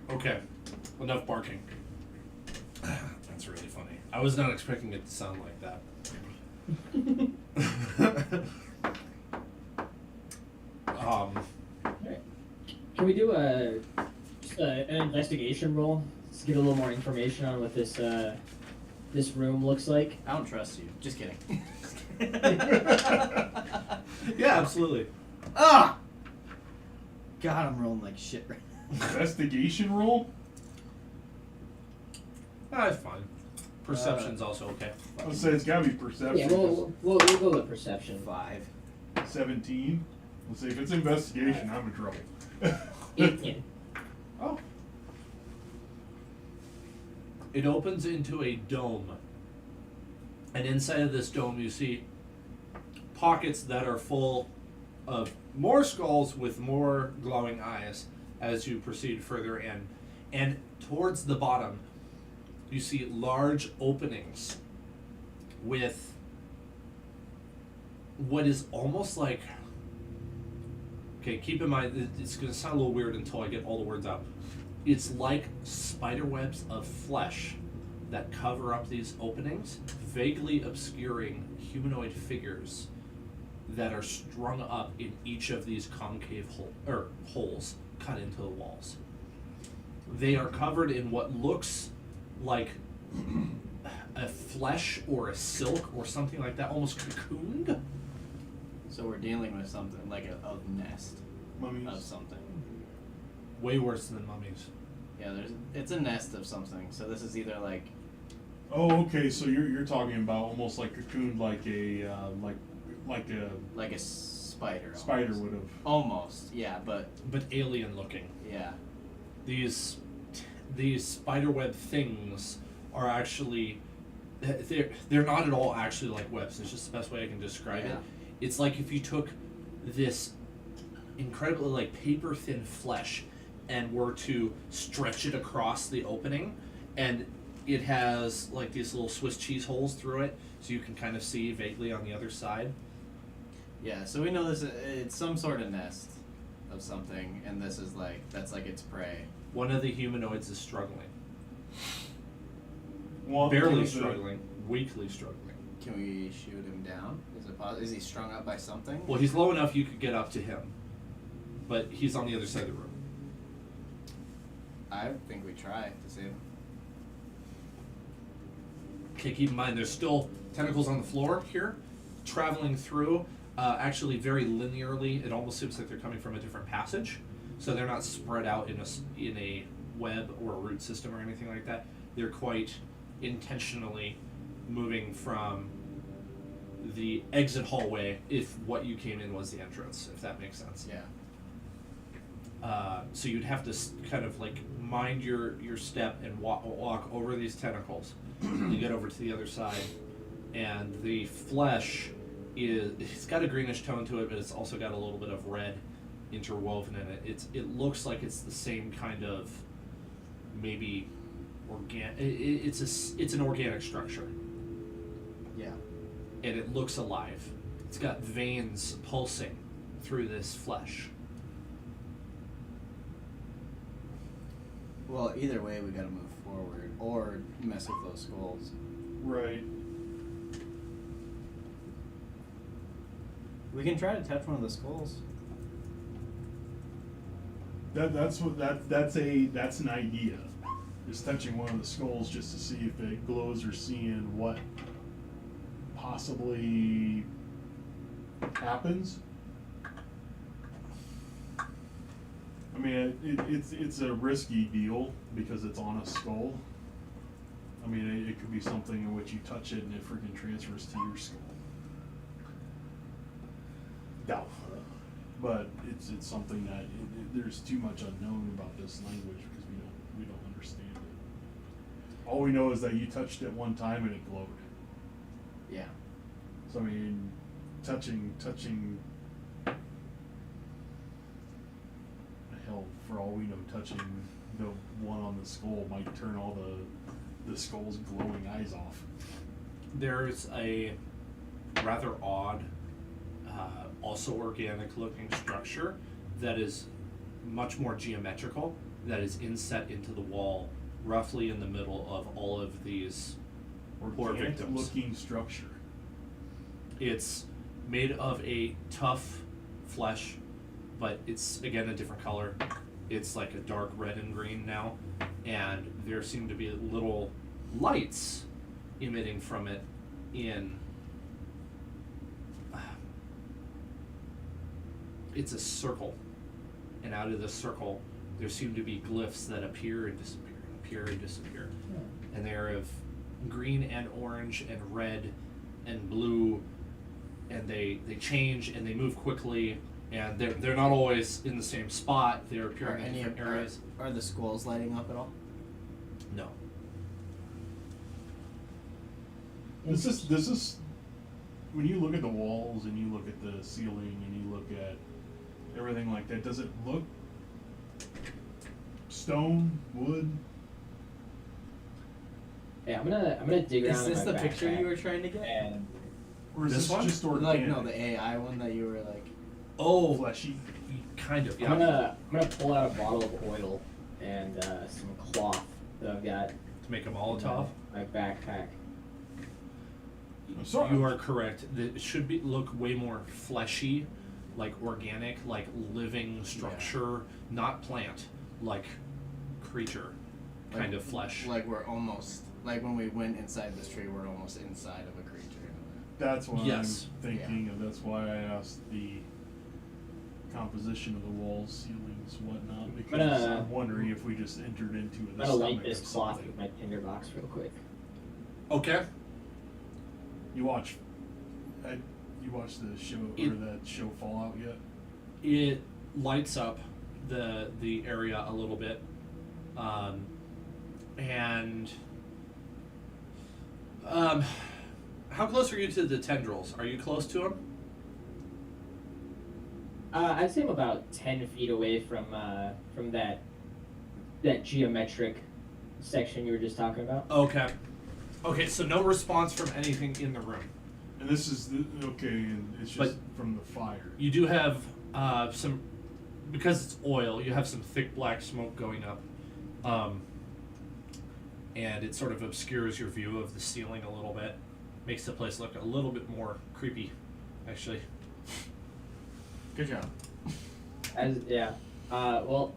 Okay, enough barking. That's really funny. I was not expecting it to sound like that. Alright. Can we do an investigation roll? Just get a little more information on what this room looks like. I don't trust you. Just kidding. Yeah, absolutely. Ah! God, I'm rolling like shit right now. Investigation roll? That's fine. Perception's also okay. I would say it's gotta be perception. Yeah, we'll go with perception. 5. 17. Let's see, if it's investigation, I'm in trouble. 18. Oh. It opens into a dome. And inside of this dome, you see pockets that are full of more skulls with more glowing eyes as you proceed further in. And towards the bottom, you see large openings with what is almost like... Okay, keep in mind, it's going to sound a little weird until I get all the words out. It's like spider webs of flesh that cover up these openings, vaguely obscuring humanoid figures that are strung up in each of these concave holes cut into the walls. They are covered in what looks like a flesh or a silk or something like that, almost cocooned. So we're dealing with something like a nest Mummies. of something. Way worse than mummies. Yeah, it's a nest of something. So this is either like Oh, okay, so you're talking about almost like cocooned, like a, like a a spider. spider almost. would have. Almost, yeah, but But alien looking. yeah. These spiderweb things are actually they're not at all actually like webs. It's just the best way I can describe it. Yeah. It's like if you took this incredibly like paper thin flesh and were to stretch it across the opening, and it has like these little Swiss cheese holes through it, so you can kind of see vaguely on the other side. Yeah, so we know this. It's some sort of nest of something, and this is like that's like its prey. One of the humanoids is struggling. One Barely of the- struggling. Weakly struggling. Can we shoot him down? Is he strung up by something? Well, he's low enough you could get up to him. But he's on the other side of the room. I think we try to save him. Okay, keep in mind there's still tentacles on the floor here, traveling through, actually very linearly. It almost seems like they're coming from a different passage, so they're not spread out in a web or a root system or anything like that. They're quite intentionally moving from the exit hallway, if what you came in was the entrance, if that makes sense. Yeah. So you'd have to kind of like mind your step and walk over these tentacles. You get over to the other side, and the flesh it's got a greenish tone to it, but it's also got a little bit of red interwoven in it. It looks like it's the same kind of maybe it's an organic structure, Yeah. and it looks alive. It's got veins pulsing through this flesh. Well, either way, we gotta move forward or mess with those skulls. Right. We can try to touch one of the skulls. That's an idea. Just touching one of the skulls just to see if it glows or seeing what possibly happens. I mean, it's a risky deal because it's on a skull. I mean, it could be something in which you touch it and it freaking transfers to your skull. Doubtful, but it's something that there's too much unknown about this language because we don't understand it. All we know is that you touched it one time and it glowed. Yeah. So I mean, touching. Hell, for all we know, touching the one on the skull might turn all the skull's glowing eyes off. There's a rather odd, also organic looking structure that is much more geometrical, that is inset into the wall, roughly in the middle of all of these poor Organic victims. looking structure. It's made of a tough flesh, but it's again a different color. It's like a dark red and green now, and there seem to be little lights emitting from it in it's a circle, and out of this circle there seem to be glyphs that appear and disappear, appear and disappear, and they're of green and orange and red and blue, and they change and they move quickly, and they're not always in the same spot. They're appearing in different areas. Are the skulls lighting up at all? No. This is when you look at the walls and you look at the ceiling and you look at everything like that, does it look stone, wood? Yeah, I'm gonna dig around. Is this in my the picture backpack you were trying to get? And Or is This this one? just Like organic? no, the AI one that you were like. Oh, Fleshy. kind of. Yeah. I'm gonna pull out a bottle of oil and some cloth that I've got To make a Molotov. in my backpack. I'm sorry. You are correct. It should look way more fleshy, like organic, like living structure, not plant, like creature kind of flesh. Like we're almost like when we went inside this tree, we're almost inside of a creature. That's what Yes. I'm thinking of. That's why I asked the composition of the walls, ceilings, whatnot, because I'm wondering if we just entered into I'm the gonna light stomach this of cloth something. with my tinderbox real quick. Okay. You watch the show or that show Fallout yet? It lights up the area a little bit, and how close are you to the tendrils? Are you close to them? I'd say I'm about 10 feet away from that geometric section you were just talking about. Okay. Okay, so no response from anything in the room. And this is okay, and it's just from the fire. You do have some because it's oil, you have some thick black smoke going up, and it sort of obscures your view of the ceiling a little bit, makes the place look a little bit more creepy, actually. Good job. Well,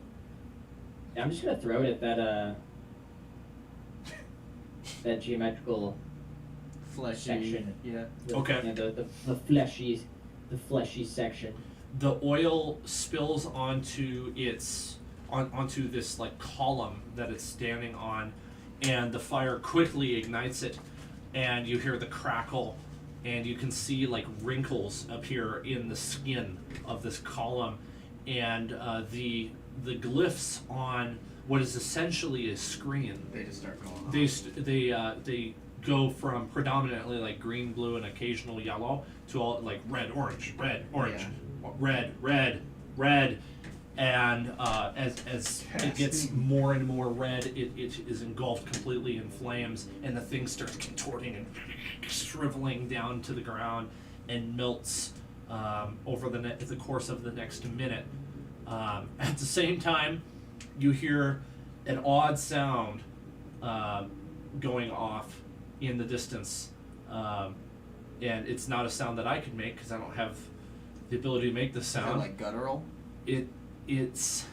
I'm just gonna throw it at that that geometrical Fleshy. section. Yeah. Okay. Yeah, the fleshy section. The oil spills onto onto this like column that it's standing on, and the fire quickly ignites it, and you hear the crackle, and you can see like wrinkles appear in the skin of this column, and the glyphs on what is essentially a screen. They just start going off. They go from predominantly like green, blue, and occasional yellow to all like red, orange, red, orange, red, red, red, and as it gets more and more red, it is engulfed completely in flames, and the thing starts contorting and shriveling down to the ground and melts over the course of the next minute. At the same time, you hear an odd sound going off in the distance, and it's not a sound that I could make because I don't have the ability to make this Is that sound. like guttural? It's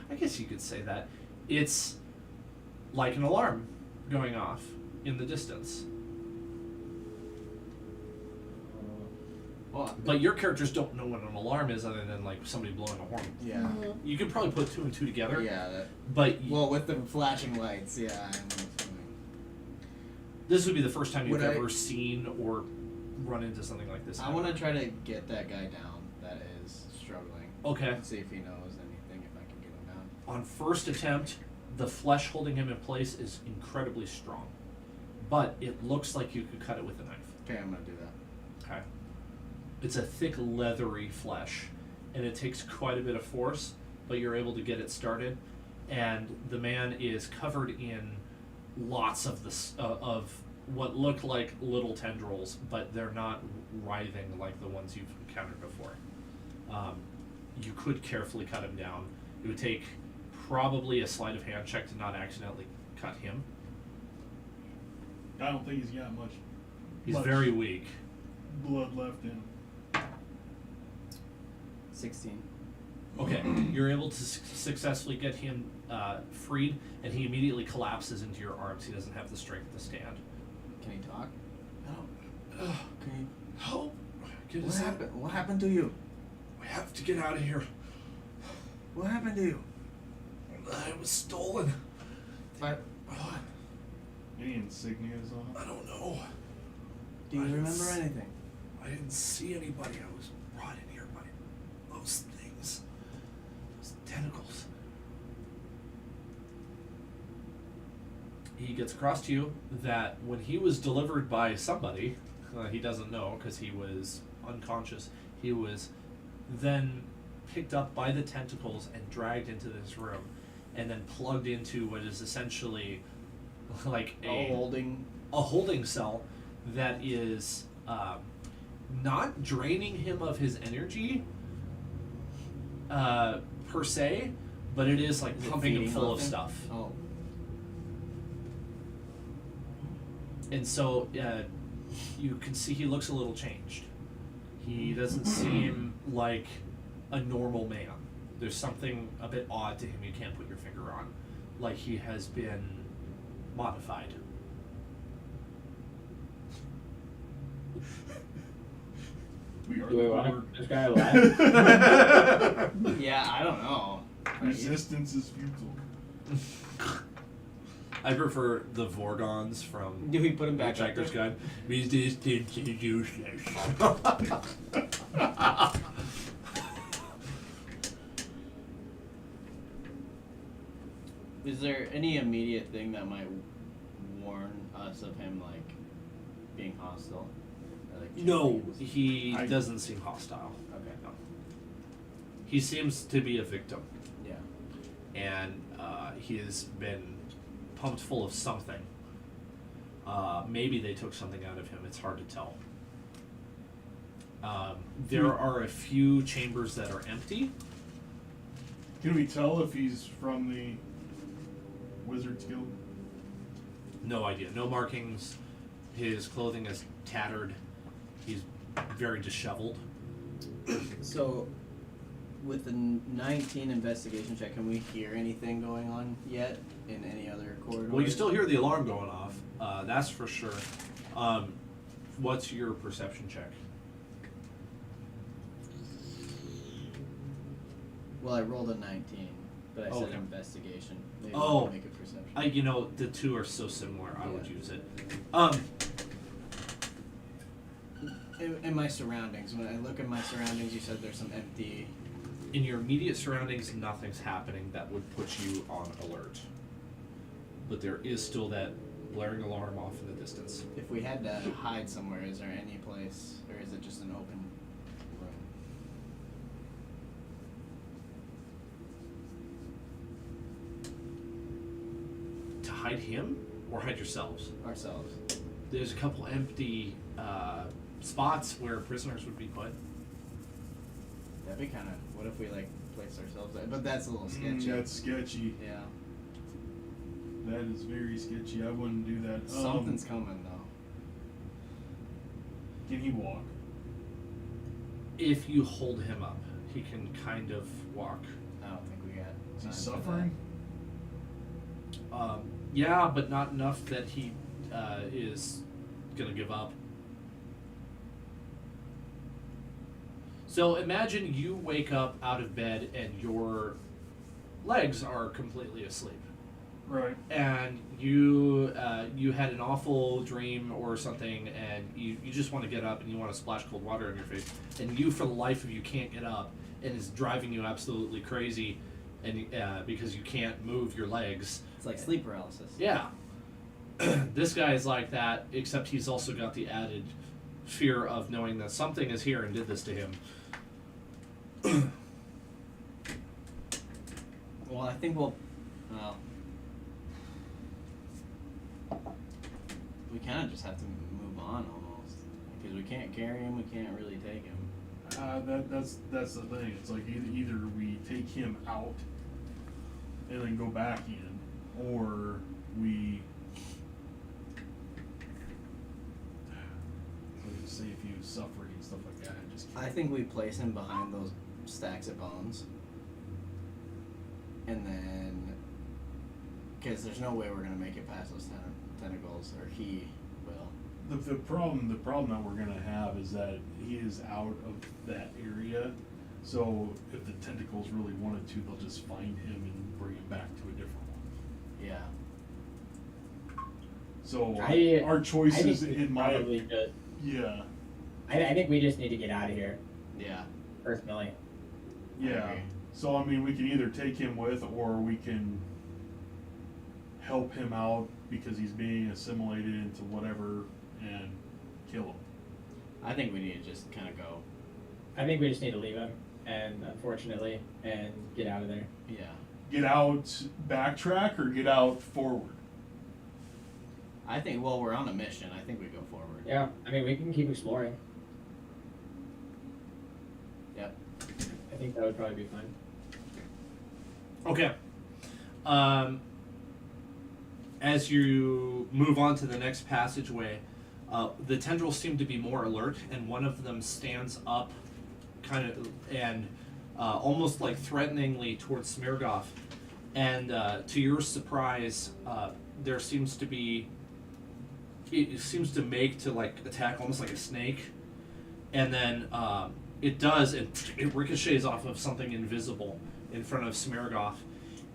I guess you could say that. It's like an alarm going off in the distance. Well, But your characters don't know what an alarm is other than like somebody blowing a horn. yeah. You could probably put two and two together. Yeah. That, But well, with the flashing lights, yeah. I'm assuming. this would be the first time you've Would I- ever seen or run into something like this. I want to try to get that guy down that is struggling. Okay. And see if he knows anything, if I can get him down. On first attempt, the flesh holding him in place is incredibly strong, but it looks like you could cut it with a knife. Okay, I'm gonna do that. Okay. It's a thick, leathery flesh, and it takes quite a bit of force, but you're able to get it started. And the man is covered in lots of of what look like little tendrils, but they're not writhing like the ones you've encountered before. You could carefully cut him down. It would take probably a sleight of hand check to not accidentally cut him. I don't think he's got much He's very weak. blood left in him. 16. Okay, you're able to successfully get him freed, and he immediately collapses into your arms. He doesn't have the strength to stand. Can he talk? No. Can he? Help! Get What us out. happened? What happened to you? We have to get out of here. What happened to you? I was stolen. But Any insignias on him? I don't know. do you I remember s- anything? I didn't see anybody. I was brought in here by those things. Those tentacles. He gets across to you that when he was delivered by somebody, he doesn't know because he was unconscious, he was then picked up by the tentacles and dragged into this room and then plugged into what is essentially like a holding cell that is not draining him of his energy per se, but it is like Is it pumping him feeding full off of him? stuff. Oh. And so you can see he looks a little changed. He doesn't seem like a normal man. There's something a bit odd to him you can't put your finger on. Like he has been modified. We are Do we the want Lord. this guy alive? Yeah, I don't know. Resistance is futile. I prefer the Vorgons from Do we put him back up Hitchhiker's there? Guide. Resistance is useless. Is there any immediate thing that might warn us of him, like, being hostile? Or, like, No, changing he I- doesn't seem hostile. Okay. No. He seems to be a victim, Yeah. and he has been pumped full of something. Maybe they took something out of him. It's hard to tell. There are a few chambers that are empty, Can we tell if he's from the Wizards Guild? No idea. No markings. His clothing is tattered. He's very disheveled. So, with the 19 investigation check, can we hear anything going on yet in any other corridors? Well, you still hear the alarm going off. That's for sure. What's your perception check? Well, I rolled a 19, but I said Okay. investigation. Maybe Oh. we can make a perception. You know, the two are so similar. I would Yeah. use it. In my surroundings, when I look at my surroundings, you said there's some empty. In your immediate surroundings, nothing's happening that would put you on alert. But there is still that blaring alarm off in the distance. If we had to hide somewhere, is there any place, or is it just an open room? To hide him or hide yourselves? Ourselves. There's a couple empty spots where prisoners would be put. That'd be kind of. What if we like place ourselves there? But that's a little sketchy. That's sketchy. Yeah. That is very sketchy. I wouldn't do that. Something's coming though. Can he walk? If you hold him up, he can kind of walk. I don't think we got. Is he time for suffering? Yeah, but not enough that he is gonna give up. So imagine you wake up out of bed and your legs are completely asleep, Right. and you had an awful dream or something, and you just want to get up and you want to splash cold water on your face, and you for the life of you can't get up, and it's driving you absolutely crazy, and because you can't move your legs. It's like sleep paralysis. Yeah. This guy is like that, except he's also got the added fear of knowing that something is here and did this to him. Well, I think we'll. Well. We kind of just have to move on almost, because we can't carry him. We can't really take him. That's the thing. It's like either we take him out and then go back in, or we say if he was suffering and stuff like that. I just I think we place him behind those stacks of bones, and then, because there's no way we're gonna make it past those tentacles, or he will. The problem that we're gonna have is that he is out of that area. So if the tentacles really wanted to, they'll just find him and bring him back to a different one. Yeah. So I our choices think we in my probably just, yeah. I think we just need to get out of here, Yeah. personally. Yeah. Okay. So I mean, we can either take him with, or we can help him out because he's being assimilated into whatever and kill him. I think we need to just kind of go. I think we just need to leave him, and unfortunately, and get out of there. Yeah. Get out, backtrack, or get out forward. I think. Well, we're on a mission. I think we go forward. Yeah, I mean, we can keep exploring. Yep. I think that would probably be fine. Okay. As you move on to the next passageway, the tendrils seem to be more alert, and one of them stands up, kind of, and almost like threateningly towards Smirgov. And to your surprise, there seems to be. It seems to make to like attack almost like a snake, and then it does, and it ricochets off of something invisible in front of Smirgov,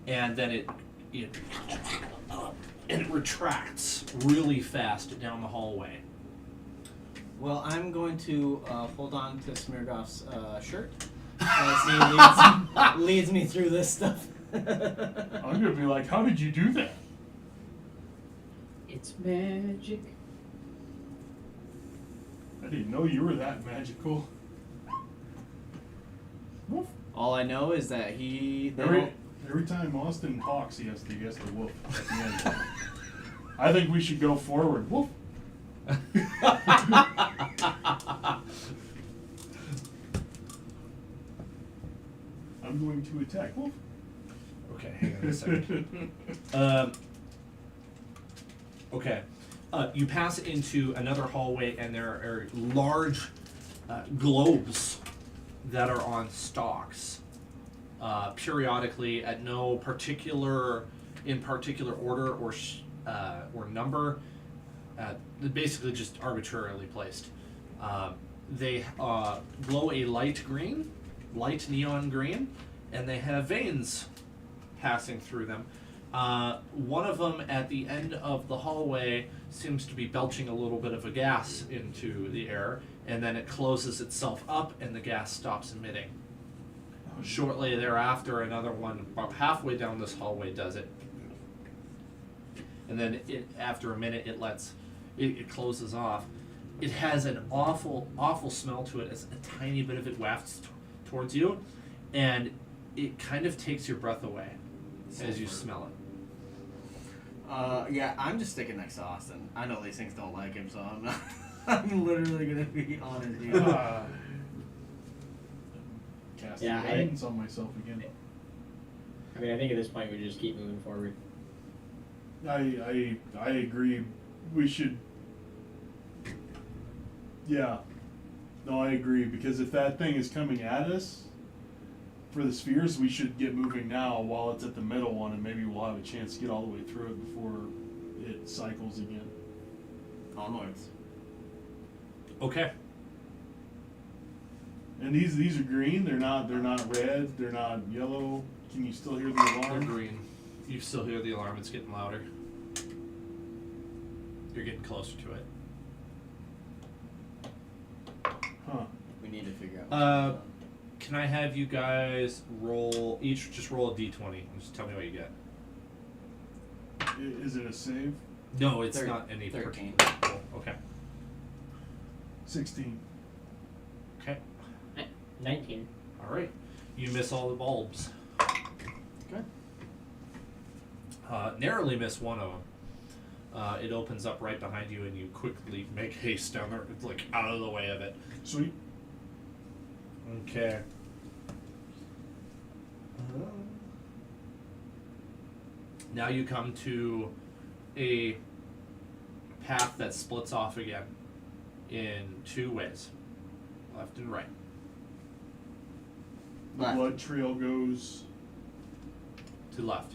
and then it retracts really fast down the hallway. Well, I'm going to hold on to Smirgov's shirt as he leads me through this stuff. I'm gonna be like, how did you do that? It's magic. I didn't know you were that magical. Woof. All I know is that he. Every time Austin talks, he has to guess the woof at the end. I think we should go forward. Woof. I'm going to attack. Woof. Okay, hang on a second. Okay. You pass into another hallway, and there are large globes that are on stalks. Periodically, at no particular order or number, they're basically just arbitrarily placed. They glow a light neon green, and they have veins passing through them. One of them at the end of the hallway seems to be belching a little bit of a gas into the air, and then it closes itself up and the gas stops emitting. Shortly thereafter, another one about halfway down this hallway does it. And then after a minute it closes off. It has an awful smell to it as a tiny bit of it wafts towards you, and it kind of takes your breath away as you smell it. Yeah, I'm just sticking next to Austin. I know these things don't like him, so I'm not. I'm literally gonna be on his heel. Casting Yeah, guidance on myself again. I mean, I think at this point we just keep moving forward. I agree. We should. Yeah. No, I agree, because if that thing is coming at us for the spheres, we should get moving now while it's at the middle one, and maybe we'll have a chance to get all the way through it before it cycles again. Onwards. Okay. And these are green. They're not red. They're not yellow. Can you still hear the They're alarm? green. You still hear the alarm. It's getting louder. You're getting closer to it. Huh. We need to figure out. Can I have you guys roll a d20 and just tell me what you get? Is it a save? No, it's not any 13. particular. Okay. 16. Okay. 19. All right. You miss all the bulbs. Good. Narrowly miss one of them. It opens up right behind you, and you quickly make haste down there, like out of the way of it. Sweet. Okay. Now you come to a path that splits off again in two ways, left and right. The Left. blood trail goes. To left.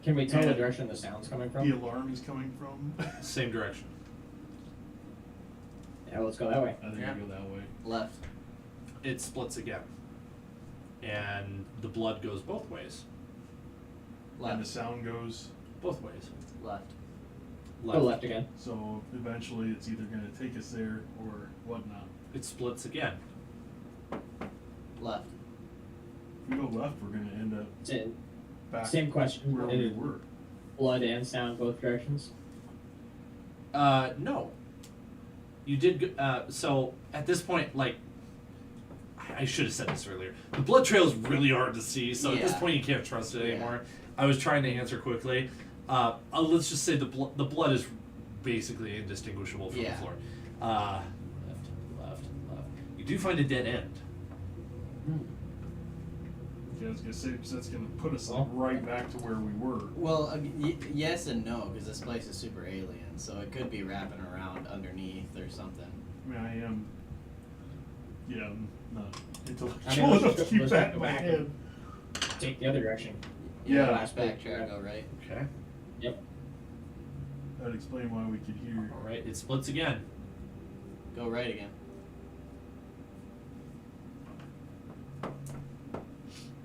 Can we tell the And direction the sound's coming from? The alarm is coming from. Same direction. Yeah, let's go that way. I think Yeah. I go that way. Left. It splits again. And the blood goes both ways. And the Left. sound goes. Both ways. Left. Go left again. So eventually it's either going to take us there or whatnot. It splits again. Left. If we go left, we're going to end up back Same question. where we were. Blood and sound both directions? No. You did, so at this point, like, I should have said this earlier. The blood trail is really hard to see, so at this Yeah. point you can't trust it Yeah. anymore. I was trying to answer quickly. Let's just say the blood is basically indistinguishable from Yeah. the floor. Left. You do find a dead end. Yeah, I was going to say, because that's going to put us like right back to where we were. Well, yes and no, because this place is super alien, so it could be wrapping around underneath or something. I mean, I am. Yeah, I'm not intellectual I mean, let's enough to just keep go that in my back head. and take the other direction. Yeah. Last backtrack, go right. Okay. Yep. That'd explain why we could hear. All right. It splits again. Go right again.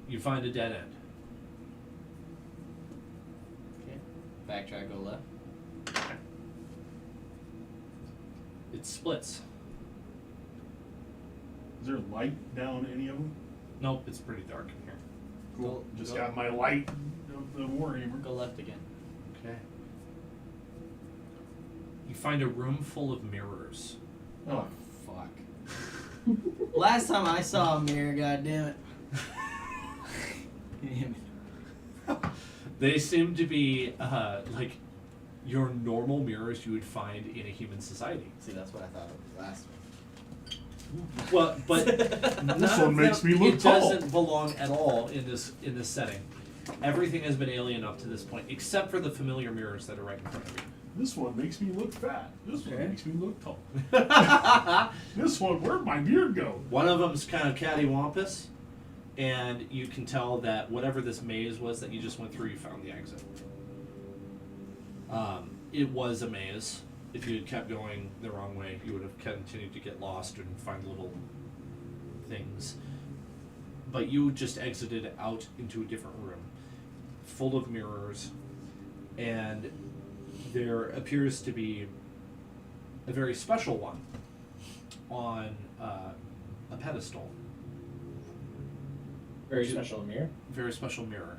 You find a dead end. Okay. Backtrack, go left. It splits. Is there light down any of them? Nope. It's pretty dark in here. Cool. Go- Just go- got my light of the Warhammer. Go left again. Okay. You find a room full of mirrors. Oh, fuck. Last time I saw a mirror, goddammit. They seem to be like your normal mirrors you would find in a human society. See, that's what I thought of the last one. Well, but This none one of makes them- me look it tall. doesn't belong at all in this setting. Everything has been alien up to this point, except for the familiar mirrors that are right in front of you. This one makes me look fat. This Okay. one makes me look tall. This one, where'd my beard go? One of them's kind of cattywampus, and you can tell that whatever this maze was that you just went through, you found the exit. It was a maze. If you had kept going the wrong way, you would have continued to get lost and find little things. But you just exited out into a different room, full of mirrors, and there appears to be a very special one on a pedestal. Very special mirror. Very special mirror.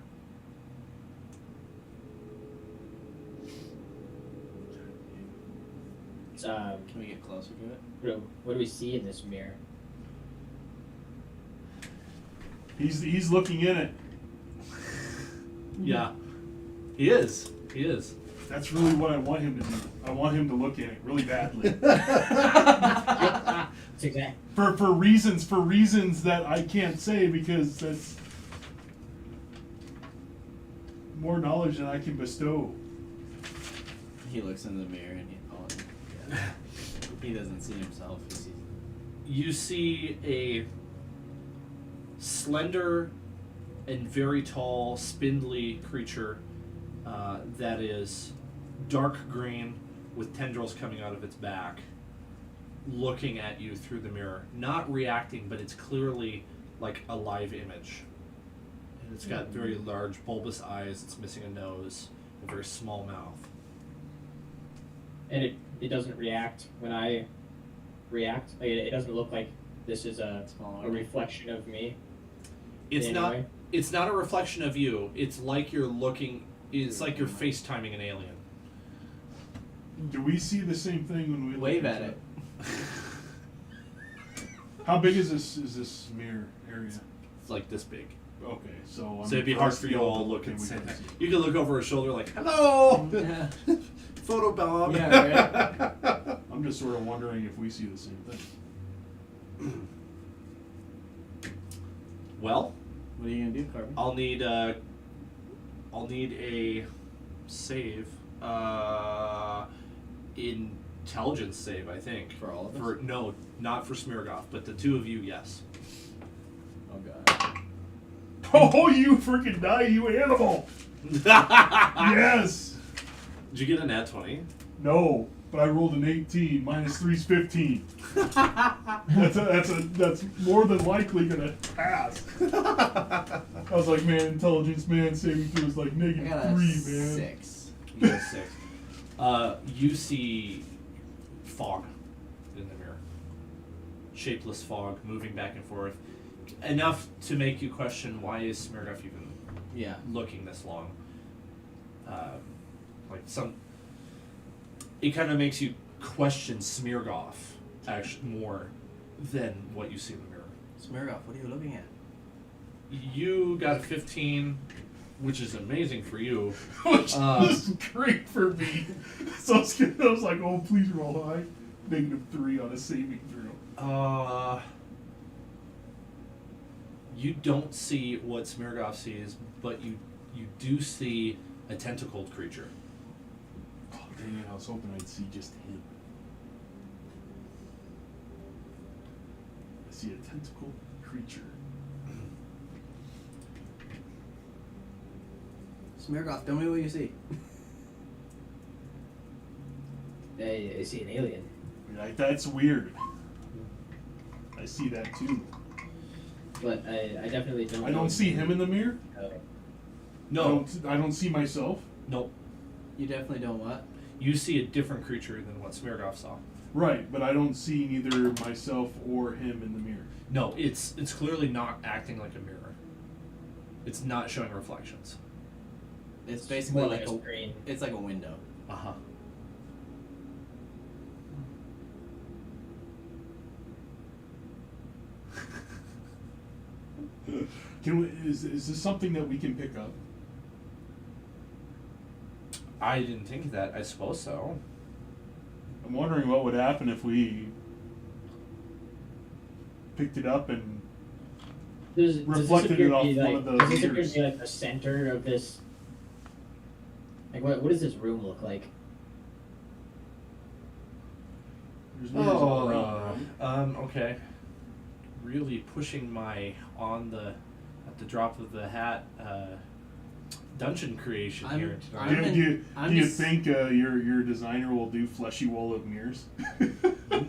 It's, Can we get closer to it? what do we see in this mirror? He's looking in it. Yeah, he is. He is. That's really what I want him to do. I want him to look in it really badly. It's exact. for reasons that I can't say because that's more knowledge than I can bestow. He looks in the mirror and he doesn't see himself. He sees. You see a slender and very tall, spindly creature that is dark green with tendrils coming out of its back, looking at you through the mirror. Not reacting, but it's clearly like a live image. And it's got very large, bulbous eyes. It's missing a nose, a very small mouth. And it doesn't react when I react. Like, it doesn't look like this is a reflection of me. It's in not. any way. It's not a reflection of you. It's like you're looking. It's like you're FaceTiming an alien. Do we see the same thing when we Wave look at into it. How big is this mirror area? It's like this big. Okay, so So it'd be hard for you all to look at the same time. You can look over his shoulder like, "Hello, Yeah. photo bomb." Yeah, right. I'm just sort of wondering if we see the same thing. Well, What are you gonna do, Carbon? I'll need a save, intelligence save, I think. For all of us? For no, not for Smirgoff, but the two of you, yes. Oh god. Oh, you freaking die, you animal! Yes! Did you get a nat 20? No, but I rolled an 18. Minus 3's 15. That's more than likely gonna pass. I was like, man, intelligence, man, saving throw is like I negative got a 3, man. 6. You got a 6. You see fog in the mirror. Shapeless fog moving back and forth. Enough to make you question, why is Smirgoff even Yeah. looking this long? It kind of makes you question Smirgoff actually more than what you see in the mirror. Smirgoff, what are you looking at? You got a 15, which is amazing for you. Which is great for me. So I was like, oh, please roll high. Negative 3 on a saving throw. You don't see what Smirgoff sees, but you do see a tentacled creature. Oh, dang it, I was hoping I'd see just him. I see a tentacled creature. Smirgoff, tell me what you see. I see an alien. Like, that's weird. I see that too. But I definitely don't. I don't see him in the mirror. No, I don't see myself. nope. You definitely don't what? You see a different creature than what Smirgoff saw. Right, but I don't see neither myself or him in the mirror. No, it's clearly not acting like a mirror. It's not showing reflections. It's basically more like like a screen. It's like a window. Uh-huh. Is this something that we can pick up? I didn't think of that. I suppose so. I'm wondering what would happen if we picked it up and Does this reflected appear it to off be one like, of those does this appear mirrors. to be like the center of this? Like, what does this room look like? There's mirrors all around. Okay. Really pushing my at the drop of the hat dungeon creation I'm- here I'm tonight. in- Do you just- think your designer will do fleshy wall of mirrors?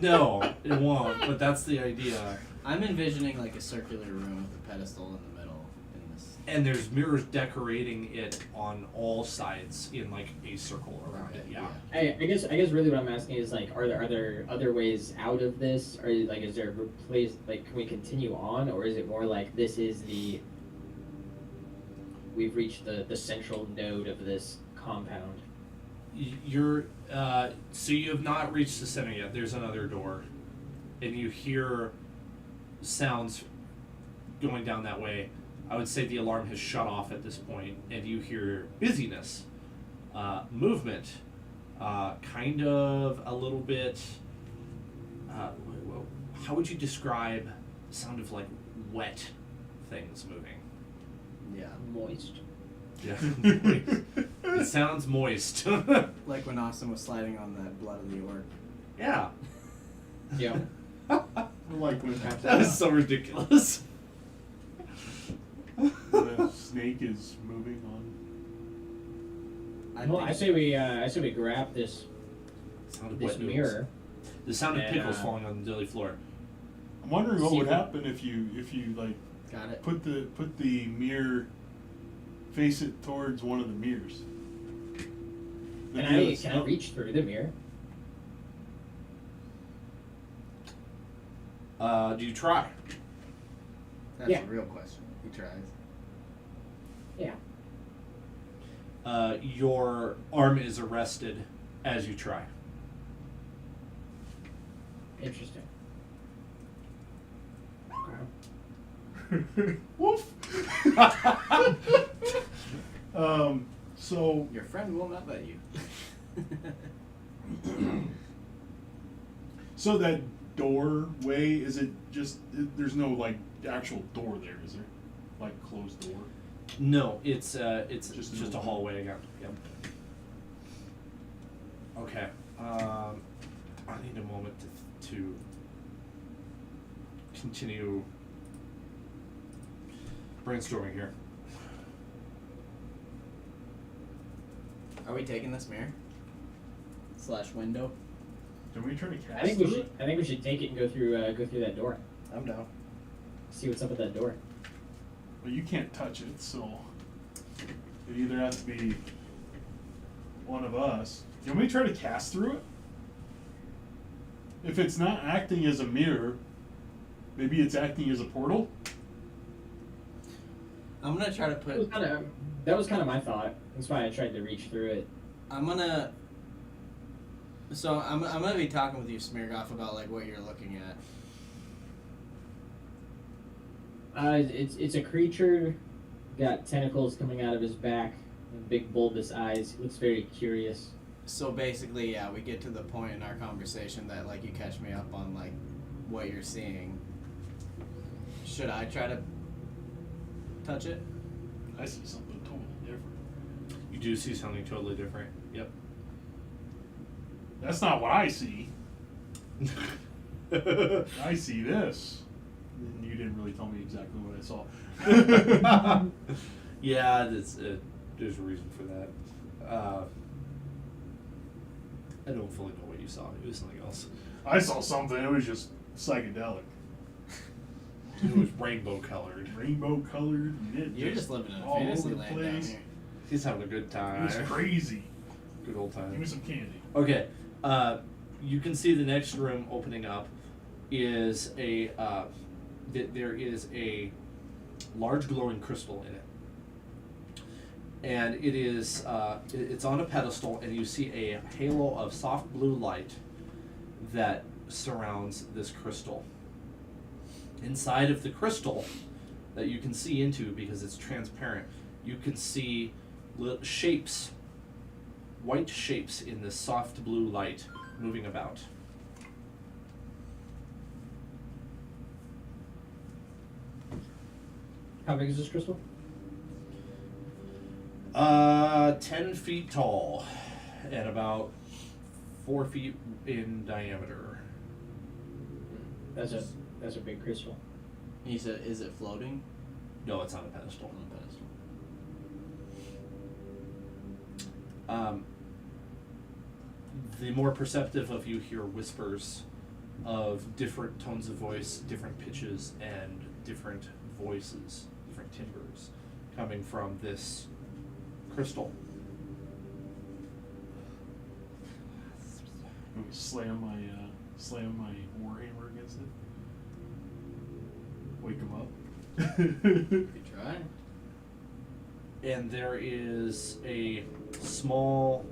No, it won't. But that's the idea. I'm envisioning like a circular room with a pedestal in the middle. In this. And there's mirrors decorating it on all sides in like a circle around it. Yeah. I guess really what I'm asking is like, are there other ways out of this, or like is there replace like can we continue on, or is it more like this is we've reached the central node of this compound? You're so you have not reached the center yet. There's another door, and you hear sounds going down that way. I would say the alarm has shut off at this point, and you hear busyness, movement, kind of a little bit. How would you describe the sound of like wet things moving? Yeah. Moist. Yeah, it sounds moist. Like when Austin was sliding on that blood of the orc. Yeah, Yeah. Like when that is so ridiculous. the snake is moving on. Well, I say we grab this Sound of this wet noodles. mirror. The sound of And, pickles falling on the dilly floor. I'm wondering what See would if- happen if you like Got it. put the mirror, face it towards one of the mirrors. The Can mirror I that's- reach through the mirror? Do you try? That's Yeah. a real question. He tries. Yeah. Your arm is arrested as you try. Interesting. Woof. So Your friend will not let you. so that doorway, is it just there's no like actual door there, is there? Like closed door. No, it's Just just a a hallway again. Yep. Okay. I need a moment to continue brainstorming here. Are we taking this mirror? / window? Can we try to cast I think we through should. it? I think we should take it and go through that door. I'm down. See what's up with that door. Well, you can't touch it, so it either has to be one of us. Can we try to cast through it? If it's not acting as a mirror, maybe it's acting as a portal? I'm gonna try to put. That was kind of my thought. That's why I tried to reach through it. I'm gonna. So I'm gonna be talking with you, Smirgoff, about like what you're looking at. It's a creature, got tentacles coming out of his back, and big bulbous eyes. He looks very curious. So basically, yeah, we get to the point in our conversation that like you catch me up on like what you're seeing. Should I try to touch it? I see something totally different. You do see something totally different. Yep. That's not what I see. I see this. And you didn't really tell me exactly what I saw. Yeah, there's a reason for that. I don't fully know what you saw. It was something else. I saw something, it was just psychedelic. It was rainbow colored. Rainbow colored. And it You're just living in a all fantasy over the land down place. here. He's having a good It time. was crazy. Good old Give me time. some candy. Okay. You can see the next room opening up is there is a large glowing crystal in it. And it is it's on a pedestal, and you see a halo of soft blue light that surrounds this crystal. Inside of the crystal that you can see into because it's transparent, you can see shapes, white shapes in this soft blue light moving about. How big is this crystal? 10 feet tall and about 4 feet in diameter. That's a big crystal. He said, "Is it floating No, it's on a pedestal. on the pedestal?" The more perceptive of you hear whispers of different tones of voice, different pitches, and different voices, different timbres coming from this crystal. I'm gonna slam my warhammer against it. Wake him up. Good try. And there is a small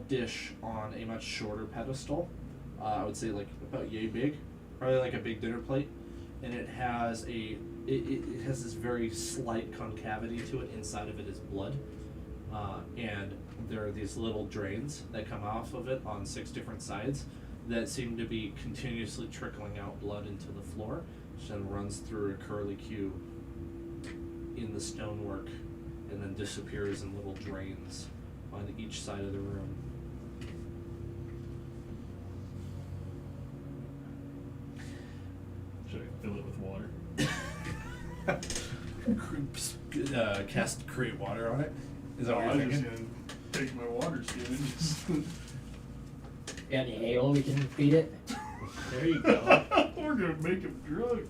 dish on a much shorter pedestal. I would say like about yay big, probably like a big dinner plate, and it has it has this very slight concavity to it. Inside of it is blood, and there are these little drains that come off of it on 6 different sides that seem to be continuously trickling out blood into the floor, which then runs through a curly Q in the stonework and then disappears in little drains on each side of the room. Should I fill it with water? Cast create water on it? Is that No, what you're I'm just thinking? gonna take my water skin and just. Got any ale we can feed it? There you go. We're gonna make him drunk.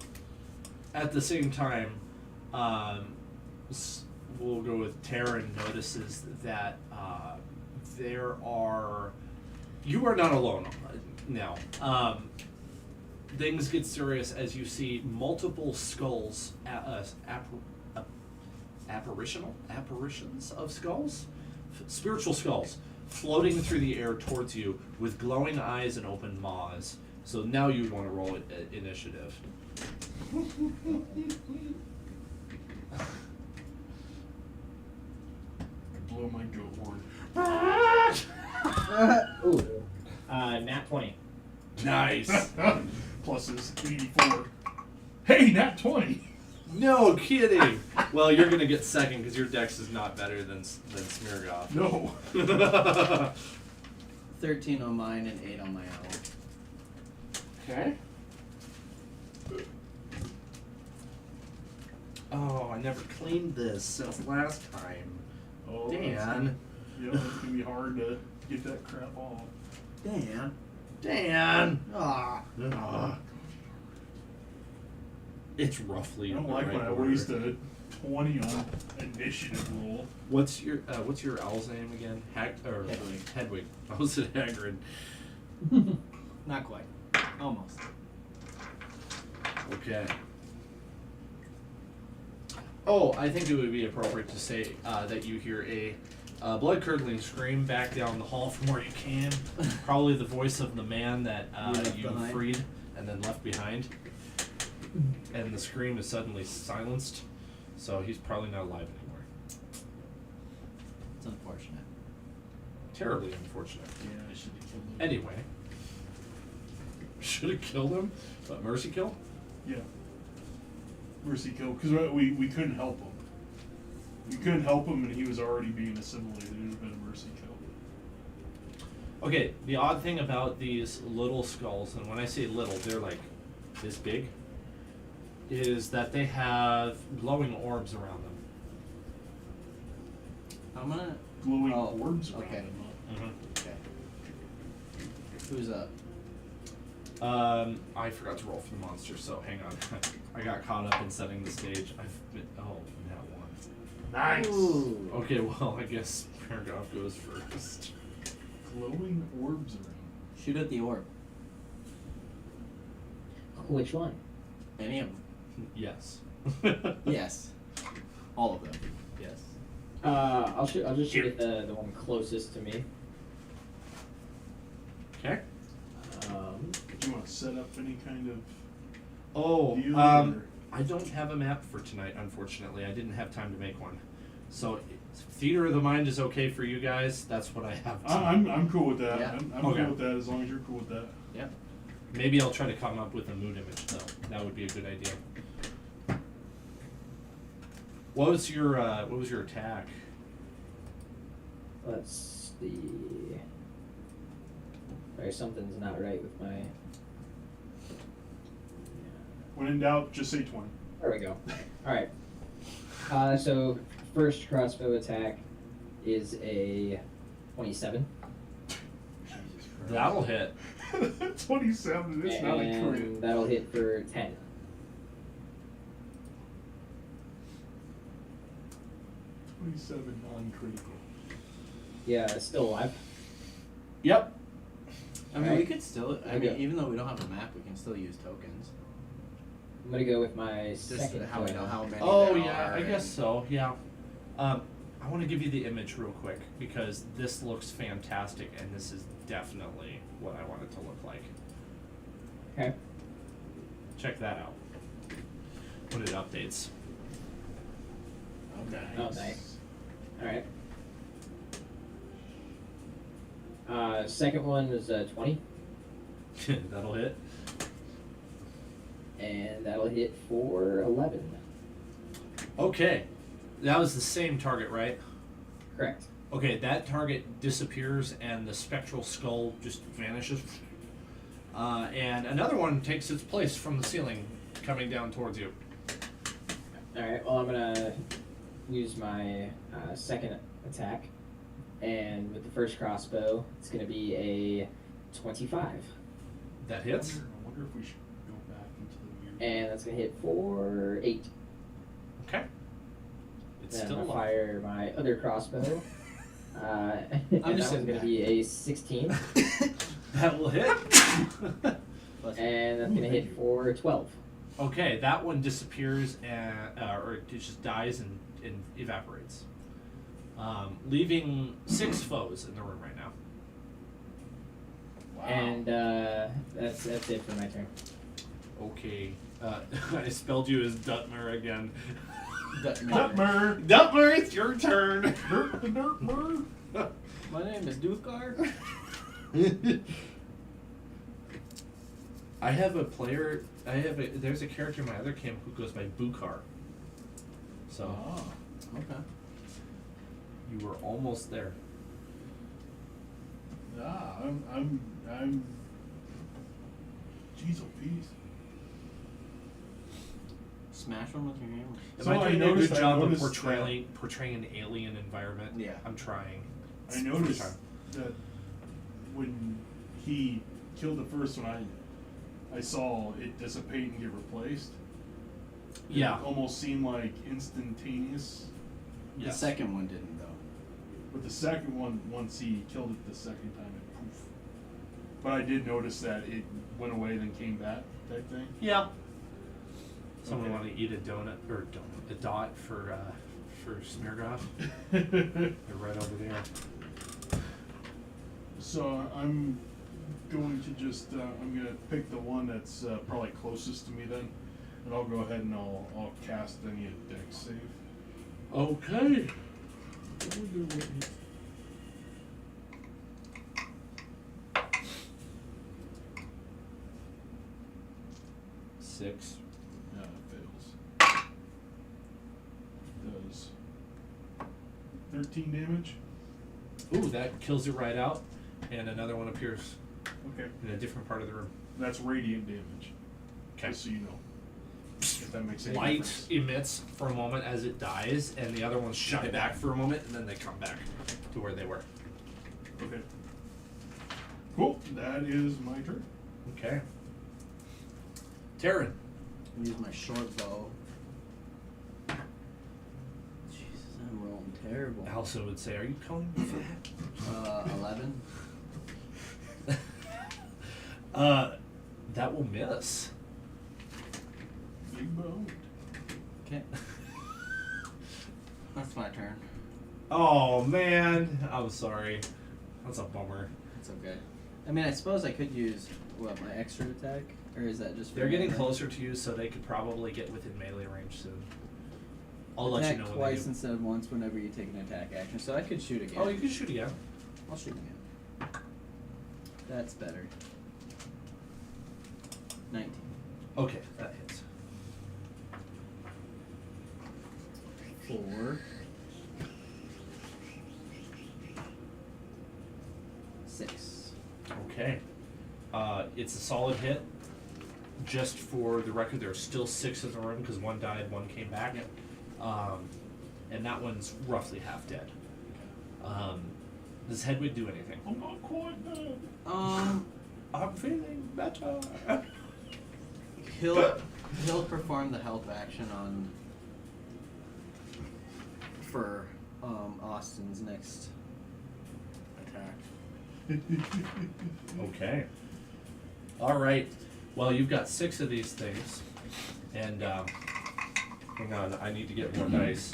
At the same time, we'll go with Taryn notices that you are not alone now. Things get serious as you see multiple skulls, apparitions of skulls, spiritual skulls, floating through the air towards you with glowing eyes and open maws. So now you'd want to roll initiative. Blow my goat horn. Ooh. Nat 20. Nice. Plus is 84. Hey, nat 20. No kidding. Well, you're gonna get second because your dex is not better than Smirgov. No. 13 on mine and 8 on my owl. Okay. Oh, I never cleaned this since last time. Oh, Dan. Yeah, it's gonna be hard to get that crap off. Dan. Ah. It's roughly. I don't in the like right when I order. waste a 20 on initiative roll. What's your owl's name again? Hedwig. Hedwig. I was at Hagrid. Not quite. Almost. Okay. Oh, I think it would be appropriate to say that you hear a blood-curdling scream back down the hall from where you came. Probably the voice of the man that left you behind. freed and then left behind. And the scream is suddenly silenced, so he's probably not alive anymore. It's unfortunate. Terribly unfortunate. Yeah, I should have killed him. Anyway. Should have killed him, but mercy kill? Yeah. Mercy kill, because we couldn't help him. We couldn't help him, and he was already being assimilated. It would have been a mercy kill. Okay, the odd thing about these little skulls, and when I say little, they're like this big, is that they have glowing orbs around them. I'm gonna. Glowing Oh, orbs around okay. him. Okay. Who's up? I forgot to roll for the monster, so hang on. I got caught up in setting the stage. Now one. Nice. Ooh. Okay, well, I guess Paragraph goes first. Glowing orbs around. Shoot at the orb. Which one? Any of them. Yes. Yes. All of them. Yes. I'll just shoot at the one closest to me. Okay. Do you want to set up any kind of Oh, deal? Or? I don't have a map for tonight, unfortunately. I didn't have time to make one. So, Theater of the Mind is okay for you guys. That's what I have tonight. I'm cool with that. Yeah. I'm Okay. cool with that as long as you're cool with that. Yep. Maybe I'll try to come up with a mood image though. That would be a good idea. What was your attack? Let's see. Sorry, something's not right with my. When in doubt, just say 20. There we go. All right. So first crossbow attack is a 27. That'll hit. 27, it's not a crit. And that'll hit for 10. Non-critical. Yeah, it's still alive. Yep. I mean, we could still. I mean, Okay. even though we don't have a map, we can still use tokens. I'm gonna go with my Just second. how we know how many. Oh there yeah, are I guess and- so. Yeah. I want to give you the image real quick because this looks fantastic, and this is definitely what I want it to look like. Okay. Check that out when it updates. Okay. Oh, nice. All right. Second one is 20, That'll hit. and that'll hit for 11. Okay, that was the same target, right? Correct. Okay, that target disappears and the spectral skull just vanishes. And another one takes its place from the ceiling, coming down towards you. All right. Well, I'm gonna use my second attack, and with the first crossbow, it's gonna be a 25, That hits. I wonder if we should go back into the weird. and that's gonna hit for 8. Okay. It's Then still I'm gonna alive. fire my other crossbow. And I'm that just one's sitting gonna back. be a 16, That will hit. and that's gonna hit for 12. Okay, that one disappears and or it just dies and evaporates, leaving 6 foes in the room right now. Wow. And that's it for my turn. Okay, I spelled you as Dutmer again. Nutmer. Dutmer, it's your turn. Nutmer. My name is Doothgar. I have a player. There's a character in my other camp who goes by Bukar. So Oh. Okay. you were almost there. Ah, I'm. Jeez, oh, peas. Smash one with your hammer. Am So I I doing a noticed- good I job of noticed portraying an alien environment? Yeah. I'm trying. I noticed that when he killed the first one, I saw it dissipate and get replaced. Yeah. It almost seemed like instantaneous. The Yes. second one didn't though. But the second one, once he killed it the second time, it poof. But I did notice that it went away then came back type thing. Yeah. Someone Okay. want to eat a donut or a dot for Smirgoff? They're right over there. So I'm going to just I'm gonna pick the one that's probably closest to me then, and I'll go ahead and I'll cast any dex save. Okay. 6. It fails. Does 13 damage. Ooh, that kills it right out, and another one appears Okay, in a different part of the room. that's radiant damage. Okay. Just so you know, if that makes any Light difference. emits for a moment as it dies, and the other ones shy back for a moment, and then they come back to where they were. Okay. Cool. That is my turn. Okay. Taryn. I'll use my short bow. Jesus, I'm rolling terrible. Alsa would say, "Are you calling me fat?" 11. That will miss. Big bone. Okay. That's my turn. Oh man, I'm sorry. That's a bummer. It's okay. I mean, I suppose I could use what, my extra attack, or is that just? for They're getting melee? closer to you, so they could probably get within melee range soon. I'll let Attack you know when twice they do. instead of once whenever you take an attack action, so I could shoot again. Oh, you can shoot again. I'll shoot again. That's better. 19. Okay, that hits. 4. 6. Okay. It's a solid hit. Just for the record, there are still 6 in the room because one died, one came back. Yep. And that one's roughly half dead. Does Hedwig do anything? I'm not quite dead. I'm feeling better. He'll perform the help action on for Austin's next attack. Okay. All right. Well, you've got 6 of these things, and hang on, I need to get more dice.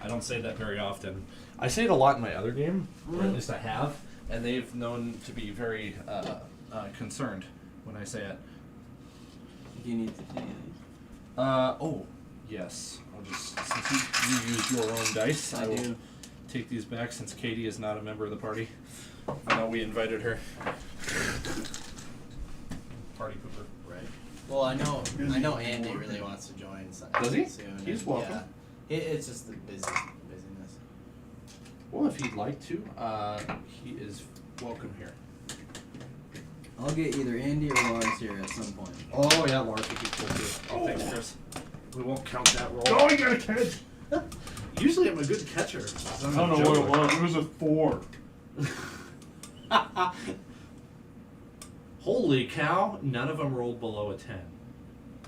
I don't say that very often. I say it a lot in my other game, or at least I have, and they've known to be very concerned when I say it. Do you need to do these? Oh, yes. I'll just since you used your own dice, I will do. take these back since Katie is not a member of the party. I know we invited her. Party pooper. Right. Well, I know Andy really wants to join. Does he? Soon. He's and, welcome. Yeah, it's just the busyness. Well, if he'd like to, he is welcome here. I'll get either Andy or Lars here at some point. Oh yeah, Lars would be cool too. Oh, thanks, Chris. We won't count that roll. Oh, you got a catch. Usually I'm a good catcher. I don't know what it was. It was a 4. Holy cow! None of them rolled below a 10.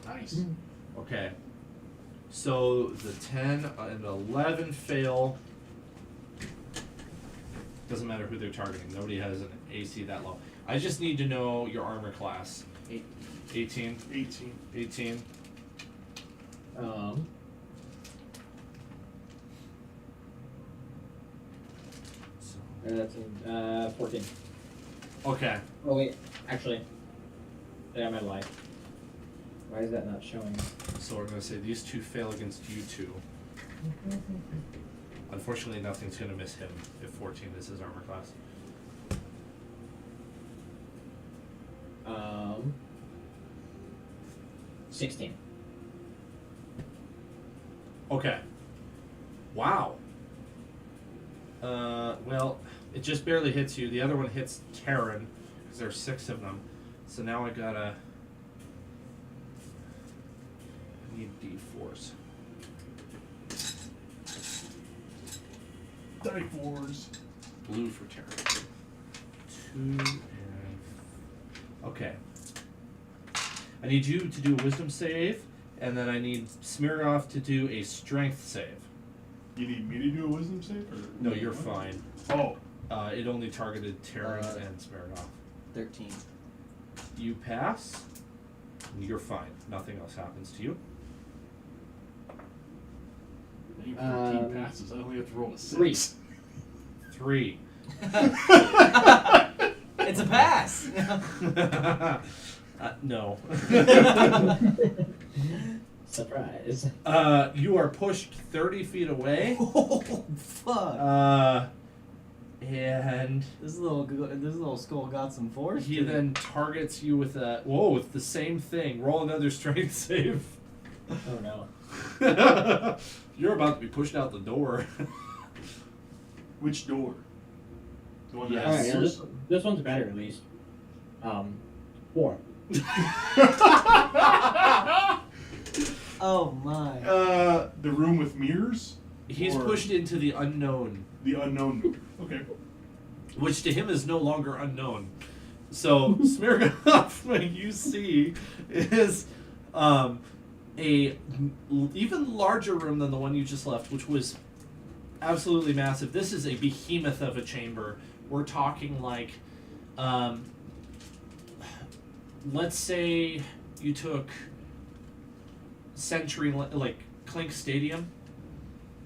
Nice. Okay. So the 10 and 11 fail. Doesn't matter who they're targeting. Nobody has an AC that low. I just need to know your armor class. 18. 18. 18. So, That's 14. okay. Oh wait, actually, yeah, I might lie. Why is that not showing? So we're going to say these 2 fail against you 2. Unfortunately, nothing's going to miss him if 14 is his armor class. 16. Okay. Wow. Well, it just barely hits you. The other one hits Taryn, because there are 6 of them. So now I gotta... I need D4s. Die 4s. Blue for Taryn. 2 and... Okay. I need you to do a wisdom save, and then I need Smirnoff to do a strength save. You need me to do a wisdom save? Or No, you're fine. Oh. It only targeted Terrence and Smirnoff. 13. You pass. You're fine. Nothing else happens to you. You 14 passes. I only have to roll a 6. 3. It's a pass. No. Surprise. You are pushed 30 feet away. Oh fuck! And This little skull got some force. he then targets you with with the same thing. Roll another strength save. Oh no. You're about to be pushed out the door. Which door? The one that Yes. Alright, has yeah, this one's better at least. 4. Oh my! the room with mirrors? He's Or pushed into the unknown, the unknown door. Okay. which to him is no longer unknown. So Smirnoff, what you see is a even larger room than the one you just left, which was absolutely massive. This is a behemoth of a chamber. We're talking like, let's say you took Century, like Clink Stadium,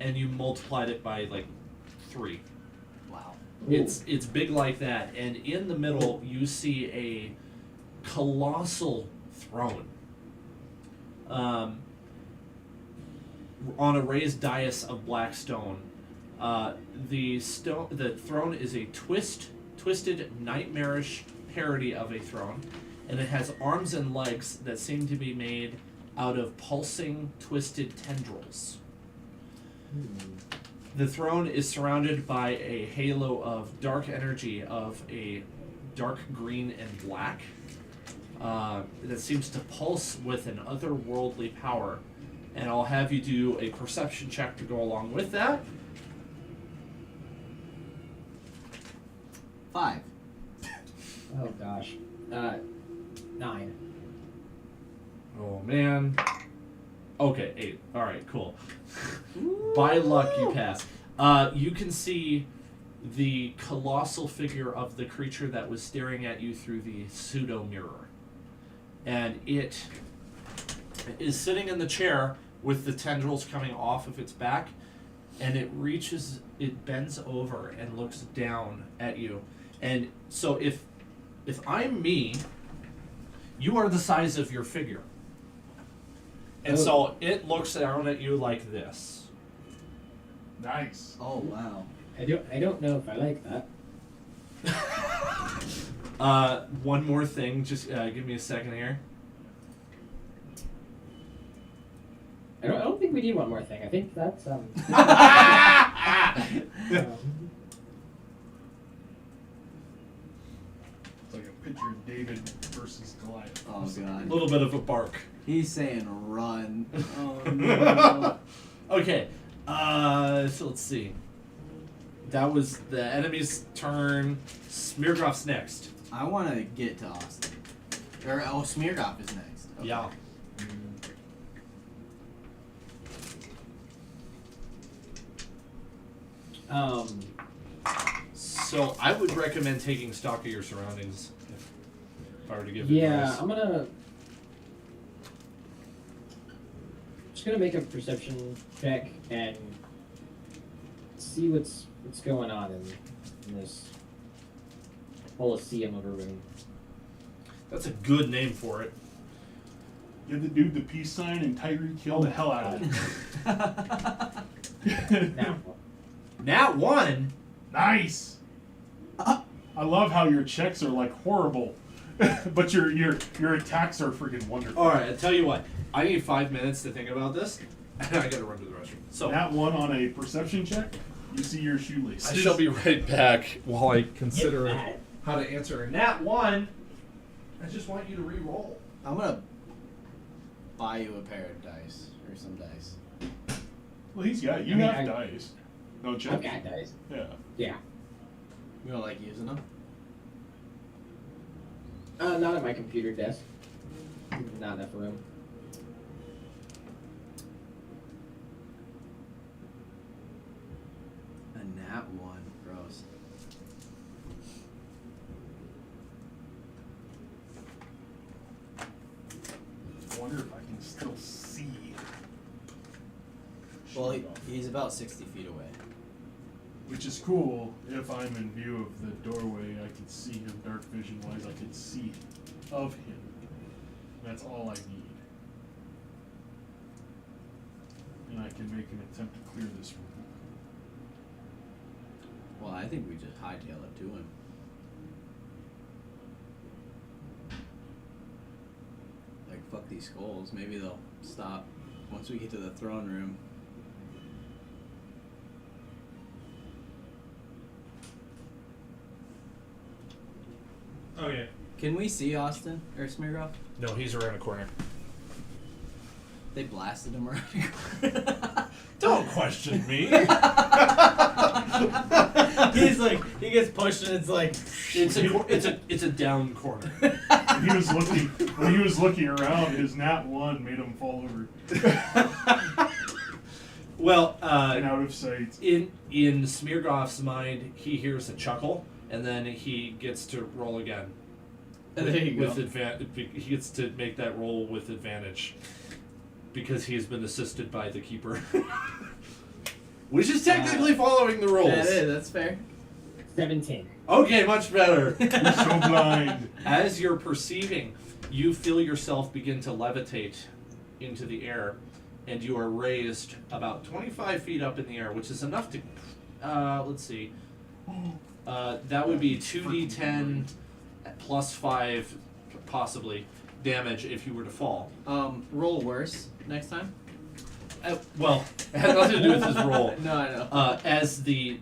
and you multiplied it by like 3. Wow. It's big like that, and in the middle you see a colossal throne. On a raised dais of black stone. The throne is a twisted, nightmarish parody of a throne, and it has arms and legs that seem to be made out of pulsing, twisted tendrils. The throne is surrounded by a halo of dark energy of a dark green and black that seems to pulse with an otherworldly power. And I'll have you do a perception check to go along with that. 5. Oh gosh. 9. Oh man. Okay, 8. Alright, cool. By luck, you pass. You can see the colossal figure of the creature that was staring at you through the pseudo mirror. And it is sitting in the chair with the tendrils coming off of its back, and it bends over and looks down at you. And so if I'm me, you are the size of your figure. And so it looks down at you like this. Nice. Oh wow. I don't know if I like that. One more thing, just give me a second here. I don't think we need one more thing. I think that's It's like a picture of David versus Goliath. Oh A god. little bit of a bark. He's saying run. Oh no. Okay, so let's see. That was the enemy's turn. Smeargroff's next. I want to get to Austin. Smeargoff is next. Okay. Yeah. So I would recommend taking stock of your surroundings if I were to give advice. I'm gonna just gonna make a perception check and see what's going on in this Colosseum of a room. That's a good name for it. Give the dude the peace sign and Tyree kill the hell out of him. Now, Nat 1? Nice. I love how your checks are like horrible, but your attacks are freaking wonderful. Alright, I tell you what. I need 5 minutes to think about this, and I gotta run to the restroom. So That one on a perception check, you see your shoelace. I shall be right back while I consider that. how to answer a Nat 1. I just want you to re-roll. I'm gonna buy you a pair of dice or some dice. Well, he's got you I mean, have dice. No check. I've got dice. Yeah. Yeah. You don't like using them? Not at my computer desk. Not enough room. A nat 1. Gross. I wonder if I can still see. Well, he's about 60 feet away. Which is cool. If I'm in view of the doorway, I could see him. Dark vision wise, I could see of him. That's all I need. And I can make an attempt to clear this room. Well, I think we just hightail it to him. Like, fuck these skulls. Maybe they'll stop once we get to the throne room. Okay. Can we see Austin or Smeargoff? No, he's around the corner. They blasted him around. Don't question me. He's like, he gets pushed and it's like, It's a down corner. When he was looking around, his nat 1 made him fall over. Well, And out of sight. in Smeargoff's mind, he hears a chuckle, and then he gets to roll again. There you go. He gets to make that roll with advantage because he has been assisted by the keeper, which is technically following the rules. That is, that's fair. 17. Okay, much better. You're so blind. As you're perceiving, you feel yourself begin to levitate into the air, and you are raised about 25 feet up in the air, which is enough to, let's see, that would be 2d10 plus 5 possibly damage if you were to fall. Roll worse next time. Well, it has nothing to do with his roll. No, I know. As the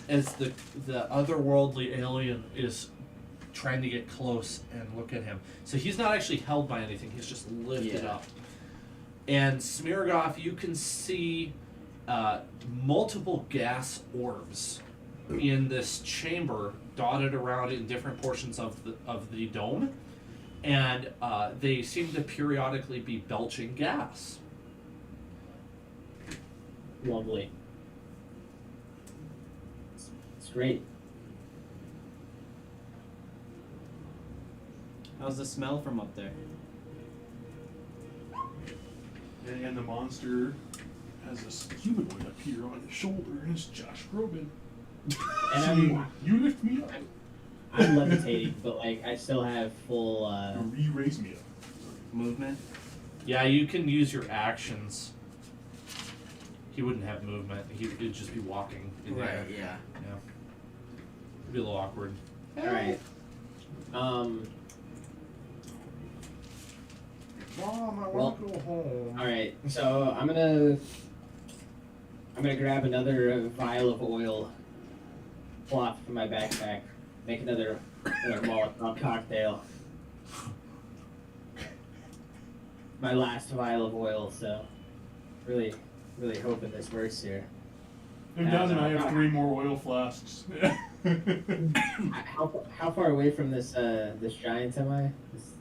otherworldly alien is trying to get close and look at him, so he's not actually held by anything. He's just lifted up. And Smirgoff, you can see multiple gas orbs in this chamber dotted around in different portions of the dome, and they seem to periodically be belching gas. Lovely. It's great. How's the smell from up there? And the monster has this humanoid up here on his shoulder, and it's Josh Groban. And You lift me up. I'm levitating, but like I still have full. You raise me up. Movement. Yeah, you can use your actions. He wouldn't have movement. He'd just be walking in the air. Yeah. Yeah. It'd be a little awkward. All right. Mom, I Well, want to go home. All right. So I'm gonna grab another vial of oil, pull off from my backpack, make another Molotov cocktail. My last vial of oil. So really hoping this works here. If it doesn't, I have 3 more oil flasks. How far away from this giant am I?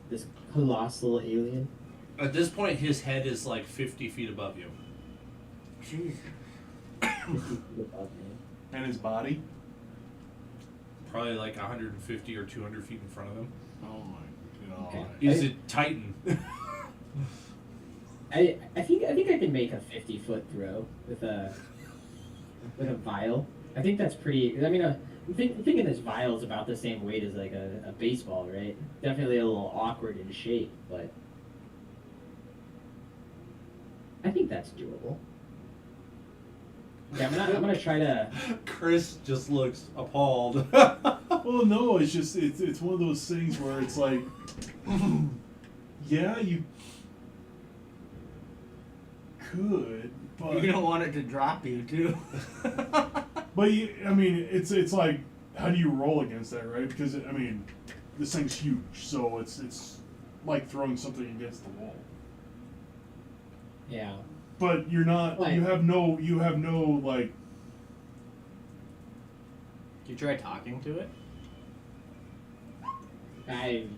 This colossal alien? At this point, his head is like 50 feet above you. And his body? Probably like 150 or 200 feet in front of him. Oh my god. Okay. He's a titan. I think I can make a 50-foot throw with a vial. I think that's pretty. I mean, I'm thinking this vial is about the same weight as like a baseball, right? Definitely a little awkward in shape, but I think that's doable. Okay, I'm gonna try to. Chris just looks appalled. Well, no, it's just it's one of those things where it's like, yeah, you could, but You don't want it to drop you, too. but I mean, it's like, how do you roll against that, right? Because I mean, this thing's huge, so it's like throwing something against the wall. Yeah. But you're not. Like- You have no like. You try talking to it? I'm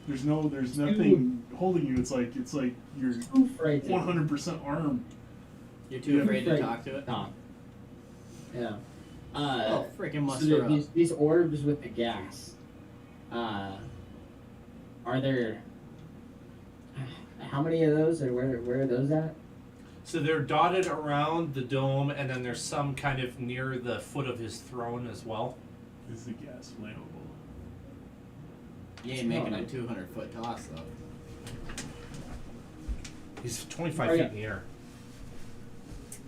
There's nothing holding you. It's like you're too frightened. 100% armed. You're too Yeah. afraid to talk to it? No. Yeah. Oh, freaking So muster up. these orbs with the gas. Are there? How many of those, or where are those at? So they're dotted around the dome, and then there's some kind of near the foot of his throne as well. Is the gas flammable? You ain't making a 200-foot toss, though. He's 25 Oh, feet yeah. in the air.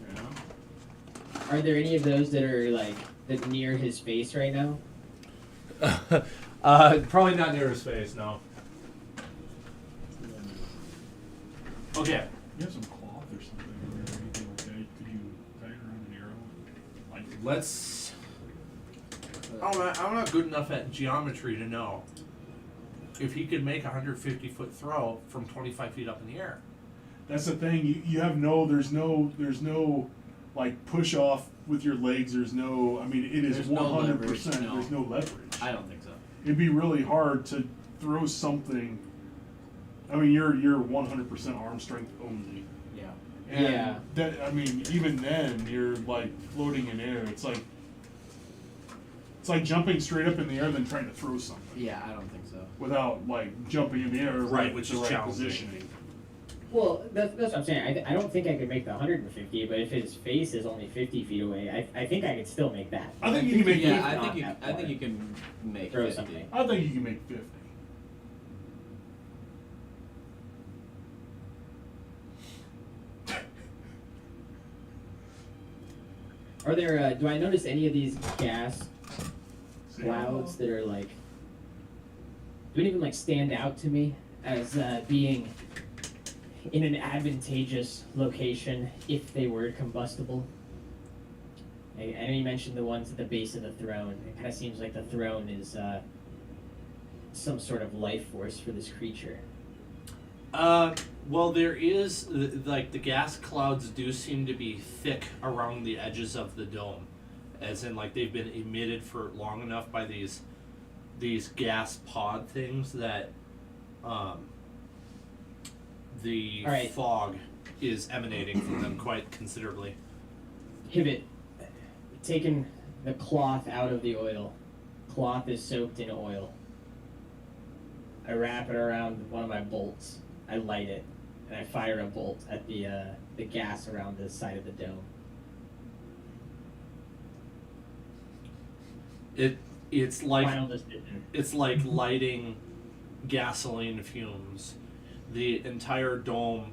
You know? Are there any of those that are like that near his face right now? Probably not near his face, no. Okay. You have some cloth or something or anything like that. Could you tie it around an arrow? Like, Let's. I'm not good enough at geometry to know if he could make a 150-foot throw from 25 feet up in the air. that's the thing. You have there's no like push off with your legs. There's no. I mean, it is There's no 100%. leverage, no. There's no leverage. I don't think so. It'd be really hard to throw something. I mean, you're 100% arm strength only. Yeah. And Yeah. That, I mean, even then, you're like floating in air. It's like jumping straight up in the air than trying to throw something Yeah, I don't think so. without like jumping in the air. Right, with which the is right challenging. positioning. Well, that's what I'm saying. I don't think I could make the 150, but if his face is only 50 feet away, I think I could still make that. I think you can make. Yeah, 50. I think you can make Throw 50. something. I think you can make 50. Are there? Do I notice any of these gas clouds that are like don't even like stand out to me as being in an advantageous location if they were combustible. I know you mentioned the ones at the base of the throne. It kind of seems like the throne is some sort of life force for this creature. Well, there is, like, the gas clouds do seem to be thick around the edges of the dome. As in, like, they've been emitted for long enough by these gas pod things that the Alright. fog is emanating from them quite considerably. Pivot. Taking the cloth out of the oil. Cloth is soaked in oil. I wrap it around one of my bolts. I light it, and I fire a bolt at the gas around the side of the dome. It's like Final decision. it's like lighting gasoline fumes. The entire dome,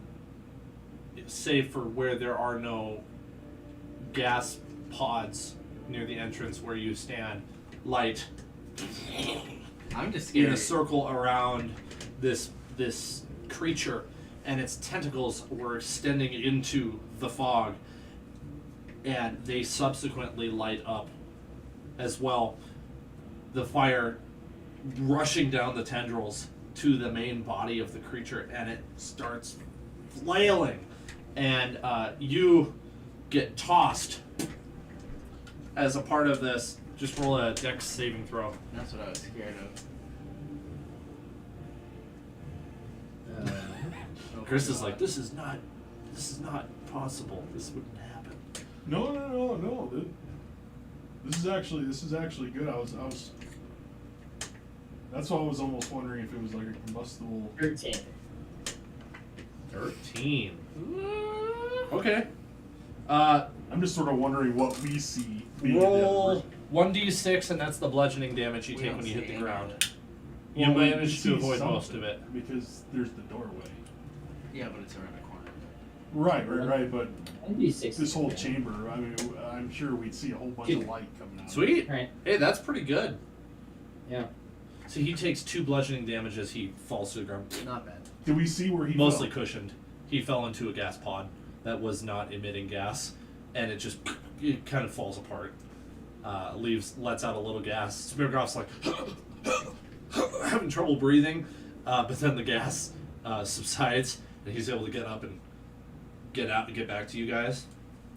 save for where there are no gas pods near the entrance where you stand, light I'm just in scared. a circle around this creature, and its tentacles were extending into the fog, and they subsequently light up as well. The fire rushing down the tendrils to the main body of the creature, and it starts flailing, and you get tossed as a part of this. Just roll a dex saving throw. That's what I was scared of. Chris is like, this is not possible. This wouldn't happen. No. This is actually good. I was. That's why I was almost wondering if it was like a combustible. 13. 13. Okay. I'm just sort of wondering what we see. being in the other Roll room. 1d6, and that's the bludgeoning damage you We take don't when you see hit the any ground. of it. You Well, we managed to see avoid some most of of it. because there's the doorway. Yeah, but it's around the corner. Right. But 1d6. this whole chamber, I mean, I'm sure we'd see a whole bunch of light coming out. Sweet. Right. Hey, that's pretty good. Yeah. So he takes 2 bludgeoning damage as he falls to the ground. Not bad. Did we see where he Mostly fell? cushioned. He fell into a gas pod that was not emitting gas, and it kind of falls apart. Lets out a little gas. Smirgoff's like having trouble breathing, but then the gas subsides, and he's able to get up and get out and get back to you guys.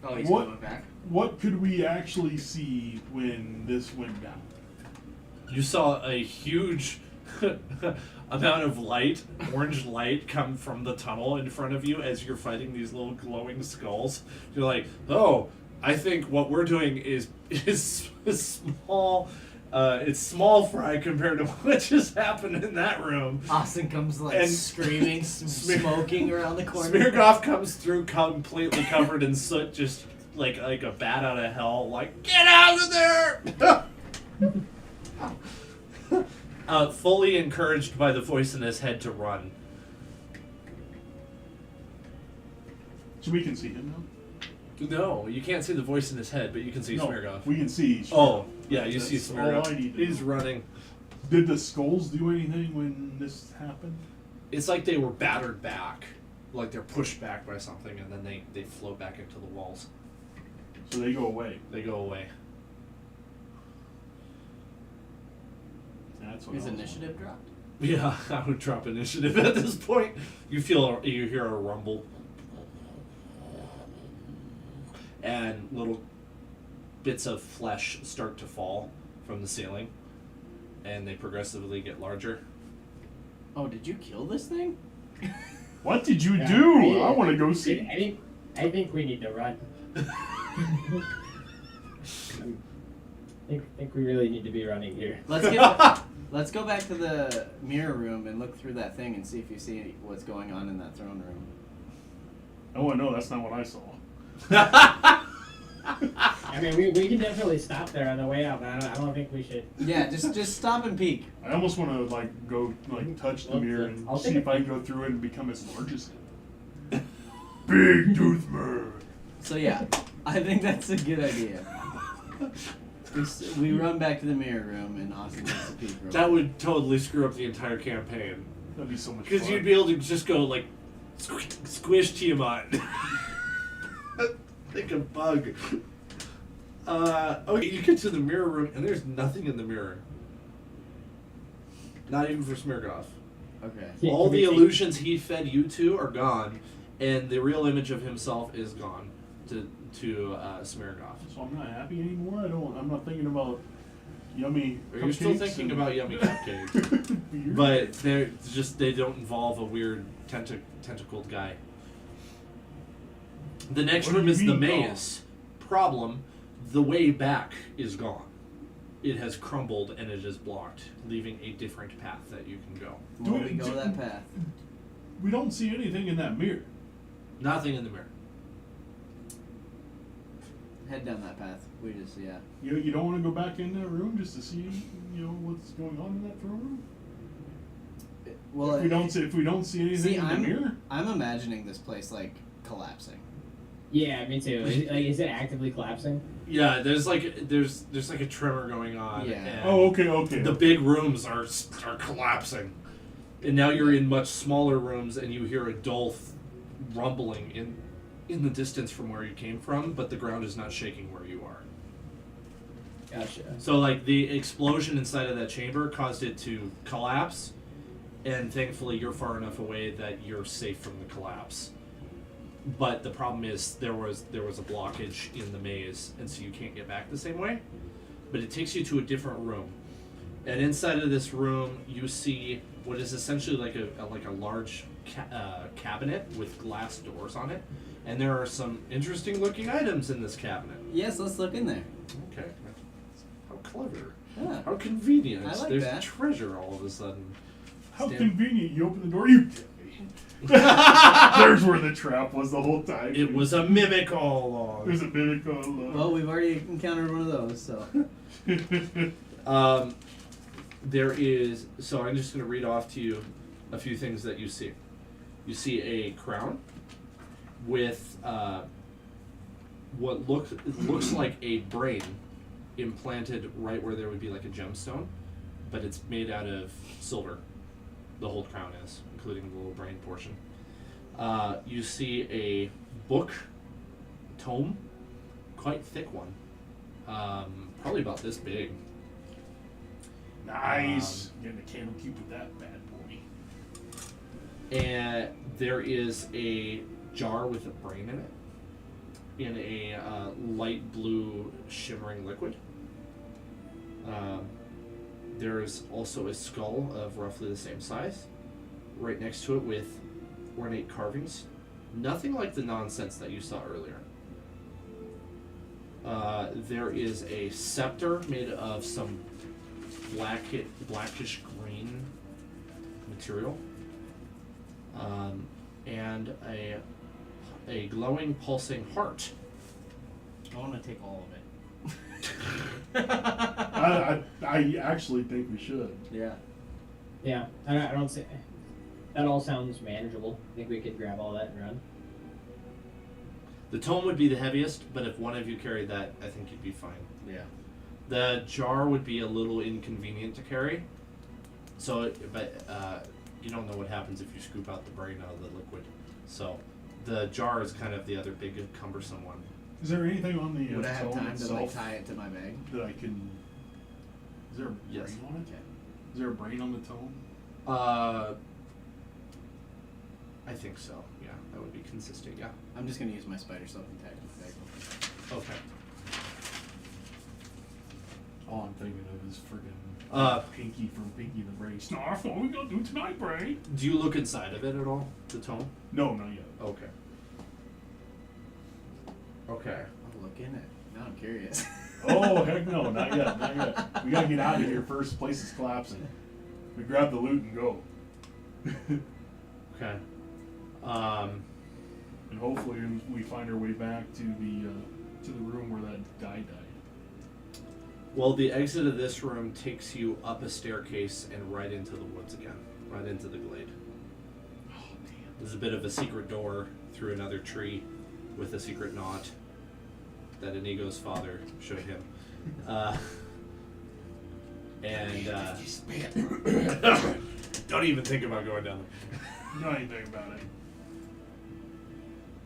Oh, he's What? coming back. What could we actually see when this went down? You saw a huge amount of light, orange light, come from the tunnel in front of you as you're fighting these little glowing skulls. You're like, oh, I think what we're doing is small. It's small fry compared to what just happened in that room. Austin comes like And screaming, smoking around the corner. Smirgoff comes through completely covered in soot, just like a bat out of hell, like, get out of there! Fully encouraged by the voice in his head to run. So we can see him now? No, you can't see the voice in his head, but you can see No, Smirgoff. we can see. Oh, yeah, you see That's all I Smirgoff. need to He's know. running. Did the skulls do anything when this happened? It's like they were battered back. Like they're pushed back by something, and then they float back into the walls. So they go away. They go away. That's what His I was initiative dropped. Yeah, I would drop initiative at this point. You hear a rumble. And little bits of flesh start to fall from the ceiling, and they progressively get larger. Oh, did you kill this thing? wondering. What did you Yeah, do? yeah. I want to go see. I think we need to run. I think we really need to be running here. Let's go back to the mirror room and look through that thing and see if you see what's going on in that throne room. Oh, no, that's not what I saw. I mean, we can definitely stop there on the way out, but I don't think we should. Yeah, just stop and peek. I almost want to go touch the Well, mirror and I'll see take if a I can go through it and become as large as him. Big Tooth Man. So yeah, I think that's a good idea. We run back to the mirror room and Austin takes a peek. Real That quick. would totally screw up the entire campaign. That'd be so much Because fun. you'd be able to just go like, squish Tiamat. Like a bug. Okay, you get to the mirror room and there's nothing in the mirror. Not even for Smirgoff. Okay. Yeah, All can we the take- illusions he fed you to are gone, and the real image of himself is gone to Smirgoff. So I'm not happy anymore. I'm not thinking about yummy. You're still cupcakes thinking and- about yummy cupcakes. Weird. But they don't involve a weird tentacled guy. The next What do room you is the mean, maze. Problem, the way back is gone. It has crumbled and it is blocked, leaving a different path that you can go. Will we go that path? We don't see anything in that mirror. Nothing in the mirror. Head down that path. We just You don't want to go back in that room just to see what's going on in that throne room. Well, if we don't see anything see, in the mirror. I'm imagining this place like collapsing. Yeah, me too. Is it actively collapsing? Yeah, there's like a tremor going on. Yeah. And Oh, okay. The big rooms are collapsing, and now you're in much smaller rooms, and you hear a dull rumbling in the distance from where you came from, but the ground is not shaking where you are. Gotcha. So like the explosion inside of that chamber caused it to collapse, and thankfully you're far enough away that you're safe from the collapse. But the problem is there was a blockage in the maze, and so you can't get back the same way. But it takes you to a different room, and inside of this room you see what is essentially like a large cabinet with glass doors on it, and there are some interesting looking items in this cabinet. Yes, let's look in there. Okay, how clever, Yeah. how convenient. I like There's that. treasure all of a sudden. How Stand- convenient! You open the door, you. There's where the trap was the whole time. It was a mimic all along. There's a mimic on. Well, we've already encountered one of those, so. There is, so I'm just going to read off to you a few things that you see. You see a crown with what looks like a brain implanted right where there would be like a gemstone, but it's made out of silver. The whole crown is, including the little brain portion. You see a book, tome, quite thick one, probably about this big. Nice. Getting a candle keep with that bad boy. And there is a jar with a brain in it, in a light blue shimmering liquid. There's also a skull of roughly the same size, right next to it with ornate carvings. Nothing like the nonsense that you saw earlier. There is a scepter made of some blackish green material, and a glowing pulsing heart. I want to take all of it. I actually think we should. Yeah. Yeah, I don't see. That all sounds manageable. I think we could grab all that and run. The tome would be the heaviest, but if one of you carried that, I think you'd be fine. Yeah. The jar would be a little inconvenient to carry. So, but you don't know what happens if you scoop out the brain out of the liquid. So, the jar is kind of the other big cumbersome one. Is there anything on the Would I have tome time to like itself tie it to my bag? that I can? Is there a Yes. brain on it? Okay. Is there a brain on the tome? I think so. Yeah, that would be consistent. Yeah. I'm just gonna use my spider silk and tag it to my bag. Okay. All I'm thinking of is friggin' Pinky from Pinky the Brain. Snarf, what we gonna do tonight, Brain? Do you look inside of it at all? The tome? No, not yet. Okay. Okay. I'll look in it. Now I'm curious. Oh, heck no, not yet, not yet. We gotta get out of here first. The place is collapsing. We grab the loot and go. Okay. And hopefully we find our way back to the room where that guy died. Well, the exit of this room takes you up a staircase and right into the woods again, right into the glade. Oh, damn. There's a bit of a secret door through another tree with a secret knot that Inigo's father showed him. Don't even think about going down there. Not anything about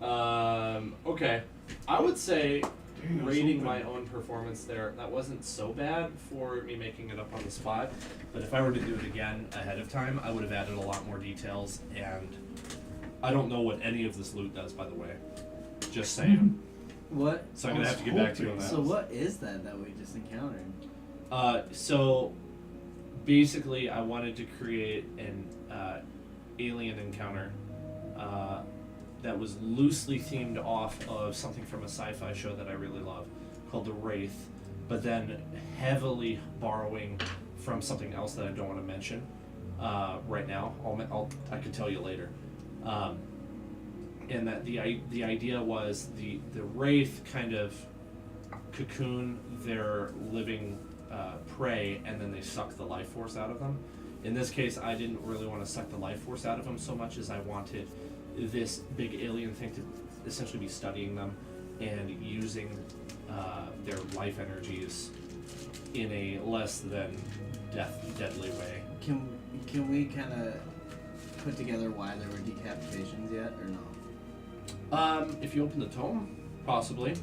it. Okay. I would say Dang, that's rating open. my own performance there, that wasn't so bad for me making it up on the spot. But if I were to do it again ahead of time, I would have added a lot more details. And I don't know what any of this loot does, by the way. Just saying. What? So I'm going to have to get back to you on that. So what is that we just encountered? So basically, I wanted to create an alien encounter that was loosely themed off of something from a sci-fi show that I really love called The Wraith, but then heavily borrowing from something else that I don't want to mention right now. I could tell you later. And that the idea was the Wraith kind of cocoon their living prey, and then they suck the life force out of them. In this case, I didn't really want to suck the life force out of them so much as I wanted this big alien thing to essentially be studying them and using their life energies in a less than deadly way. Can we kind of put together why there were decapitations yet, or no? If you open the tome, possibly.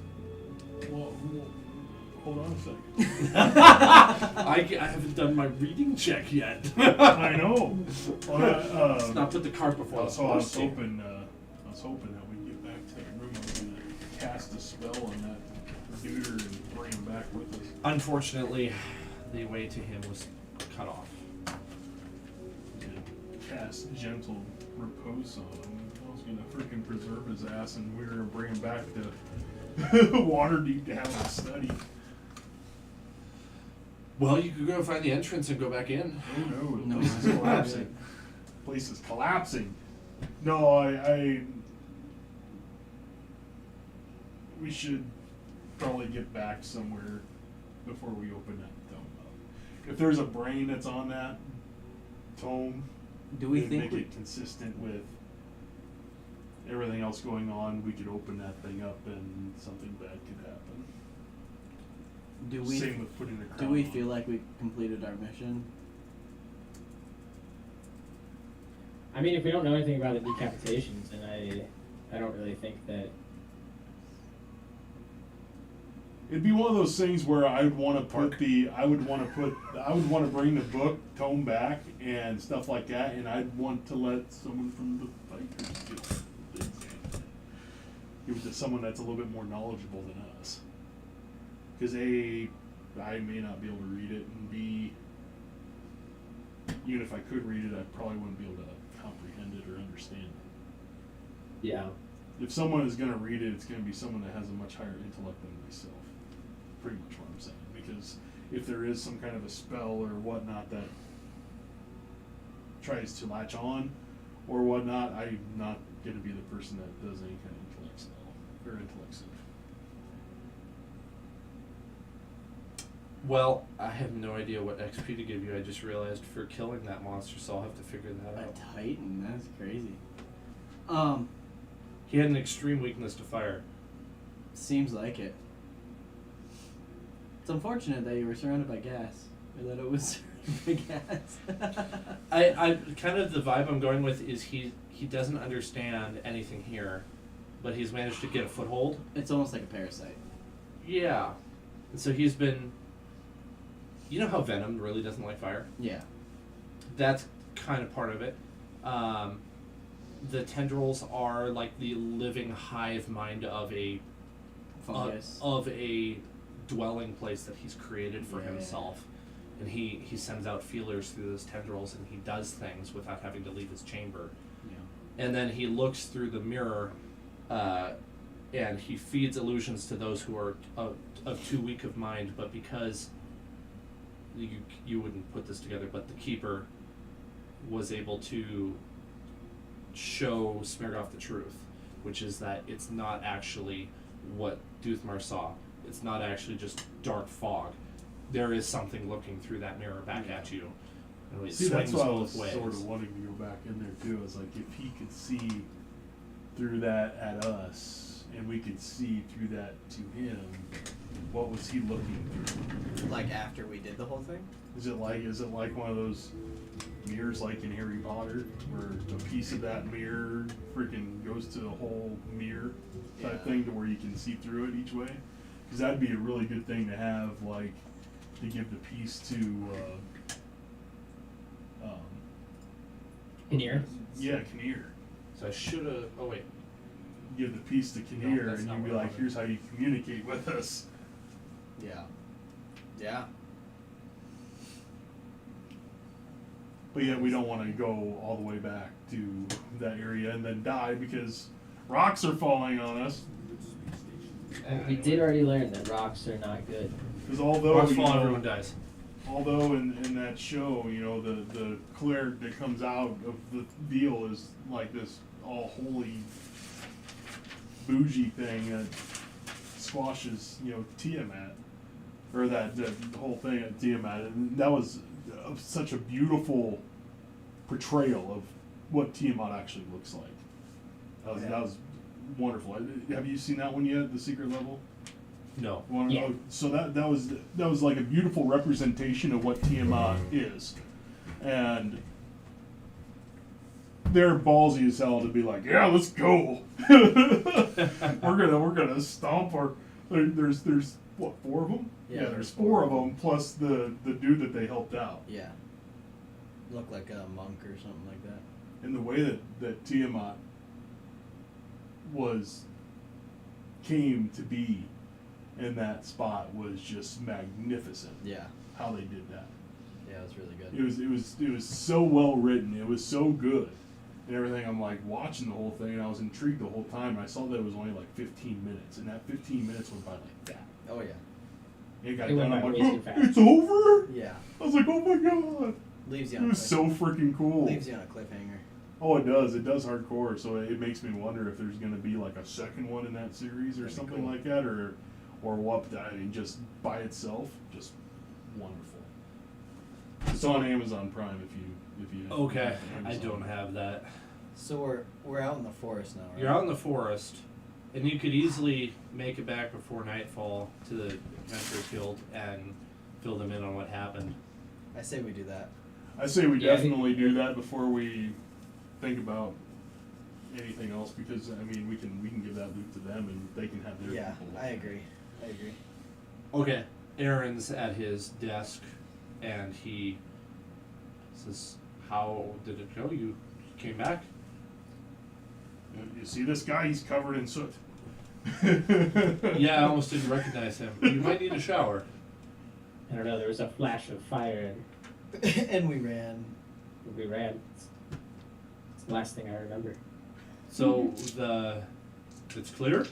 Well, hold on a second. I haven't done my reading check yet. I know. Well, Let's not put the cart before the so I was horse. hoping that we get back to the room. I was gonna cast a spell on that duder and bring him back with us. Unfortunately, the way to him was cut off. Cast gentle repose on him. I was gonna freaking preserve his ass, and we were gonna bring him back to Waterdeep to have him study. Well, you could go find the entrance and go back in. Oh no, the No, place is it's collapsing. Place is collapsing. No, we should probably get back somewhere before we open that tome up. If there's a brain that's on that tome, Do we it'd think make we, it consistent with everything else going on, we could open that thing up and something bad could happen. Same with putting the crown do we on. feel like we completed our mission? I mean, if we don't know anything about the decapitations, then I don't really think that. It'd be one of those things where I would want to bring the book tome back and stuff like that, and I'd want to let someone from the fighters give it to someone that's a little bit more knowledgeable than us. Because A, I may not be able to read it, and B, even if I could read it, I probably wouldn't be able to comprehend it or understand it. Yeah. If someone is going to read it, it's going to be someone that has a much higher intellect than myself. Pretty much what I'm saying. Because if there is some kind of a spell or whatnot that tries to latch on or whatnot, I'm not going to be the person that does any kind of intellect spell or intellect stuff. Well, I have no idea what XP to give you. I just realized for killing that monster, so I'll have to figure that out. A Titan? That's crazy. He had an extreme weakness to fire. Seems like it. It's unfortunate that you were surrounded by gas, or that it was surrounded by gas. I kind of the vibe I'm going with is he doesn't understand anything here, but he's managed to get a foothold. It's almost like a parasite. Yeah, and so he's been. You know how Venom really doesn't like fire? Yeah. That's kind of part of it. The tendrils are like the living hive mind of a Fungus. of a dwelling place that he's created for Yeah. himself, and he sends out feelers through those tendrils, and he does things without having to leave his chamber. Yeah. And then he looks through the mirror, and he feeds illusions to those who are of too weak of mind. But because you wouldn't put this together, but the keeper was able to show Smirgoff the truth, which is that it's not actually what Duthmar saw. It's not actually just dark fog. There is something looking through that mirror back at you. And it See, that's swings why I both was ways. sort of wanting to go back in there too. It's like if he could see through that at us and we could see through that to him, what was he looking through? Like after we did the whole thing? Is it like one of those mirrors like in Harry Potter, where a piece of that mirror freaking goes to the whole mirror type Yeah. thing, to where you can see through it each way? Because that'd be a really good thing to have, like, to give the piece to, Kinnear. yeah, Kinnear. So I should have. Oh wait. Give the piece to Kinnear, that's and not you'd be what I like, wanted. here's how you communicate with us. Yeah. Yeah. But yet we don't want to go all the way back to that area and then die because rocks are falling on us. And we did already learn that rocks are not good. Because although, Rocks you fall, know, everyone dies. although in that show, you know, the cleric that comes out of the deal is like this all holy bougie thing that squashes, you know, Tiamat, or that whole thing at Tiamat, and that was such a beautiful portrayal of what Tiamat actually looks like. That was wonderful. Have you seen that one yet? The Secret Level? No. Yeah. So that was like a beautiful representation of what Tiamat is, and they're ballsy as hell to be like, yeah, let's go. we're gonna stomp our. There's what, 4 of them? Yeah, There's 4 of them plus the dude that they helped out. Yeah. Looked like a monk or something like that. And the way that Tiamat came to be in that spot was just magnificent. Yeah. How they did that. Yeah, it was really good. It was so well written. It was so good and everything. I'm like watching the whole thing, and I was intrigued the whole time. And I saw that it was only like 15 minutes, and that 15 minutes went by like that. Oh yeah. It got It went done. I'm by like, way too oh, fast. it's over. Yeah. I was like, oh my god. Leaves you It on was so freaking cool. leaves you on a cliffhanger. Oh, it does. It does hardcore. So it makes me wonder if there's going to be like a second one in that series or That'd be something cool. like that, or what? I mean, just by itself, just wonderful. It's on Amazon Prime if you. Okay. I Amazon. don't have that. So we're out in the forest now, right? You're out in the forest, and you could easily make it back before nightfall to the Adventurers Guild and fill them in on what happened. I say we do that. I say we Yeah, I think- definitely do that before we think about anything else, because I mean we can give that loot to them and they can have their Yeah, people. I agree. I agree. Okay. Aaron's at his desk, and he says, "How did it go? You came back?" You see this guy? He's covered in soot. Yeah, I almost didn't recognize him. You might need a shower. I don't know, there was a flash of fire And we ran. and we ran. It's the last thing I remember. So it's clear.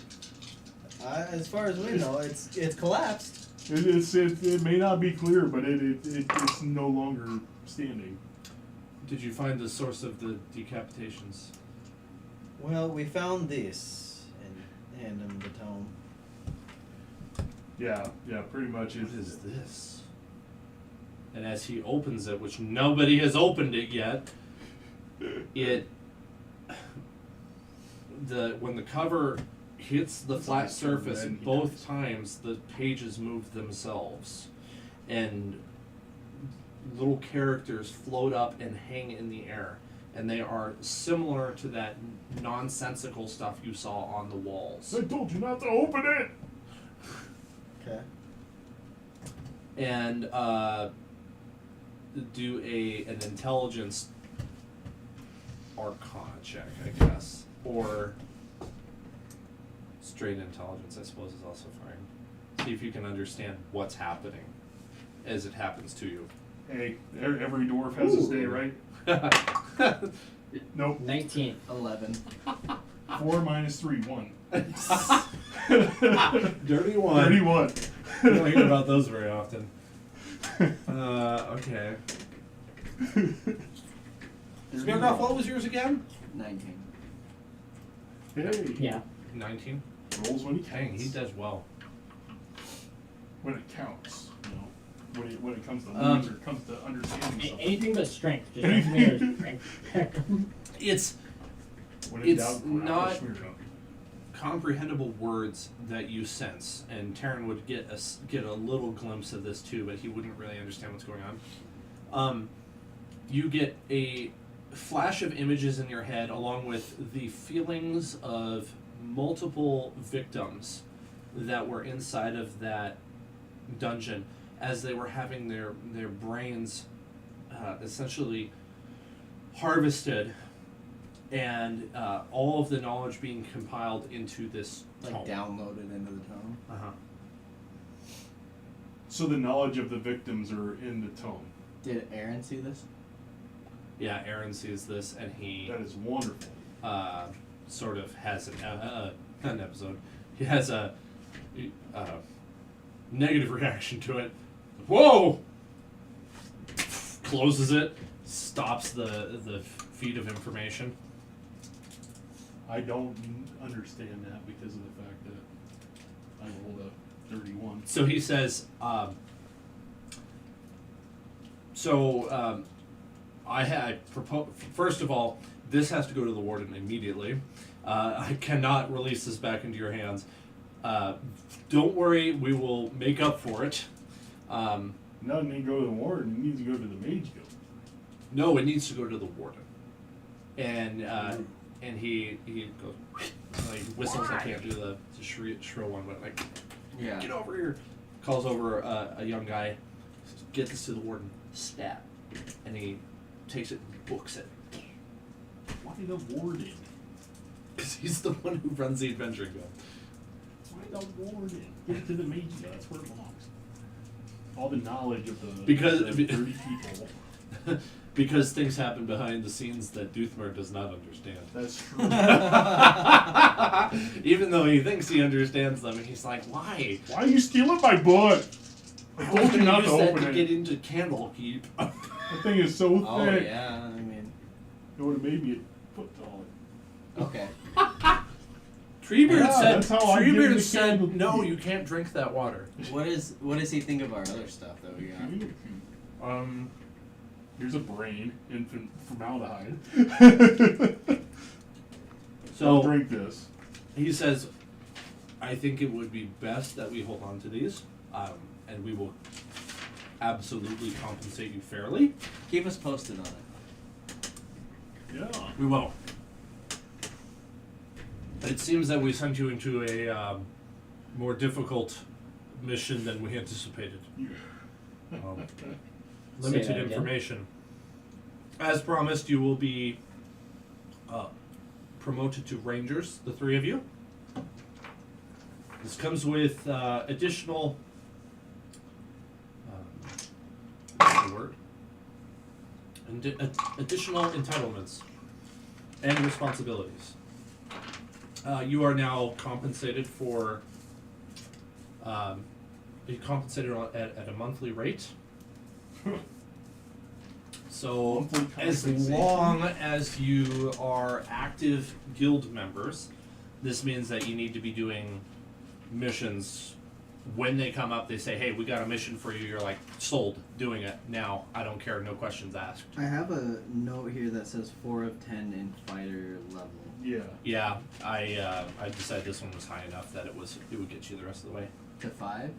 As far as we know, it's collapsed. It may not be clear, but it's no longer standing. Did you find the source of the decapitations? Well, we found this and hand him the tome. Yeah, pretty much. What is this? And as he opens it, which nobody has opened it yet, when the cover hits the It's flat like surface, red, he both dies. times the pages move themselves, and little characters float up and hang in the air, and they are similar to that nonsensical stuff you saw on the walls. I told you not to open it. Okay. And do an intelligence arcana check, I guess, or straight intelligence, I suppose, is also fine. See if you can understand what's happening as it happens to you. Hey, every dwarf has his day, right? Nope. 19. 11. 4 minus 3, 1. Dirty one. Dirty 1. You don't hear about those very often. Okay. Smeargolf, what was yours again? 19. Hey. Yeah. 19. Rolls when he counts. Dang, he does well. When it counts, you know. When it comes to loot or comes to understanding something. Anything but strength. Just don't give me a strength check. It's When in it's doubt, grab a not smear jump. incomprehensible words that you sense, and Taryn would get a little glimpse of this too, but he wouldn't really understand what's going on. You get a flash of images in your head, along with the feelings of multiple victims that were inside of that dungeon as they were having their brains essentially harvested, and all of the knowledge being compiled into this tome. Downloaded into the tome. Uh-huh. So the knowledge of the victims are in the tome. Did Aaron see this? Yeah, Aaron sees this, and he That is wonderful. sort of has an episode. He has a negative reaction to it. Whoa! Closes it, stops the feed of information. I don't understand that because of the fact that I rolled a 31. So he says, I had proposed, first of all, this has to go to the warden immediately. I cannot release this back into your hands. Don't worry, we will make up for it. Nothing need to go to the warden, it needs to go to the mage guild. No, it needs to go to the warden. And he goes, like, whistles. I can't do the shrill one, but like, Yeah. get over here. Calls over a young guy. Says, get this to the warden. Stab. And he takes it and books it. Why the warden? Because he's the one who runs the adventuring guild. Why the warden? Get it to the mage guild, that's where it belongs. All the knowledge of the Because- 30 people. Because things happen behind the scenes that Doothmer does not understand. That's true. Even though he thinks he understands them, he's like, why? Why are you stealing my book? I told you not to use that open to it. get into Candlekeep. That thing is so thick. Oh yeah, I mean, It would have made me a foot taller. okay. Treebeard Yeah, said, that's how I get into said, Candlekeep. no, you can't drink that water. What does he think of our other stuff that we got? Here's a brain, infant formaldehyde. So I'll drink this. he says, I think it would be best that we hold on to these, and we will absolutely compensate you fairly. Keep us posted on it. Yeah. We will. It seems that we sent you into a more difficult mission than we anticipated. Say Limited that again. information. As promised, you will be promoted to rangers, the three of you. This comes with additional what's the word? Additional entitlements and responsibilities. You are now compensated for. You're compensated at a monthly rate. So, Monthly as compensation. long as you are active guild members, this means that you need to be doing missions. When they come up, they say, hey, we got a mission for you. You're like, sold, doing it now. I don't care, no questions asked. I have a note here that says 4 of 10 in fighter level. Yeah. Yeah, I decided this one was high enough that it would get you the rest of the way. To 5?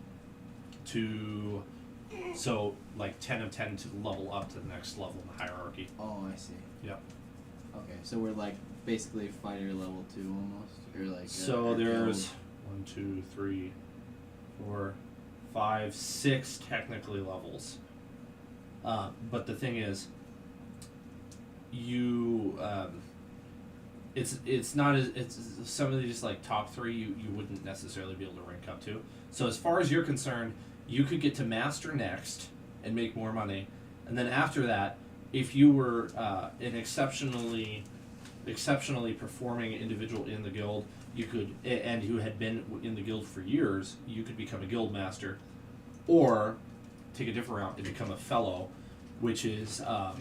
So, like 10 of 10 to level up to the next level in the hierarchy. Oh, I see. Yep. Okay, so we're like basically fighter level 2 almost, or like. So or there's guild. 1, 2, 3, 4, 5, 6 technically levels. But the thing is, you it's not as it's some of these like top 3 you wouldn't necessarily be able to rank up to. So as far as you're concerned, you could get to master next and make more money, and then after that, if you were an exceptionally performing individual in the guild, you could, and who had been in the guild for years, you could become a guild master, or take a different route and become a fellow, which is a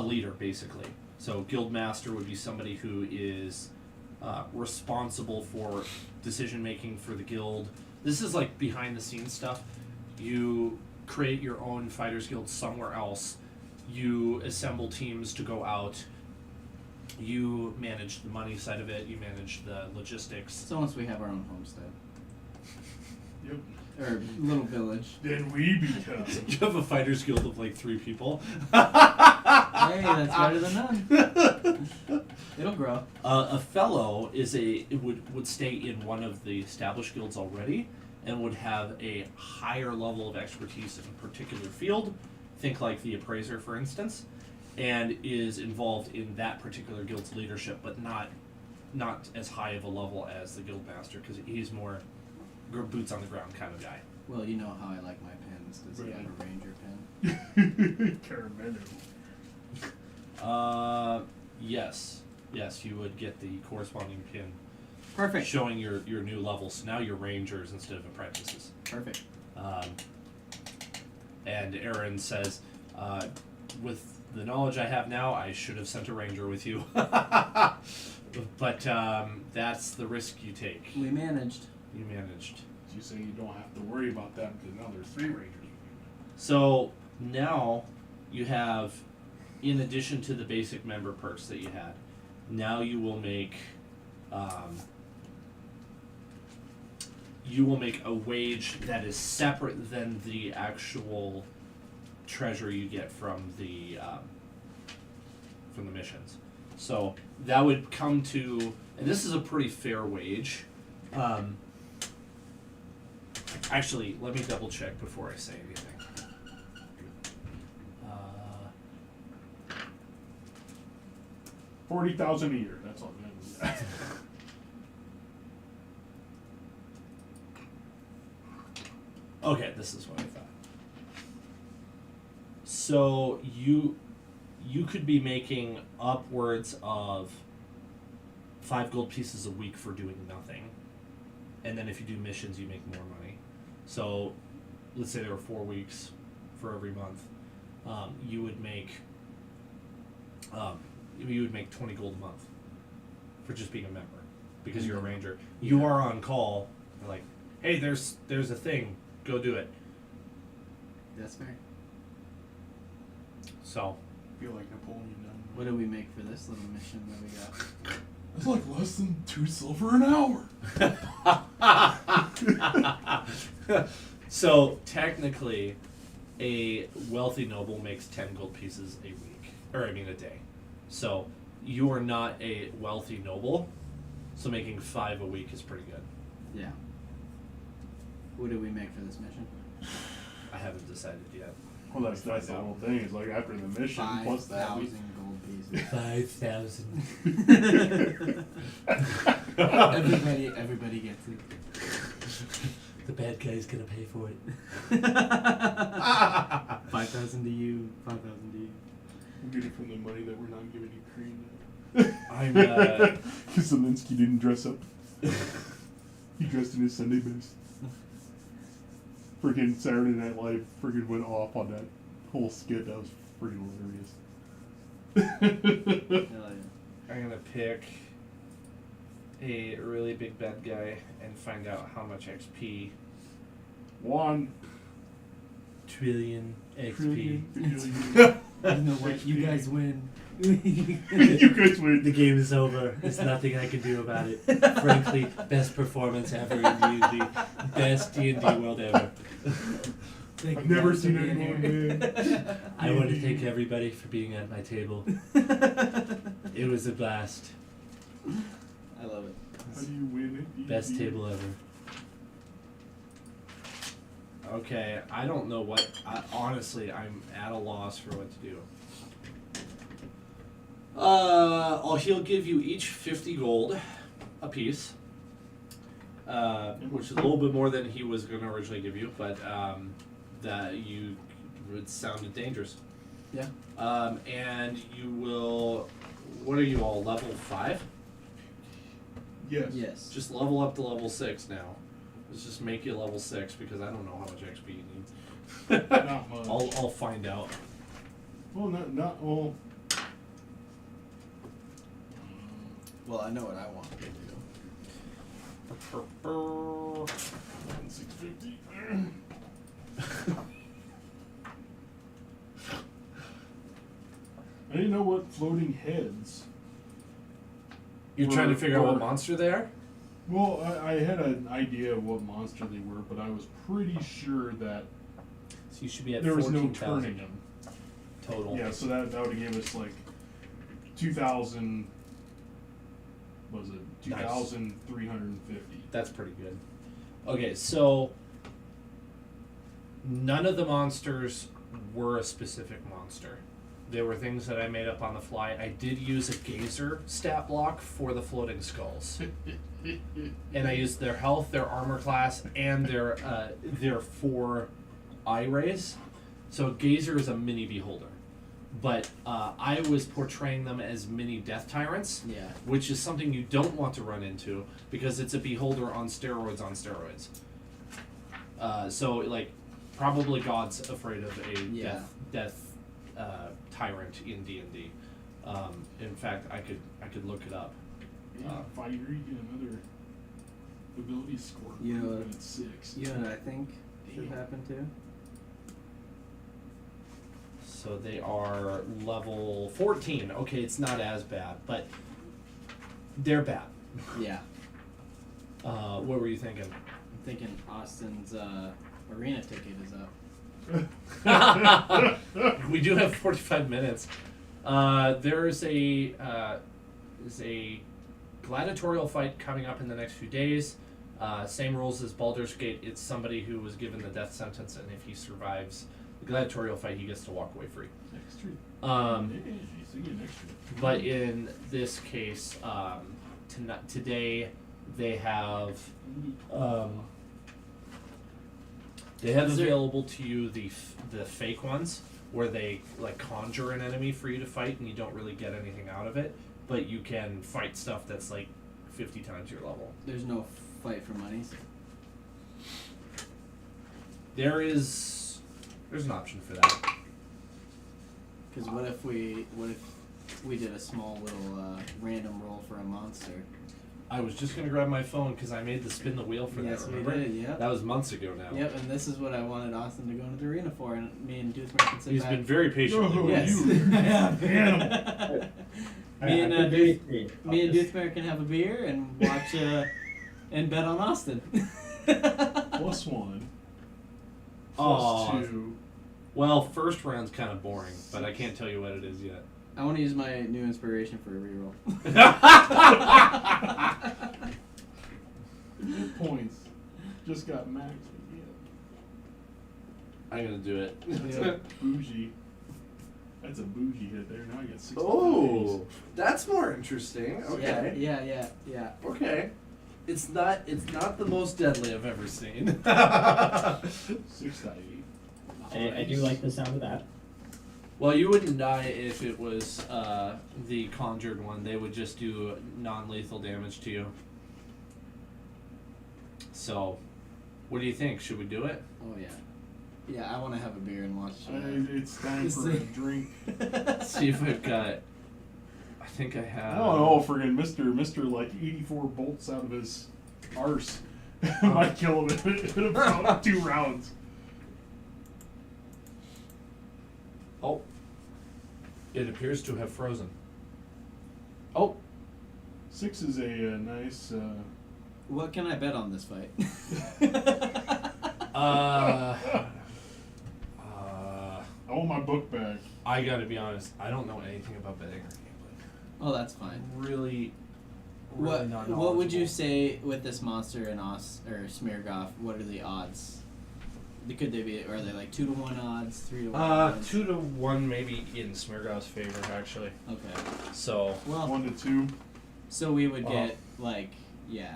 leader basically. So guild master would be somebody who is responsible for decision making for the guild. This is like behind the scenes stuff. You create your own fighters guild somewhere else. You assemble teams to go out You manage the money side of it. You manage the logistics. So once we have our own homestead Yep. or little village, Then we become. You have a fighters guild of like 3 people. hey, that's better than none. It'll grow. A fellow would stay in one of the established guilds already, and would have a higher level of expertise in a particular field. Think like the appraiser, for instance, and is involved in that particular guild's leadership, but not as high of a level as the guild master, because he's more boots on the ground kind of guy. Well, you know how I like my pens. Does he have a ranger pen? Caramel. Yes, you would get the corresponding pin. Perfect. Showing your new levels. So now you're rangers instead of apprentices. Perfect. And Aaron says, with the knowledge I have now, I should have sent a ranger with you. But that's the risk you take. We managed. You managed. You say you don't have to worry about that because now there's 3 rangers. So now you have, in addition to the basic member perks that you had, now you will make a wage that is separate than the actual treasure you get from the missions. So that would come to, and this is a pretty fair wage. Actually, let me double check before I say anything. 40,000 a year. That's all. Okay, this is what I thought. So you could be making upwards of 5 gold pieces a week for doing nothing, and then if you do missions, you make more money. So let's say there were 4 weeks for every month. You would make 20 gold a month for just being a member, because you're a ranger. You are on call. You're like, hey, there's a thing. Go do it. That's fair. So, I feel like Napoleon done. What do we make for this little mission that we got? It's like less than 2 silver an hour. So technically, a wealthy noble makes 10 gold pieces a week, a day. So you are not a wealthy noble, so making 5 a week is pretty good. Yeah. What do we make for this mission? I haven't decided yet. Well, that's the whole thing. It's like after the mission plus that. 5,000 gold pieces. 5,000. Everybody gets it. The bad guy's gonna pay for it. 5,000 to you. 5,000 to you. We'll get it from the money that we're not giving you cream. I'm Because Zelensky didn't dress up. He dressed in his Sunday best. Freaking Saturday Night Live freaking went off on that whole skit. That was freaking hilarious. Hell I'm gonna pick a really big bad guy and find out how much XP. 1 trillion XP. trillion. yeah. You know what? You guys win. You guys win. The game is over. There's nothing I can do about it. Frankly, best performance ever in D&D. Best D&D world ever. I've never seen anyone win. I want to thank everybody for being at my table. It was a blast. I love it. How do you win it? Best table ever. Okay, I don't know what. Honestly, I'm at a loss for what to do. He'll give you each 50 gold a piece, which is a little bit more than he was going to originally give you, but that it sounded dangerous. Yeah. And you will. What are you all, level 5? Yes. Yes. Just level up to level 6 now. Let's just make you level 6 because I don't know how much XP you need. Not much. I'll find out. Well, not well. Well, I know what I want to do. 650. I didn't know what floating heads You're trying to figure out what monster they are? Well, I had an idea of what monster they were, but I was pretty sure that So you should be at there was no 14,000 turning them. total. Yeah, so that would have given us like 2,000. Was it Nice. 2,350? That's pretty good. Okay, so none of the monsters were a specific monster. They were things that I made up on the fly. I did use a gazer stat block for the floating skulls. And I used their health, their armor class, and their 4 eye rays. So gazer is a mini beholder. But I was portraying them as mini death tyrants, Yeah. which is something you don't want to run into because it's a beholder on steroids on steroids. So like, probably God's afraid of a Yeah. death tyrant in D&D. In fact, I could look it up. Fire, you get another ability score. You know, improvement at 6. You know what I think should happen too? So they are level 14. Okay, it's not as bad, but they're bad. Yeah. What were you thinking? I'm thinking Austin's arena ticket is up. We do have 45 minutes. There's a gladiatorial fight coming up in the next few days. Same rules as Baldur's Gate. It's somebody who was given the death sentence, and if he survives the gladiatorial fight, he gets to walk away free. Extra. Um, Yeah, so you get an extra. But in this case, today they have available to you the fake ones where they like conjure an enemy for you to fight, and you don't really get anything out of it, but you can fight stuff that's like 50 times your level. There's no fight for monies. There's an option for that. Because what if we did a small little random roll for a monster? I was just gonna grab my phone because I made the spin the wheel for Yes, that. we Remember? did, yep. That was months ago now. Yep, and this is what I wanted Austin to go into the arena for, and me and Doothmer can sit He's back. been very patient. Oh, with Yes. you Yeah. Me and Doothmer can have a beer and watch and bet on Austin. +1. Aw. +2. Well, first round's kind of boring, but I can't tell you what it is yet. I want to use my new inspiration for a reroll. Hit points. Just got maxed again. I'm gonna do it. Yeah. Bougie. That's a bougie hit there. Now I got 65. Oh, that's more interesting. Okay. Yeah. Okay. It's not the most deadly I've ever seen. 6 die 8. I do like the sound of that. Well, you wouldn't die if it was the conjured one. They would just do non-lethal damage to you. So, what do you think? Should we do it? Oh yeah. Yeah, I want to have a beer and watch. It's time for a drink. See if we've got. I think I have. Oh, friggin' Mr. like 84 bolts out of his arse. Might kill him in about 2 rounds. Oh. It appears to have frozen. Oh, 6 is a nice. what can I bet on this fight? I want my book back. I gotta be honest. I don't know anything about betting or gambling. Oh, that's fine. Really not What would you knowledgeable. say with this monster and or Smirgoff? What are the odds? Could they be? Are they like 2 to 1 odds, 3 to 1? odds? 2 to 1 maybe in Smirgov's favor actually. Okay. So Well, 1 to 2. so we would get like So,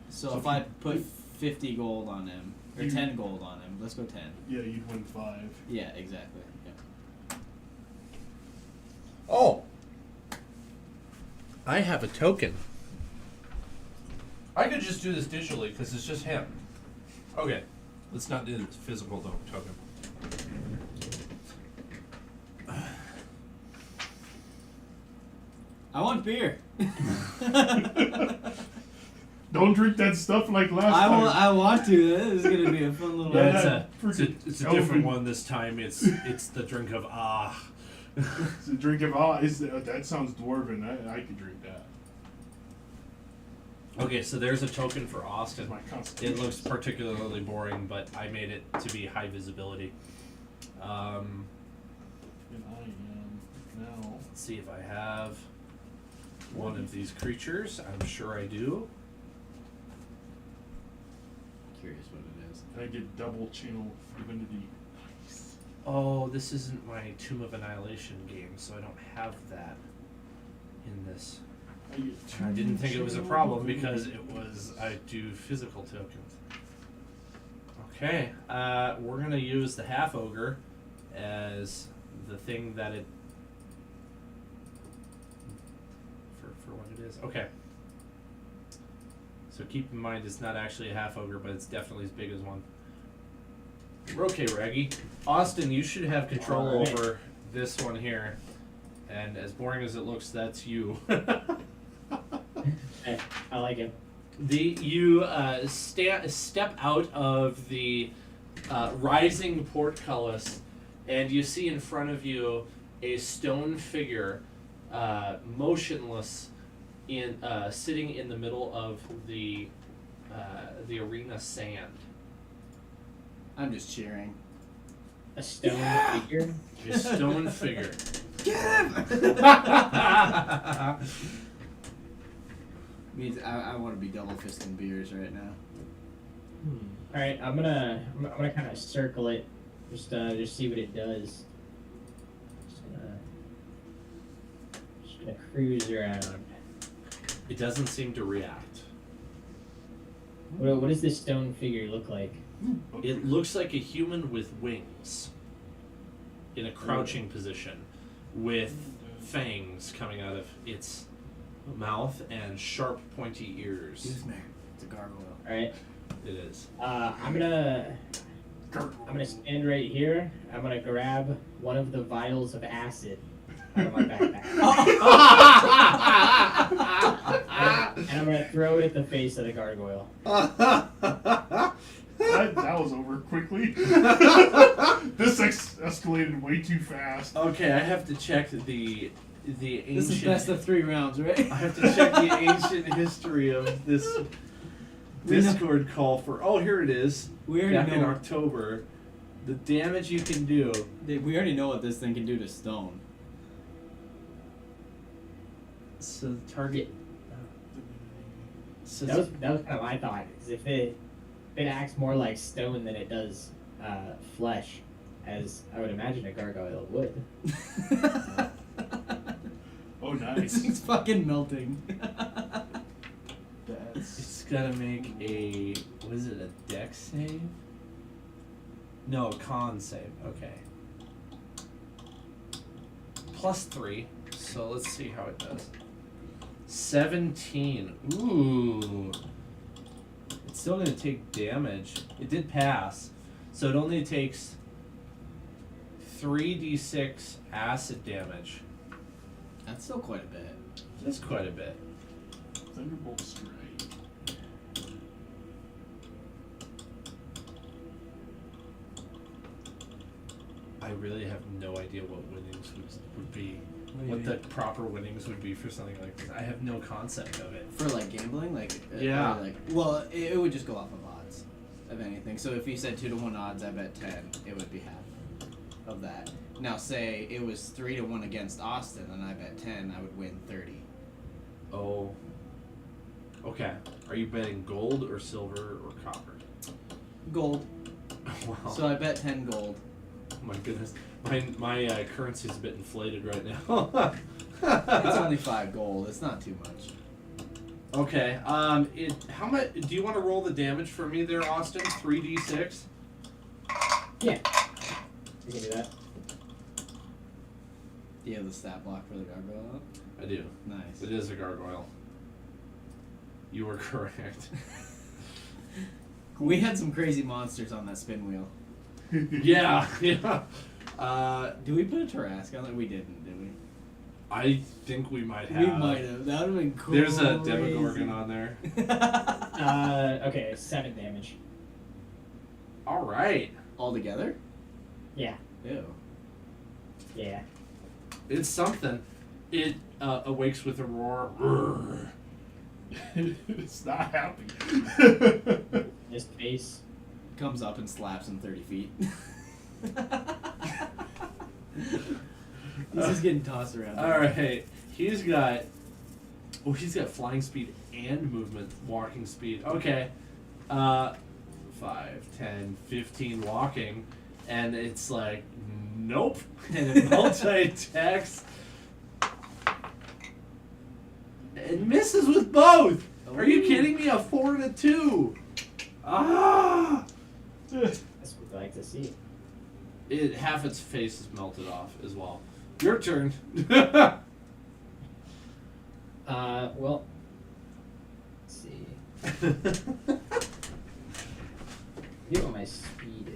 So if if I you- put 50 gold on him or You- 10 gold on him, let's go 10. Yeah, you'd win 5. Yeah, exactly. Yeah. Oh, I have a token. I could just do this digitally because it's just him. Okay, let's not do this physical token. I want beer. Don't drink that stuff like last time. I want to. This is gonna be a fun little. Yeah, Yeah, that it's a freaking different elven- one this time. It's the drink of It's a drink of that sounds dwarven. I could drink that. Okay, so there's a token for Austin. My It constitution. looks particularly boring, but I made it to be high visibility. And I am now. Let's see if I have one of these creatures. I'm sure I do. Curious what it is. I get double channel divinity. Nice. Oh, this isn't my Tomb of Annihilation game, so I don't have that in this. I get I didn't think it was a channel problem divinity. because it was I do physical tokens. Okay, we're gonna use the half ogre as the thing that it for what it is. Okay. So keep in mind it's not actually a half ogre, but it's definitely as big as one. Okay, Raggy. Austin, you should have control Alright. over this one here. And as boring as it looks, that's you. Hey, I like it. You step out of the rising portcullis, and you see in front of you a stone figure, motionless, sitting in the middle of the arena sand. I'm just cheering. A stone figure. A stone figure. Means I want to be double fisting beers right now. All right, I'm gonna kind of circle it, just see what it does. Just gonna cruise around. It doesn't seem to react. What does this stone figure look like? It looks like a human with wings, in a crouching position, with fangs coming out of its mouth and sharp, pointy ears. Excuse me. It's a gargoyle. All right, It is. I'm gonna stand right here. I'm gonna grab one of the vials of acid out of my backpack, and I'm gonna throw it at the face of the gargoyle. That was over quickly. This escalated way too fast. Okay, I have to check the ancient. This is best of 3 rounds, right? I have to check the ancient history of this Discord call for. Oh, here it is. We Back already in know. October, the damage you can do. We already know what this thing can do to stone. So the target. So That was kind of my thought. Is if it acts more like stone than it does flesh, as I would imagine a gargoyle would. Oh, This nice. thing's fucking melting. That's it's gotta make a. What is it? A dex save? No, con save. Okay. +3. So let's see how it does. 17. Ooh. It's still gonna take damage. It did pass, so it only takes 3d6 acid damage. That's still quite a bit. That's quite a bit. Thunderbolt Strike. I really have no idea what winnings would be. What do you What mean? the proper winnings would be for something like this. I have no concept of it. For like gambling, like Yeah. or, like well, it would just go off of odds of anything. So if you said 2-to-1 odds, I bet 10. It would be half of that. Now say it was 3-to-1 against Austin, and I bet 10. I would win 30. Oh. Okay. Are you betting gold or silver or copper? Gold. Wow. So I bet 10 gold. Oh my goodness. My currency is a bit inflated right now. It's only 5 gold. It's not too much. Okay. How much? Do you want to roll the damage for me there, Austin? 3d6. Yeah, you can do that. Do you have the stat block for the gargoyle up? I do. Nice. It is a gargoyle. You were correct. We had some crazy monsters on that spin wheel. Yeah. Do we put a Tarrasque on it? We didn't, did we? I think we might have. We might have. That would have been cool. There's a Demogorgon on there. Okay, 7 damage. All right. All together? Yeah, Ew. yeah. It's something. It awakes with a roar. It's not happy. Just face. Comes up and slaps him 30 feet. He's just getting tossed around. All right, he's got flying speed and movement, walking speed. Okay, 5, 10, 15 walking, and it's like nope, and it multi-attacks and misses with both. Are you kidding me? A 4 and a 2. Ah! That's what I like to see. Half its face is melted off as well. Your turn. Well, let's see. You know what my speed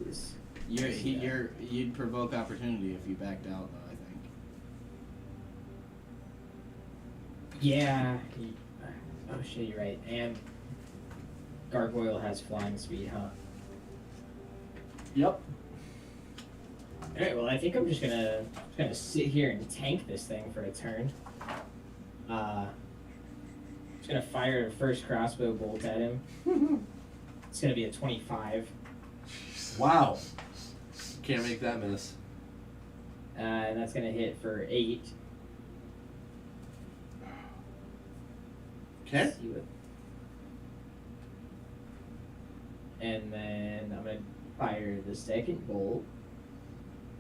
is. You'd provoke opportunity if you backed out, though, I think. Yeah. Oh shit, you're right. And Gargoyle has flying speed, huh? Yep. Alright, well I think I'm just gonna sit here and tank this thing for a turn. Just gonna fire the first crossbow bolt at him. It's gonna be a 25. Wow. Can't make that miss. And that's gonna hit for 8. Okay. See what- And then I'm gonna fire the second bolt.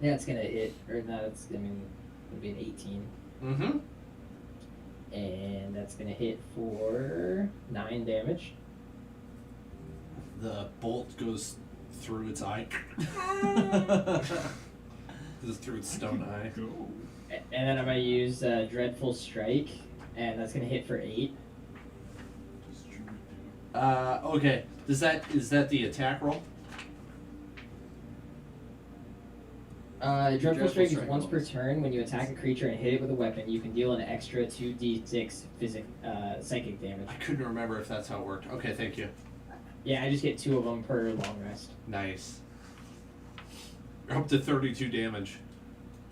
Yeah, it's gonna hit, or no, it's gonna be an 18. Mm-hmm. And that's gonna hit for 9 damage. The bolt goes through its eye. Goes through its stone eye. And then I'm gonna use Dreadful Strike, and that's gonna hit for 8. Okay. Is that the attack roll? Dreadful Strike is Strike once per rolls. turn. When you attack a creature and hit it with a weapon, you can deal an extra 2d6 psychic damage. I couldn't remember if that's how it worked. Okay, thank you. Yeah, I just get 2 of them per long rest. Nice. You're up to 32 damage.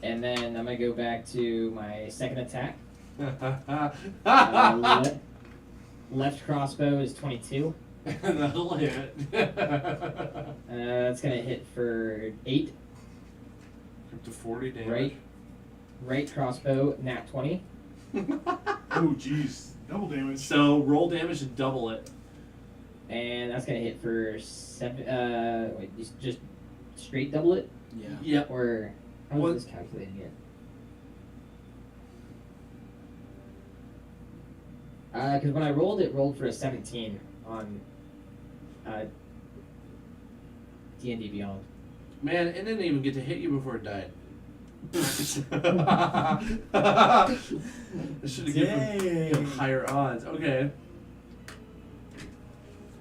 And then I'm gonna go back to my second attack. Left crossbow is 22. That'll hit. That's gonna hit for 8. Up to 40 damage. Right crossbow, nat 20. Oh, jeez. Double damage. So roll damage and double it. And that's gonna hit for 7. Wait, just straight double it? Yeah. Yep. Or how What- is this calculating it? Because when I rolled, it rolled for a 17 on D&D Beyond. Man, it didn't even get to hit you before it died. I should have given him higher odds. Okay.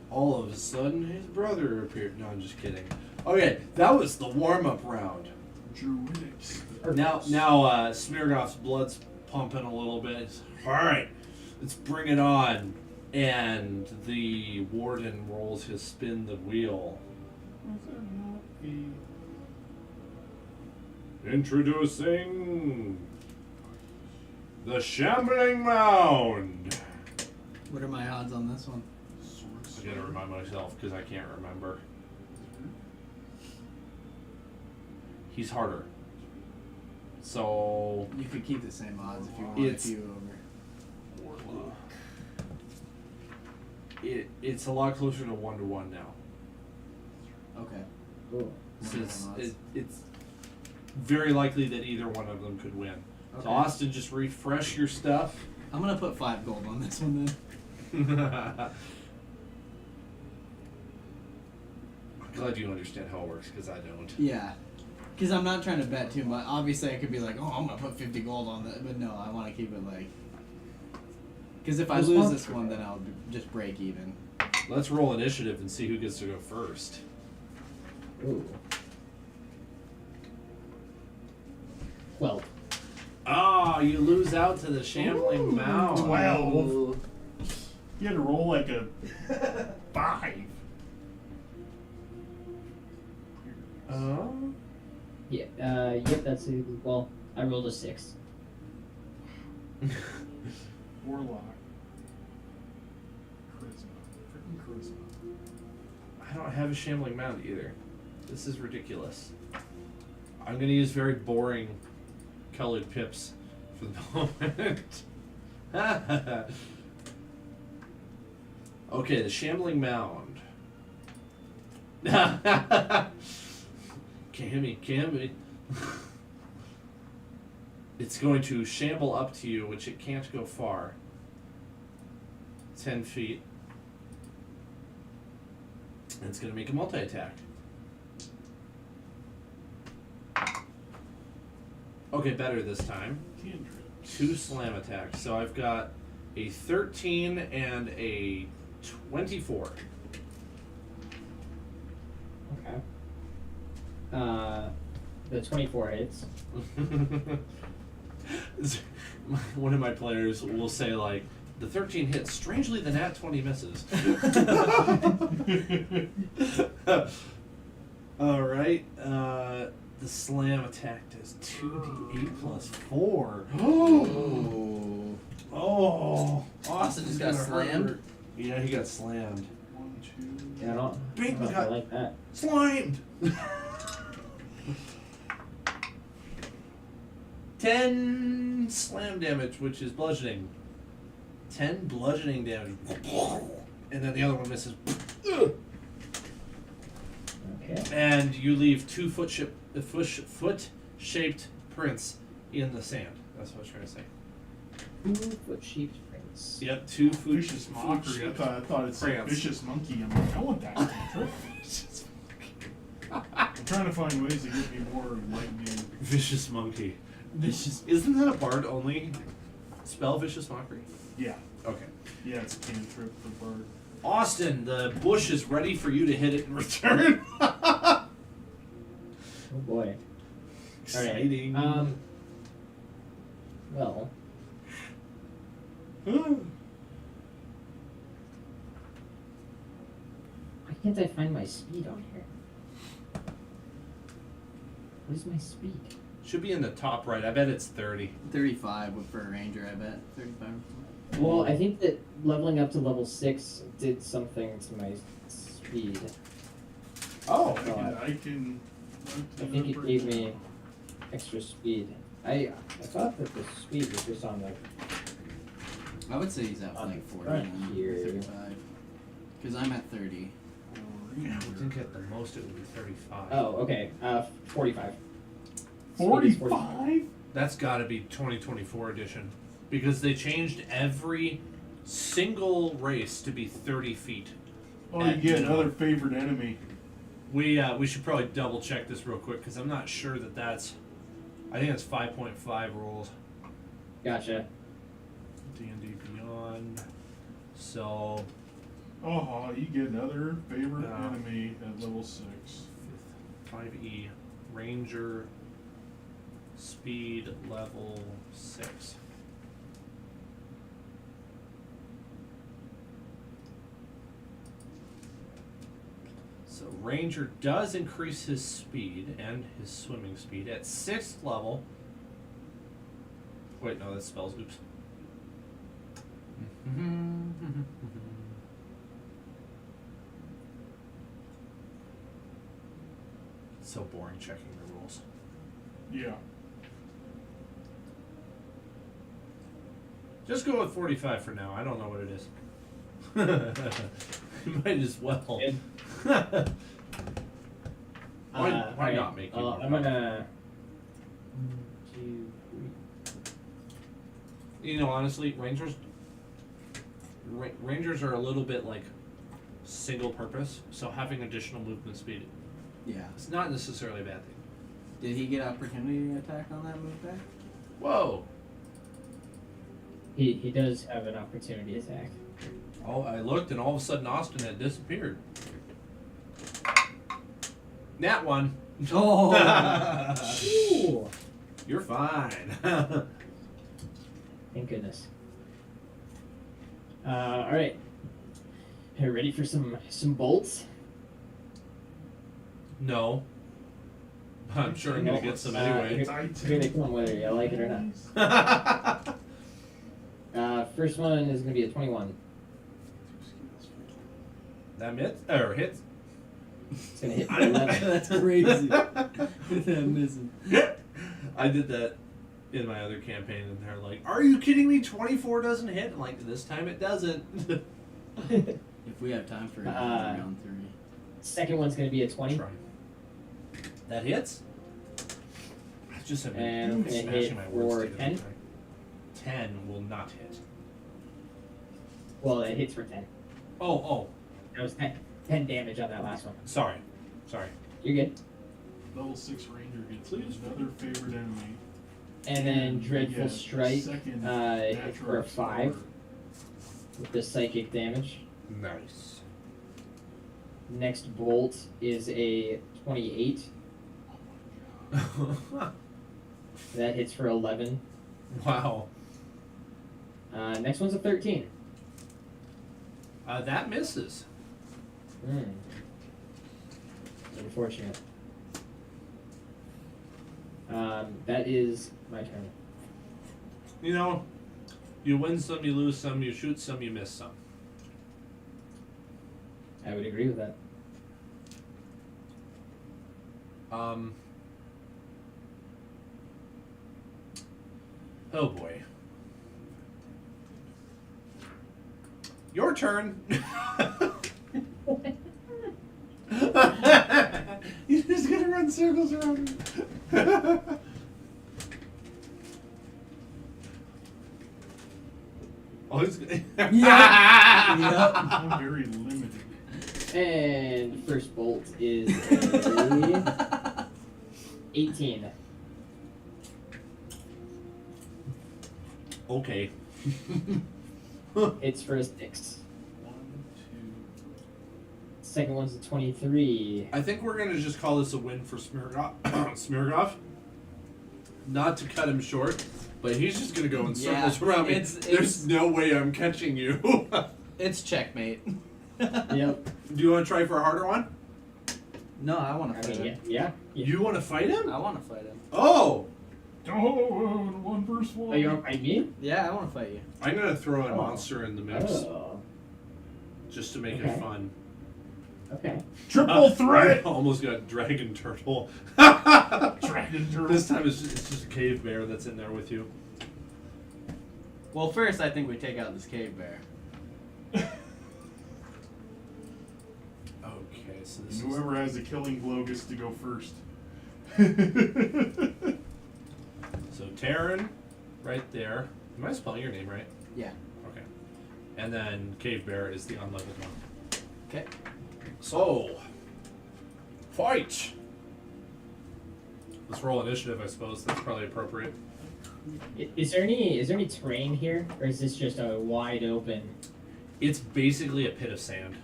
All of a sudden, his brother appeared. No, I'm just kidding. Okay, that was the warm-up round. Druidics. Now, Smirgoff's blood's pumping a little bit. All right, let's bring it on. And the warden rolls his spin the wheel. Introducing the Shambling Mound. What are my odds on this one? I gotta remind myself because I can't remember. He's harder. So You could keep the same odds if you want It's- a few over. it's a lot closer to 1-to-1 now. Okay. Cool. Since One-to-one odds. it's very likely that either one of them could win. Okay. So Austin, just refresh your stuff. I'm gonna put 5 gold on this one then. I'm glad you understand how it works because I don't. Yeah. Because I'm not trying to bet too much. Obviously, I could be like, oh, I'm gonna put 50 gold on that, but no, I want to keep it like. Because if I lose this one, then I'll just break even. Let's roll initiative and see who gets to go first. Ooh. 12. Oh, you lose out to the Shambling Mound. 12. You had to roll like a 5. Oh. Yeah, yep, that's a, well, I rolled a 6. Warlock. Charisma. I don't have a shambling mound either. This is ridiculous. I'm gonna use very boring colored pips for the moment. Okay, the shambling mound. Can't hit me. It's going to shamble up to you, which it can't go far. 10 feet. And it's going to make a multi-attack. Okay, better this time. Cantrip. 2 slam attacks. So I've got a 13 and a 24. Okay. The 24 hits. One of my players will say, like, the 13 hits. Strangely, the nat 20 misses. All right. The slam attack does 2d8 plus 4. Oh. Oh. Austin just got slammed? Yeah, he got slammed. 1, 2. Yeah, I don't Big know if I got like that. slimed. 10 slam damage, which is bludgeoning. 10 bludgeoning damage. And then the other one misses. Okay. And you leave 2 foot-shaped prints in the sand. That's what I was trying to say. 2-foot shaped prints. Yep, 2 foot Vicious mockery. I thought it said Crayons. vicious monkey. I'm like, I want that cantrip. I'm trying to find ways to get me more lightning. Vicious monkey. Vicious. Isn't that a bard only spell, Vicious Mockery? Yeah. Okay. Yeah, it's a cantrip for bird. Austin, the bush is ready for you to hit it in return. Oh boy. Exciting. Alright. Well. Why can't I find my speed on here? What is my speed? Should be in the top right. I bet it's 30. 35 for a ranger, I bet. 35. Well, I think that leveling up to level 6 did something to my speed. Oh. I can I think it gave me extra speed. I thought that the speed was just on like I would say he's at On like the 40 front now, here. 35. Because I'm at 30. Yeah, I think at the most it would be 35. oh, okay. 45. 45? That's got to be 2024 edition. Because they changed every single race to be 30 feet. Oh, you get another favorite enemy. We should probably double check this real quick because I'm not sure that that's. I think it's 5.5 rules. Gotcha. D&D Beyond. So. Oh, you get another favorite enemy at level 6. 5e Ranger speed level 6. So Ranger does increase his speed and his swimming speed at 6th level. Wait, no, that spells. Oops. So boring checking the rules. Yeah. Just go with 45 for now. I don't know what it is. You might as well. Why alright, not make you more I'm gonna. 1, 2, 3. You know, honestly, Rangers are a little bit like single purpose, so having additional movement speed Yeah. is not necessarily a bad thing. Did he get opportunity attack on that move back? Whoa! He does have an opportunity attack. Oh, I looked, and all of a sudden Austin had disappeared. Nat one. Oh! Ooh. You're fine. Thank goodness. All right. Are you ready for some bolts? No. I'm sure I'm gonna get some anyway. Here they come, whether you like it or not. First one is gonna be a 21. That hits. It's gonna hit for 11. That's crazy. That missing. I did that in my other campaign, and they're like, "Are you kidding me? 24 doesn't hit." I'm like, "This time it doesn't." If we have time for round 3. Second one's gonna be a 20. Try. That hits. I just have And I'm been gonna smashing hit my words for together 10. tonight. 10 will not hit. Well, it hits for 10. Oh, That was 10 damage on that last one. sorry. You're good. Level 6 ranger gets another favorite enemy. And then Dreadful Yeah, Strike second hits for a natural 5 explorer. with the psychic damage. Nice. Next bolt is a 28. That hits for 11. Wow. Next one's a 13. That misses. Unfortunate. That is my turn. You know, you win some, you lose some, you shoot some, you miss some. I would agree with that. Oh boy. Your turn. You're just gonna run circles around me. Oh, he's I'm very limited. And first bolt is a 18. Okay. It's for a 6. 1, 2. Second one's a 23. I think we're gonna just call this a win for Smirgov. Not to cut him short, but he's just gonna go in circles around me. There's no way I'm catching you. It's checkmate. Yep. Do you want to try for a harder one? No, I want I to fight mean, him. yeah. You want to fight him? I want to fight him. Oh! Oh, 1 versus 1. Oh, you want to fight me? Yeah, I want to fight you. I'm gonna throw a Oh. monster in the mix Oh. just to make Okay. it fun. Okay. Triple threat! I almost got dragon turtle. Dragon turtle. This time it's just a cave bear that's in there with you. Well, first I think we take out this cave bear. Okay, so this And is whoever has the killing blow gets to go first. so Terran, right there. Am I spelling your name right? Yeah. Okay. And then cave bear is the unleveled one. Okay. So, fight! Let's roll initiative, I suppose. That's probably appropriate. Is there any terrain here, or is this just a wide open? It's basically a pit of sand.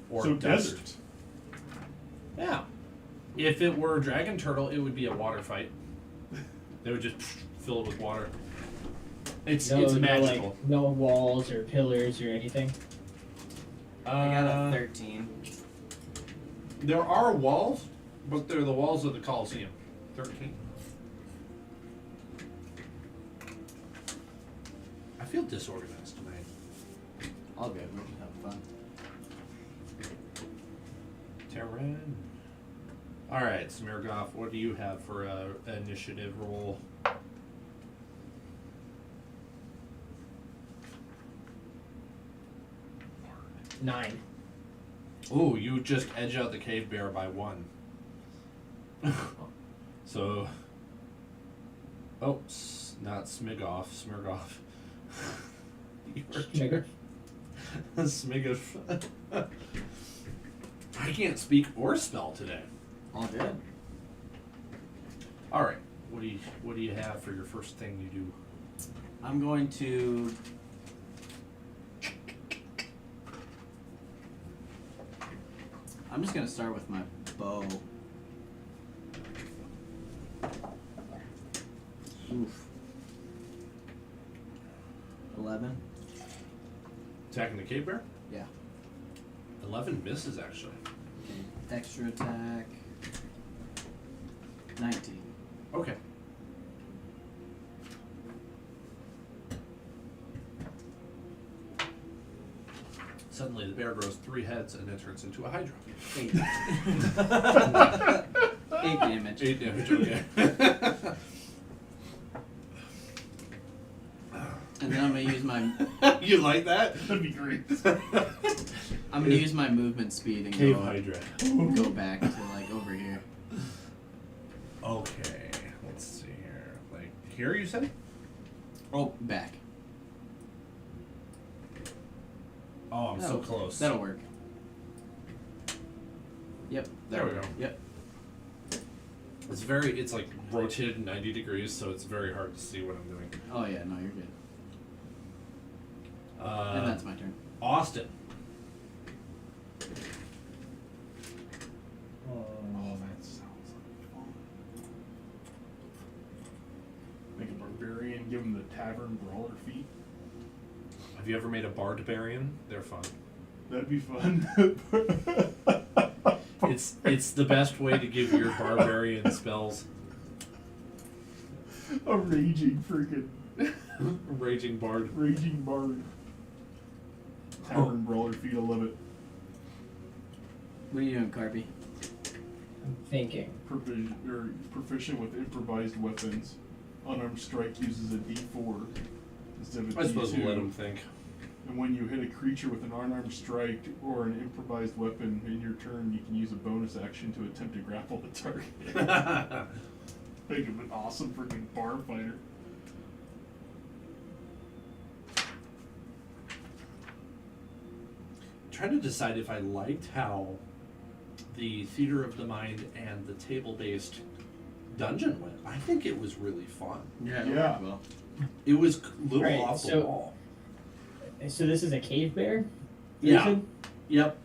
Or So dust. desert. Yeah. If it were dragon turtle, it would be a water fight. They would just fill it with water. It's magical. No walls or pillars or anything. I got a 13. There are walls, but they're the walls of the Colosseum. 13. I feel disorganized tonight. All good. We're just having fun. Terran. Alright, Smirgov, what do you have for a initiative roll? Nine. Ooh, you just edge out the cave bear by 1. So, not Smirgov. Trigger. Smiggoff. I can't speak or spell today. All good. All right, what do you have for your first thing you do? I'm going to. I'm just gonna start with my bow. Oof. 11. Attacking the cave bear? Yeah. 11 misses actually. Okay. Extra attack. 19. Okay. Suddenly, the bear grows 3 heads and then turns into a hydra. 8. 8 damage. 8 damage. Okay. And then I'm gonna use my You like that? That'd be great. I'm gonna use my movement speed and Cave go, hydra. go back to like over here. Okay. Let's see here. Like here, you said? Oh, back. Oh, I'm so That'll- close. That'll work. Yep. There we that'll go. work. Yep. It's like rotated 90 degrees, so it's very hard to see what I'm doing. Oh yeah, no, you're good. And that's my turn. Austin. Oh, that sounds like fun. Make a barbarian, give him the tavern brawler feat. Have you ever made a barbarian? They're fun. That'd be fun. It's the best way to give your barbarian spells. A raging freaking Raging bard. raging bard. Tavern brawler feat, I love it. What are you doing, Carby? I'm thinking. Proficient with improvised weapons. Unarmed strike uses a D4 instead of a I suppose D2. we'll let him think. And when you hit a creature with an unarmed strike or an improvised weapon in your turn, you can use a bonus action to attempt to grapple the target. Make him an awesome freaking bar fighter. Trying to decide if I liked how the theater of the mind and the table-based dungeon went. I think it was really fun. Yeah. Yeah. Well. It was a little Right, off the so- wall. So this is a cave bear? Yeah. Jason? Yep.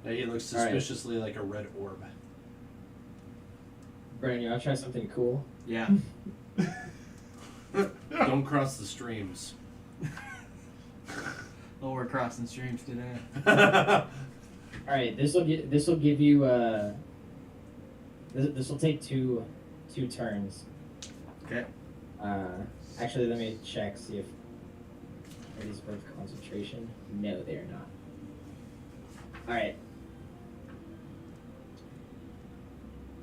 Yeah, he looks All right. suspiciously like a red orb. Brennan, you want to try something cool? Yeah. Don't cross the streams. Oh, we're crossing streams today. All right, this will give you this will take two turns. Okay. Actually, let me check see if are these both concentration. No, they are not. All right.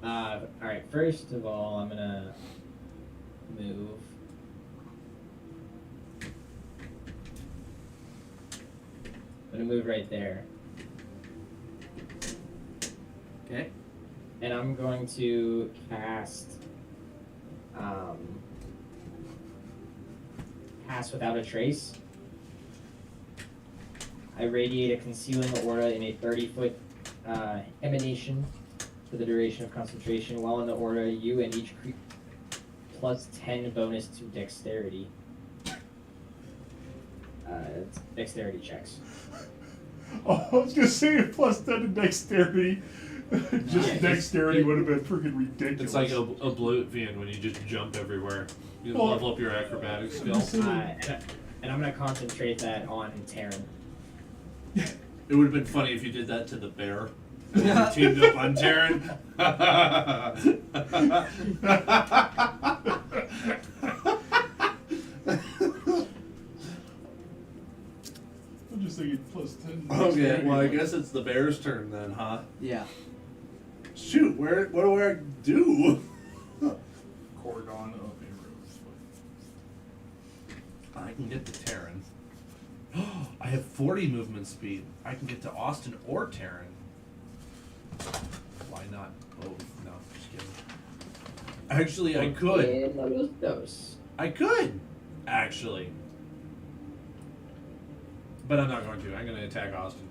All right. First of all, I'm gonna move. I'm gonna move right there. Okay. And I'm going to cast Pass Without a Trace. I radiate a concealing aura in a 30-foot emanation for the duration of concentration. While in the aura, you and each creature plus 10 bonus to dexterity. It's dexterity checks. Oh, I was gonna say plus 10 to dexterity. Just Yeah, dexterity would have been freaking ridiculous. It's like Oblivion when you just jump everywhere. You Well, level up your acrobatic skill. And I'm going to concentrate that on Terran. It would have been funny if you did that to the bear. And then you teamed up on Terran. I'm just thinking plus 10. Okay, dexterity. well I guess it's the bear's turn then, huh? Yeah. Shoot, what do I do? Cordon of arrows. I can get to Terran. I have 40 movement speed. I can get to Austin or Terran. Why not both? No, just kidding. Actually, I could. I could, actually. But I'm not going to. I'm going to attack Austin.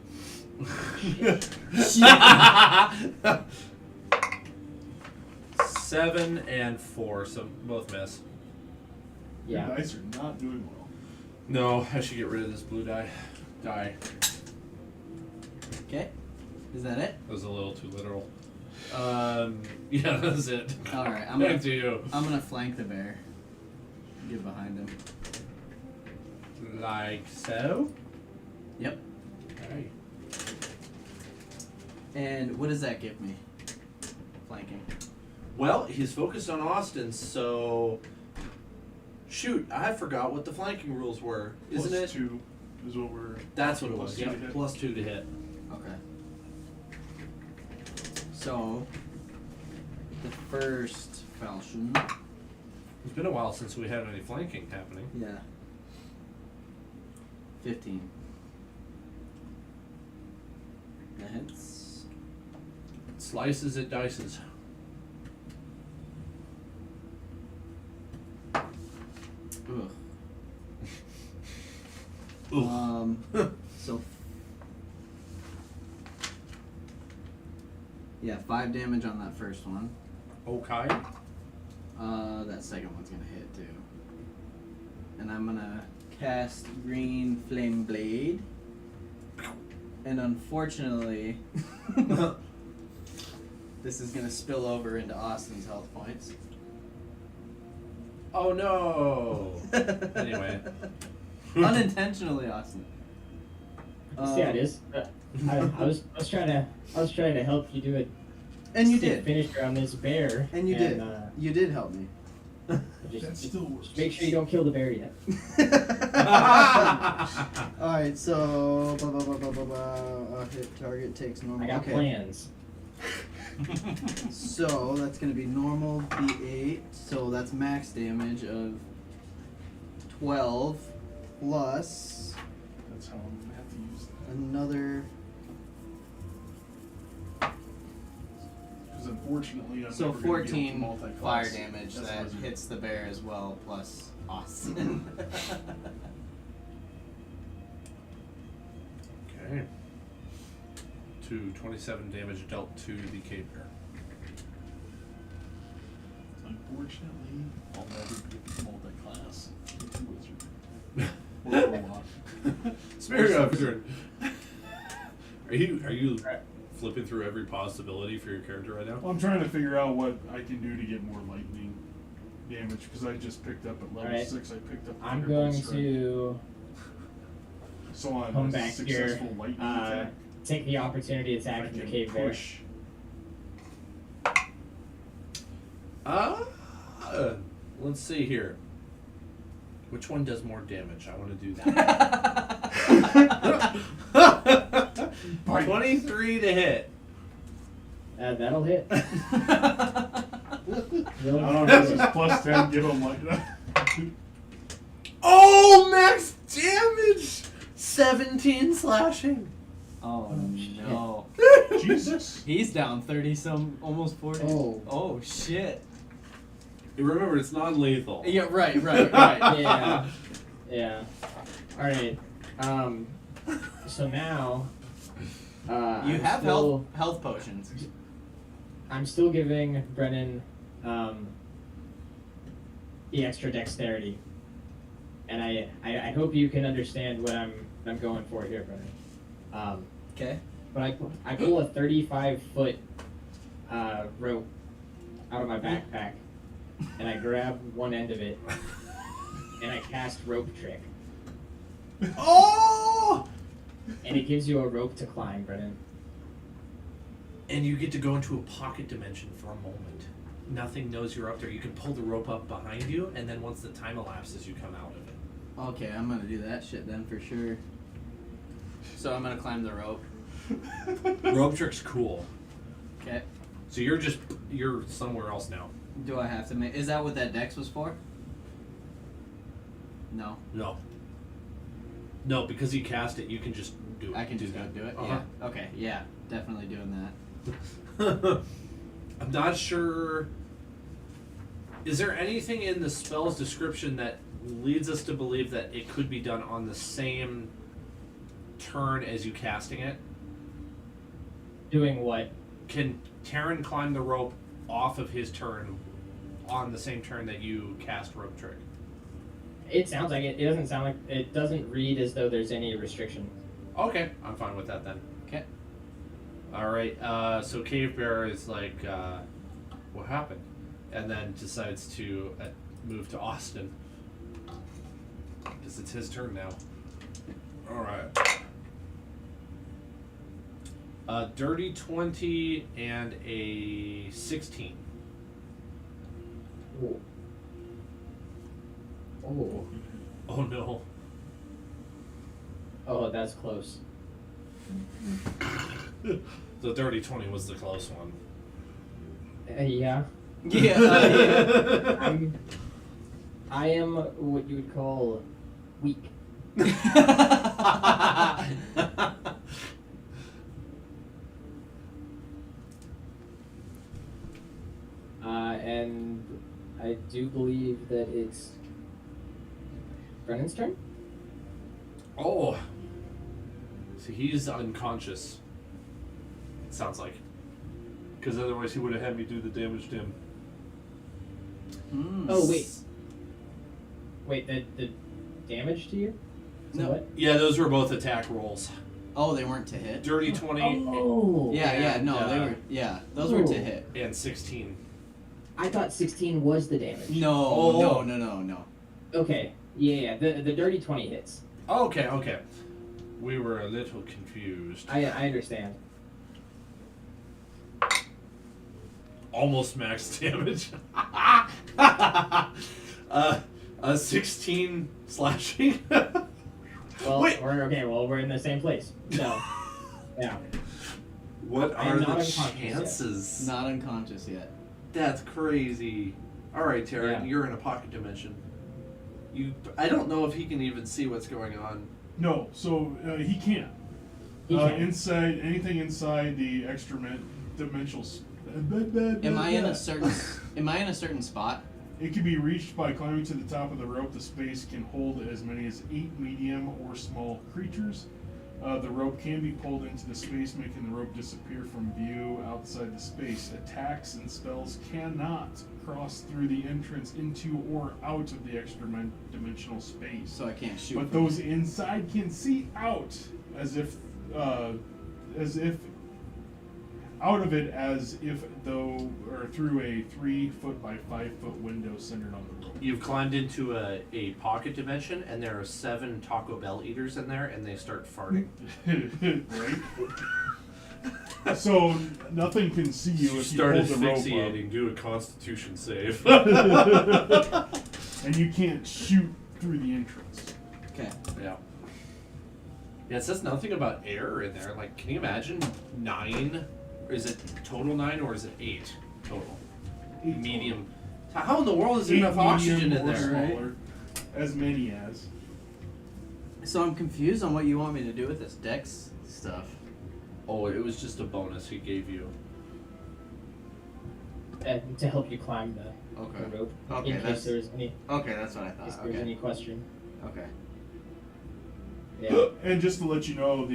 7 and 4, so both miss. Your Yeah. dice are not doing well. No, I should get rid of this blue die. Okay. Is that it? That was a little too literal. Yeah, that's it. All right. Back to you. I'm gonna flank the bear. Get behind him. Like so. Yep. Alright. And what does that give me? Flanking. Well, he's focused on Austin, so Shoot, I forgot what the flanking rules were. Isn't it? +2 is what we're. That's what it was. +2 to Yeah, hit. +2 to hit. Okay. So, the first falchion. It's been a while since we had any flanking happening. Yeah. 15. That hits. Slices, it dices. Ugh. Ugh. So. Yeah, 5 damage on that first one. Okay. That second one's gonna hit too. And I'm gonna cast Green Flame Blade. And unfortunately, this is gonna spill over into Austin's health points. Oh no. Anyway. Unintentionally, Austin. See how it is. I was trying to help you do it. And you did. Finisher on this bear. And you did. uh, You did help me. That still works. Just make sure you don't kill the bear yet. Alright, so hit target takes normal. I got okay. plans. So that's gonna be normal D8. So that's max damage of 12 plus That's how I'm gonna have to use that. another. Because unfortunately, I'm So never gonna be able to 14 multi-class. fire damage That's that what I hits the bear as well, plus Austin. Okay. 27 damage dealt to the cave bear. Unfortunately, I'll never be able to multi-class into wizard. Or warlock. Spirit Wizard. Are you flipping through every possibility for your character right now? Well, I'm trying to figure out what I can do to get more lightning damage because I just picked up at level Alright. 6. I picked up. I'm Thunderbolt going Strike. to So on come a back here. successful lightning attack, Take the opportunity I attack from the can cave bear. push. Let's see here. Which one does more damage? I want to do that. 23 to hit. That'll hit. I don't know. This is plus 10. Give him like that. Oh, max damage! 17 slashing. Oh no. Jesus. He's down 30 some, almost 40. Oh. Oh shit. Remember, it's non-lethal. Yeah, right. Yeah. Yeah. Alright. So now You I'm have still, health potions. I'm still giving Brennan the extra dexterity. And I hope you can understand what I'm going for here, Brennan. Okay. But I pull a 35-foot rope out of my backpack, and I grab one end of it, and I cast rope trick. Oh! And it gives you a rope to climb, Brennan. And you get to go into a pocket dimension for a moment. Nothing knows you're up there. You can pull the rope up behind you, and then once the time elapses, you come out of it. Okay, I'm gonna do that shit then for sure. So I'm gonna climb the rope. Rope trick's cool. Okay. So you're somewhere else now. Do I have to make? Is that what that dex was for? No. No, because you cast it, you can just do it. I can just go that. do it. Uh-huh. Yeah. Okay. Yeah. Definitely doing that. I'm not sure. Is there anything in the spell's description that leads us to believe that it could be done on the same turn as you casting it? Doing what? Can Terran climb the rope off of his turn on the same turn that you cast rope trick? It sounds like it. It doesn't sound like it. Doesn't read as though there's any restriction. Okay, I'm fine with that then. Okay. All right. So Cave Bear is like, what happened? And then decides to move to Austin because it's his turn now. All right. Dirty 20 and a 16. Ooh. Oh. Oh no. Oh, that's close. The dirty 20 was the close one. Yeah. Yeah. I am what you would call weak. And I do believe that it's Brennan's turn. Oh. See, he's unconscious. It sounds like. Because otherwise he would have had me do the damage to him. Oh, wait. Wait, the damage to you? To No. what? Yeah, those were both attack rolls. Oh, they weren't to hit? Dirty 20 Oh! Yeah, And, no, they were. Yeah, those were to Ooh. hit. and 16. I thought 16 was the damage. No, Oh. no. Okay. Yeah. The dirty 20 hits. Okay. We were a little confused. I understand. Almost max damage. 16 slashing. Well, Wait. we're in the same place. So, yeah. What I are am the not unconscious yet. chances? Not unconscious yet. That's crazy. All right, Taryn, Yeah. you're in a pocket dimension. I don't know if he can even see what's going on. No, so he can't. He can. Inside anything inside the extra dimensional. Am I in a certain spot? It can be reached by climbing to the top of the rope. The space can hold as many as 8 medium or small creatures. The rope can be pulled into the space, making the rope disappear from view outside the space. Attacks and spells cannot cross through the entrance into or out of the extra dimensional space. So I can't shoot. But from those inside can see out as if out of it as if though or through a 3-foot by 5-foot window centered on the rope. You've climbed into a pocket dimension, and there are 7 Taco Bell eaters in there, and they start farting. Right? So nothing can see you if you pull started the rope up. asphyxiating. Do a Constitution save. And you can't shoot through the entrance. Okay. Yeah. Yeah, it says nothing about air in there. Like, can you imagine 9? Or is it total 9 or is it 8 total? 8 Medium. How in the world is there 8 enough oxygen medium in or there? Right? smaller, as many as. So I'm confused on what you want me to do with this dex stuff. Oh, it was just a bonus he gave you. To help you climb the Okay. rope. Okay, in case that's- there's any Okay, that's what I in case thought. there's Okay. any question. Okay. Yeah. And just to let you know,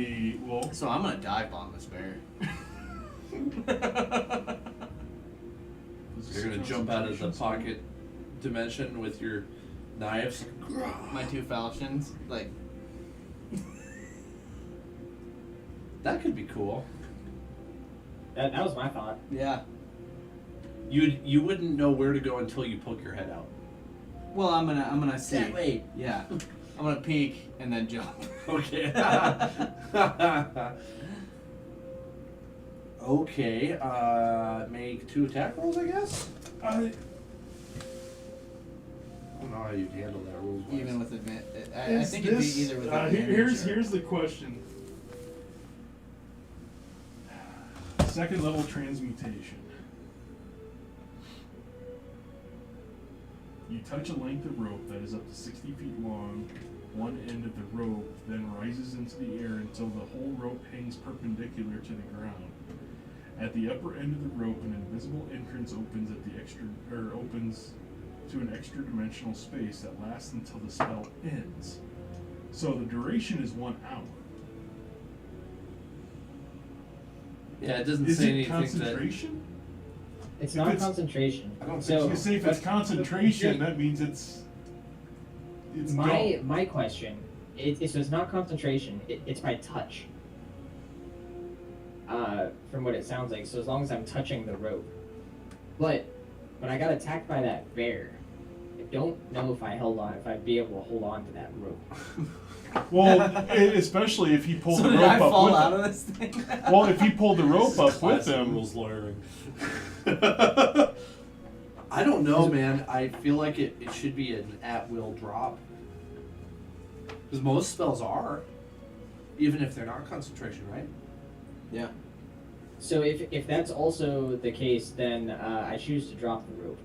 So I'm gonna dive bomb this bear. You're gonna jump out of the pocket dimension with your knives. My 2 falchions, like. That could be cool. That was my thought. Yeah. You wouldn't know where to go until you poke your head out. Well, I'm gonna see. That way. Yeah. I'm gonna peek and then jump. Okay. Okay. Make 2 attack rolls, I guess. I don't know how you'd handle that rules. Even with I think it'd be either with here's the question. Second level transmutation. You touch a length of rope that is up to 60 feet long. One end of the rope then rises into the air until the whole rope hangs perpendicular to the ground. At the upper end of the rope, an invisible entrance opens opens to an extra dimensional space that lasts until the spell ends. So the duration is 1 hour. Yeah, it doesn't Is say it anything concentration? It's If not it's- concentration. I don't so, You say if it's concentration, that means it's gone. my question, so it's not concentration. It's by touch. From what it sounds like. So as long as I'm touching the rope, but when I got attacked by that bear, I don't know if I'd be able to hold on to that rope. Well, especially if he pulled So the did rope I up fall with out him. of this thing? Well, if he pulled the rope up with Classic him, rules lawyering. I don't know, man. I feel like it should be an at-will drop. Because most spells are. Even if they're not concentration, right? Yeah. So if that's also the case, then I choose to drop the rope.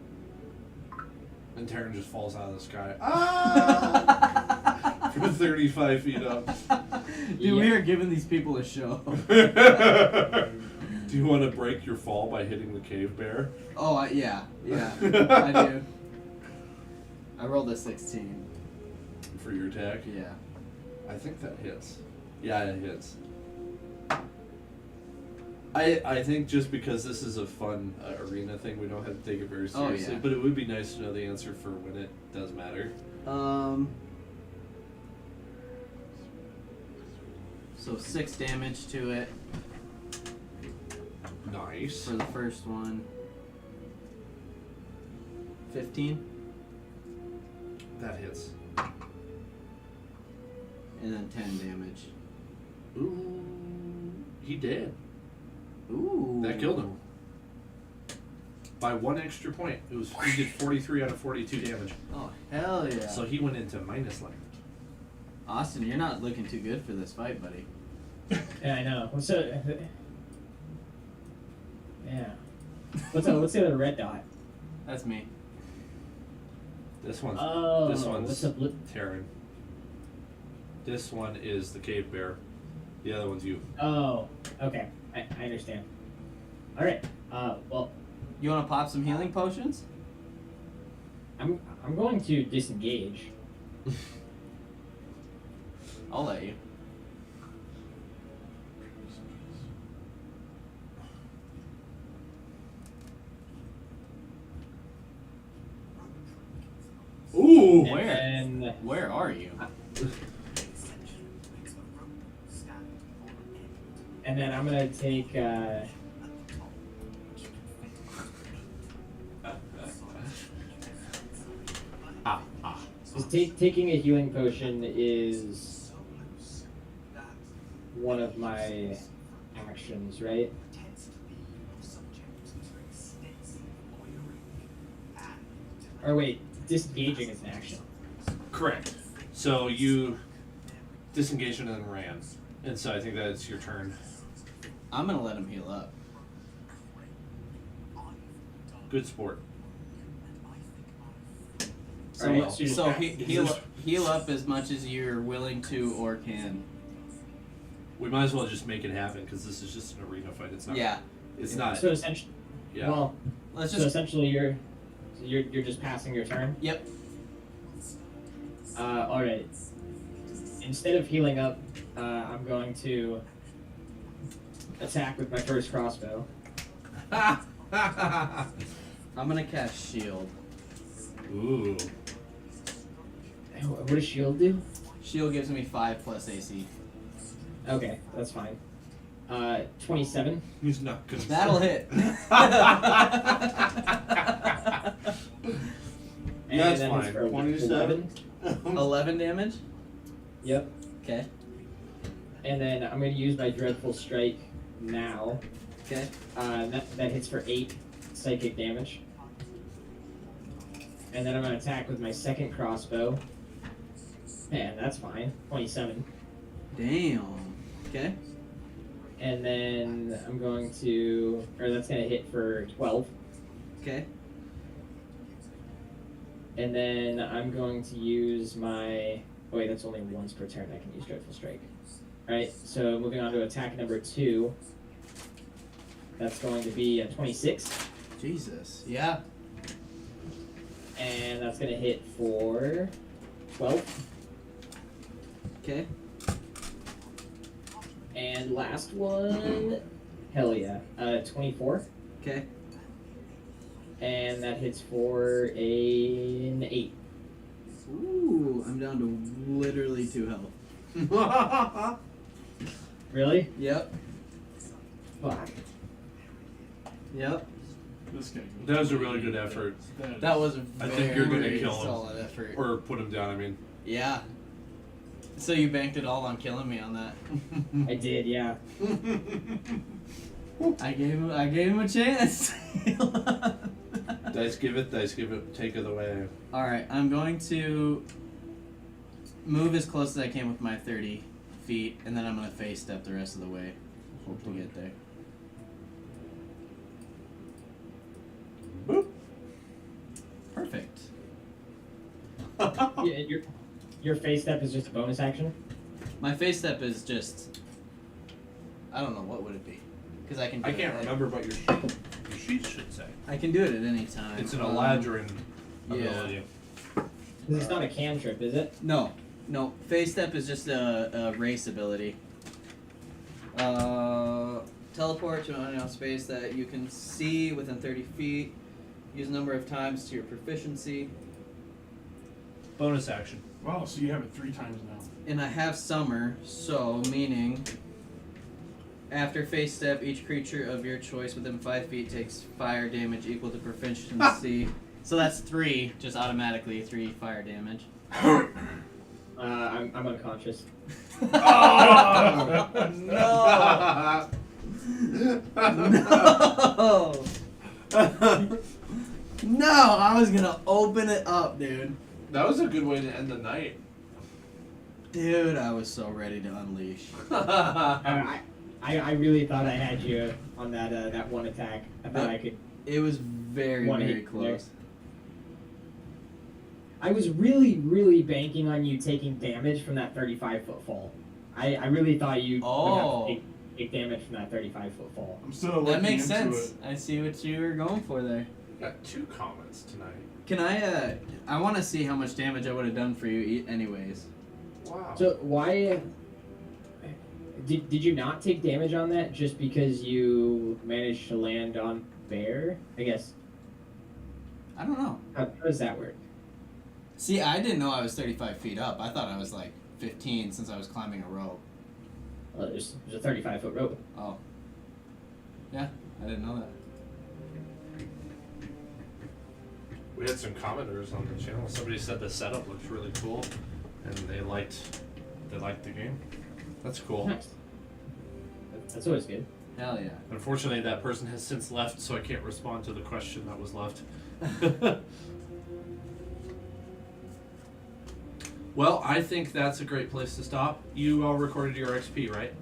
And Terran just falls out of the sky. Ah! From 35 feet up. Dude, we are giving these people a show. Do you want to break your fall by hitting the cave bear? Oh, yeah, I do. I rolled a 16. For your attack? Yeah. I think that hits. Yeah, it hits. I think just because this is a fun arena thing, we don't have to take it very Oh, seriously. yeah. But it would be nice to know the answer for when it does matter. So 6 damage to it Nice. for the first one. 15, That hits. and then 10 damage. Ooh. He did. Ooh. That killed him. By 1 extra point. He did 43 out of 42 damage. Oh, hell yeah. So he went into minus life. Austin, you're not looking too good for this fight, buddy. Yeah, I know. So, yeah. What's the other red dot? That's me. This one's What's the blue? Terran. This one is the cave bear. The other one's you. Oh, okay. I understand. All right. Well, You want to pop some healing potions? I'm going to disengage. I'll let you. Ooh! And then Where are you? and then I'm gonna take. Taking a healing potion is one of my actions, right? Or wait, disengaging is an action. Correct. So you disengaged and then ran. And so I think that's your turn. I'm gonna let him heal up. Good sport. So, Alright, so you just back- heal up as much as you're willing to or can. We might as well just make it happen because this is just an arena fight. It's not. Yeah. It's not. So essentially, Yeah. well, Let's so just. essentially you're just passing your turn. Yep. All right. Instead of healing up, I'm going to attack with my first crossbow. I'm gonna cast shield. Ooh. What does shield do? Shield gives me 5 plus AC. Okay, that's fine. 27. He's not gonna. That'll hit. And That's that hits fine. for 27? 11 damage. Yep. Okay. And then I'm going to use my Dreadful Strike now. Okay. That hits for 8 psychic damage. And then I'm going to attack with my second crossbow. Man, that's fine. 27. Damn. Okay. And then I'm going to... Or that's going to hit for 12. Okay. And then I'm going to use my... Oh wait, that's only once per turn I can use Dreadful Strike. Alright, so moving on to attack number 2. That's going to be a 26. Jesus. Yeah. And that's going to hit for 12. Okay. And last one... Hell yeah. 24. Okay. And that hits for an 8. Ooh, I'm down to literally 2 health. Really? Yep. Fuck. Yep. This guy. That was a really good effort. That was a I think you're gonna very kill him. solid effort. Or put him down, I mean. Yeah. So you banked it all on killing me on that. I did, yeah. I gave him a chance. That Dice give it, take it away. Alright, I'm going to move as close as I can with my 30 feet, and then I'm going to face step the rest of the way. Hope to get there. Boop. Perfect. Yeah, your face step is just a bonus action. My face step is just... I don't know, what would it be? Because I can do I can't it. remember what your sheet should say. I can do it at any time. It's an Eladrin yeah. ability. It's not a cantrip, is it? No. Phase step is just a race ability. Teleport to an unknown space that you can see within 30 feet. Use a number of times to your proficiency. Bonus action. Wow, so you have it 3 times now. And I have summer, so meaning after phase step, each creature of your choice within 5 feet takes fire damage equal to proficiency. So that's 3, just automatically 3 fire damage. I'm unconscious. Oh, no! No! No, I was gonna open it up, dude. That was a good way to end the night. Dude, I was so ready to unleash. I really thought I had you on that one attack. I thought I could. It was very, One very hit close. I was really banking on you taking damage from that 35-foot fall. I really thought you would have to take damage from that 35-foot fall. I'm still That looking makes into sense. it. I see what you were going for there. Got 2 comments tonight. Can I want to see how much damage I would have done for you anyways. Wow. So why did you not take damage on that just because you managed to land on bear? I guess. I don't know. How does that work? See, I didn't know I was 35 feet up. I thought I was like 15 since I was climbing a rope. Well, there's a 35-foot rope. Oh. Yeah, I didn't know that. We had some commenters on the channel. Somebody said the setup looks really cool, and they liked the game. That's cool. Nice. That's always good. Hell yeah. Unfortunately, that person has since left, so I can't respond to the question that was left. Well, I think that's a great place to stop. You all recorded your XP, right?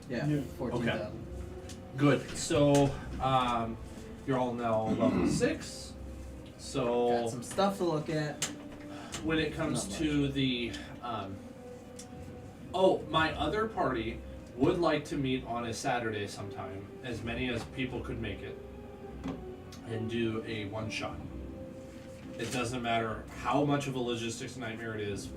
Yeah, Yeah. 14,000. Good. So, you're all now level 6. So, Got some stuff to look at. when it comes Not to the my other party would like to meet on a Saturday sometime, as many as people could make it, and do a one-shot. It doesn't matter how much of a logistics nightmare it is,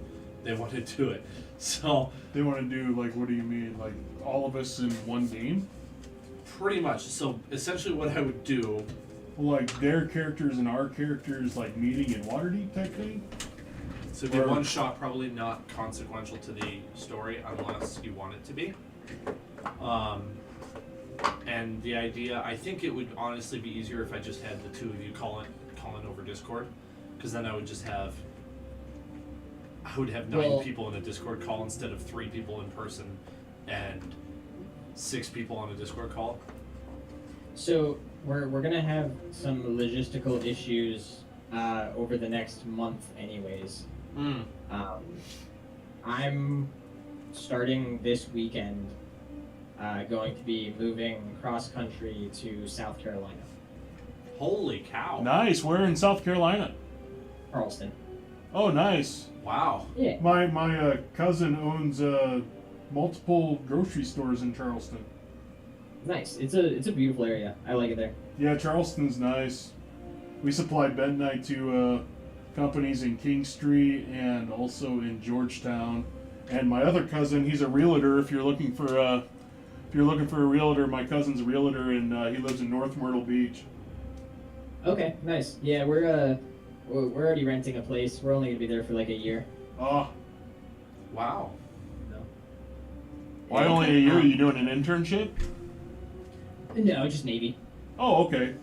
they want to do it. So They want to do, like, what do you mean? Like, all of us in one game? pretty much, so essentially what I would do, Like, their characters and our characters, like, meeting in Waterdeep type thing? so it'd be Or- one shot, probably not consequential to the story unless you want it to be. And the idea, I think it would honestly be easier if I just had the 2 of you call in over Discord, because then I would have 9 people in a Discord call instead of 3 people in person and 6 people on a Discord call. So we're gonna have some logistical issues over the next month, anyways. I'm starting this weekend going to be moving cross country to South Carolina, Holy cow! Nice. We're in South Carolina. Charleston. Oh, nice. Wow. Yeah. My cousin owns multiple grocery stores in Charleston. Nice. It's a beautiful area. I like it there. Yeah, Charleston's nice. We supply bentonite to companies in King Street and also in Georgetown. And my other cousin, he's a realtor. If you're looking for a realtor, my cousin's a realtor, and he lives in North Myrtle Beach. Okay. Nice. Yeah, we're already renting a place. We're only gonna be there for like a year. Oh, Wow. why only a year? Are you doing an internship? No, just Navy. Oh, okay.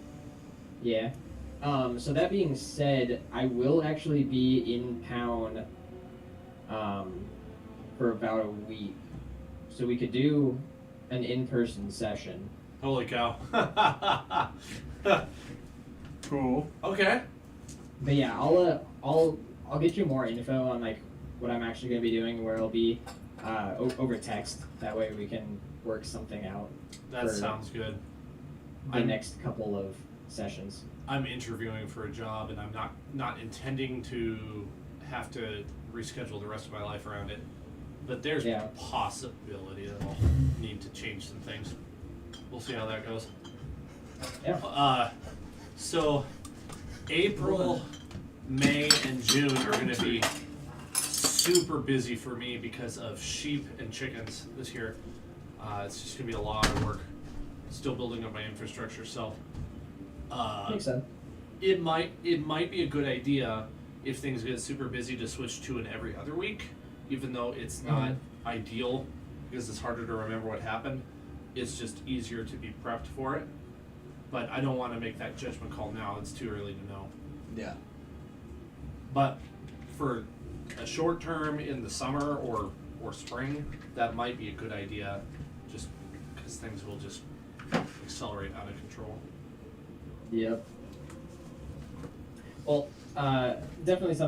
Yeah. So that being said, I will actually be in town for about a week. So we could do an in-person session. Holy cow. Cool. Okay. but yeah, I'll get you more info on like what I'm actually gonna be doing, where it'll be over text. That way we can work something out. That for sounds good. The next couple of sessions. I'm interviewing for a job, and I'm not intending to have to reschedule the rest of my life around it. But there's Yeah. a possibility that I'll need to change some things. We'll see how that goes. Yeah. So April, May, and June are going to be super busy for me because of sheep and chickens this year. It's just going to be a lot of work. Still building up my infrastructure, so Makes sense. it might be a good idea if things get super busy to switch to an every other week, even though it's not ideal because it's harder to remember what happened. It's just easier to be prepped for it. But I don't want to make that judgment call now. It's too early to know. Yeah. But for a short term in the summer or spring, that might be a good idea, just because things will just accelerate out of control. Yep. Well, definitely something.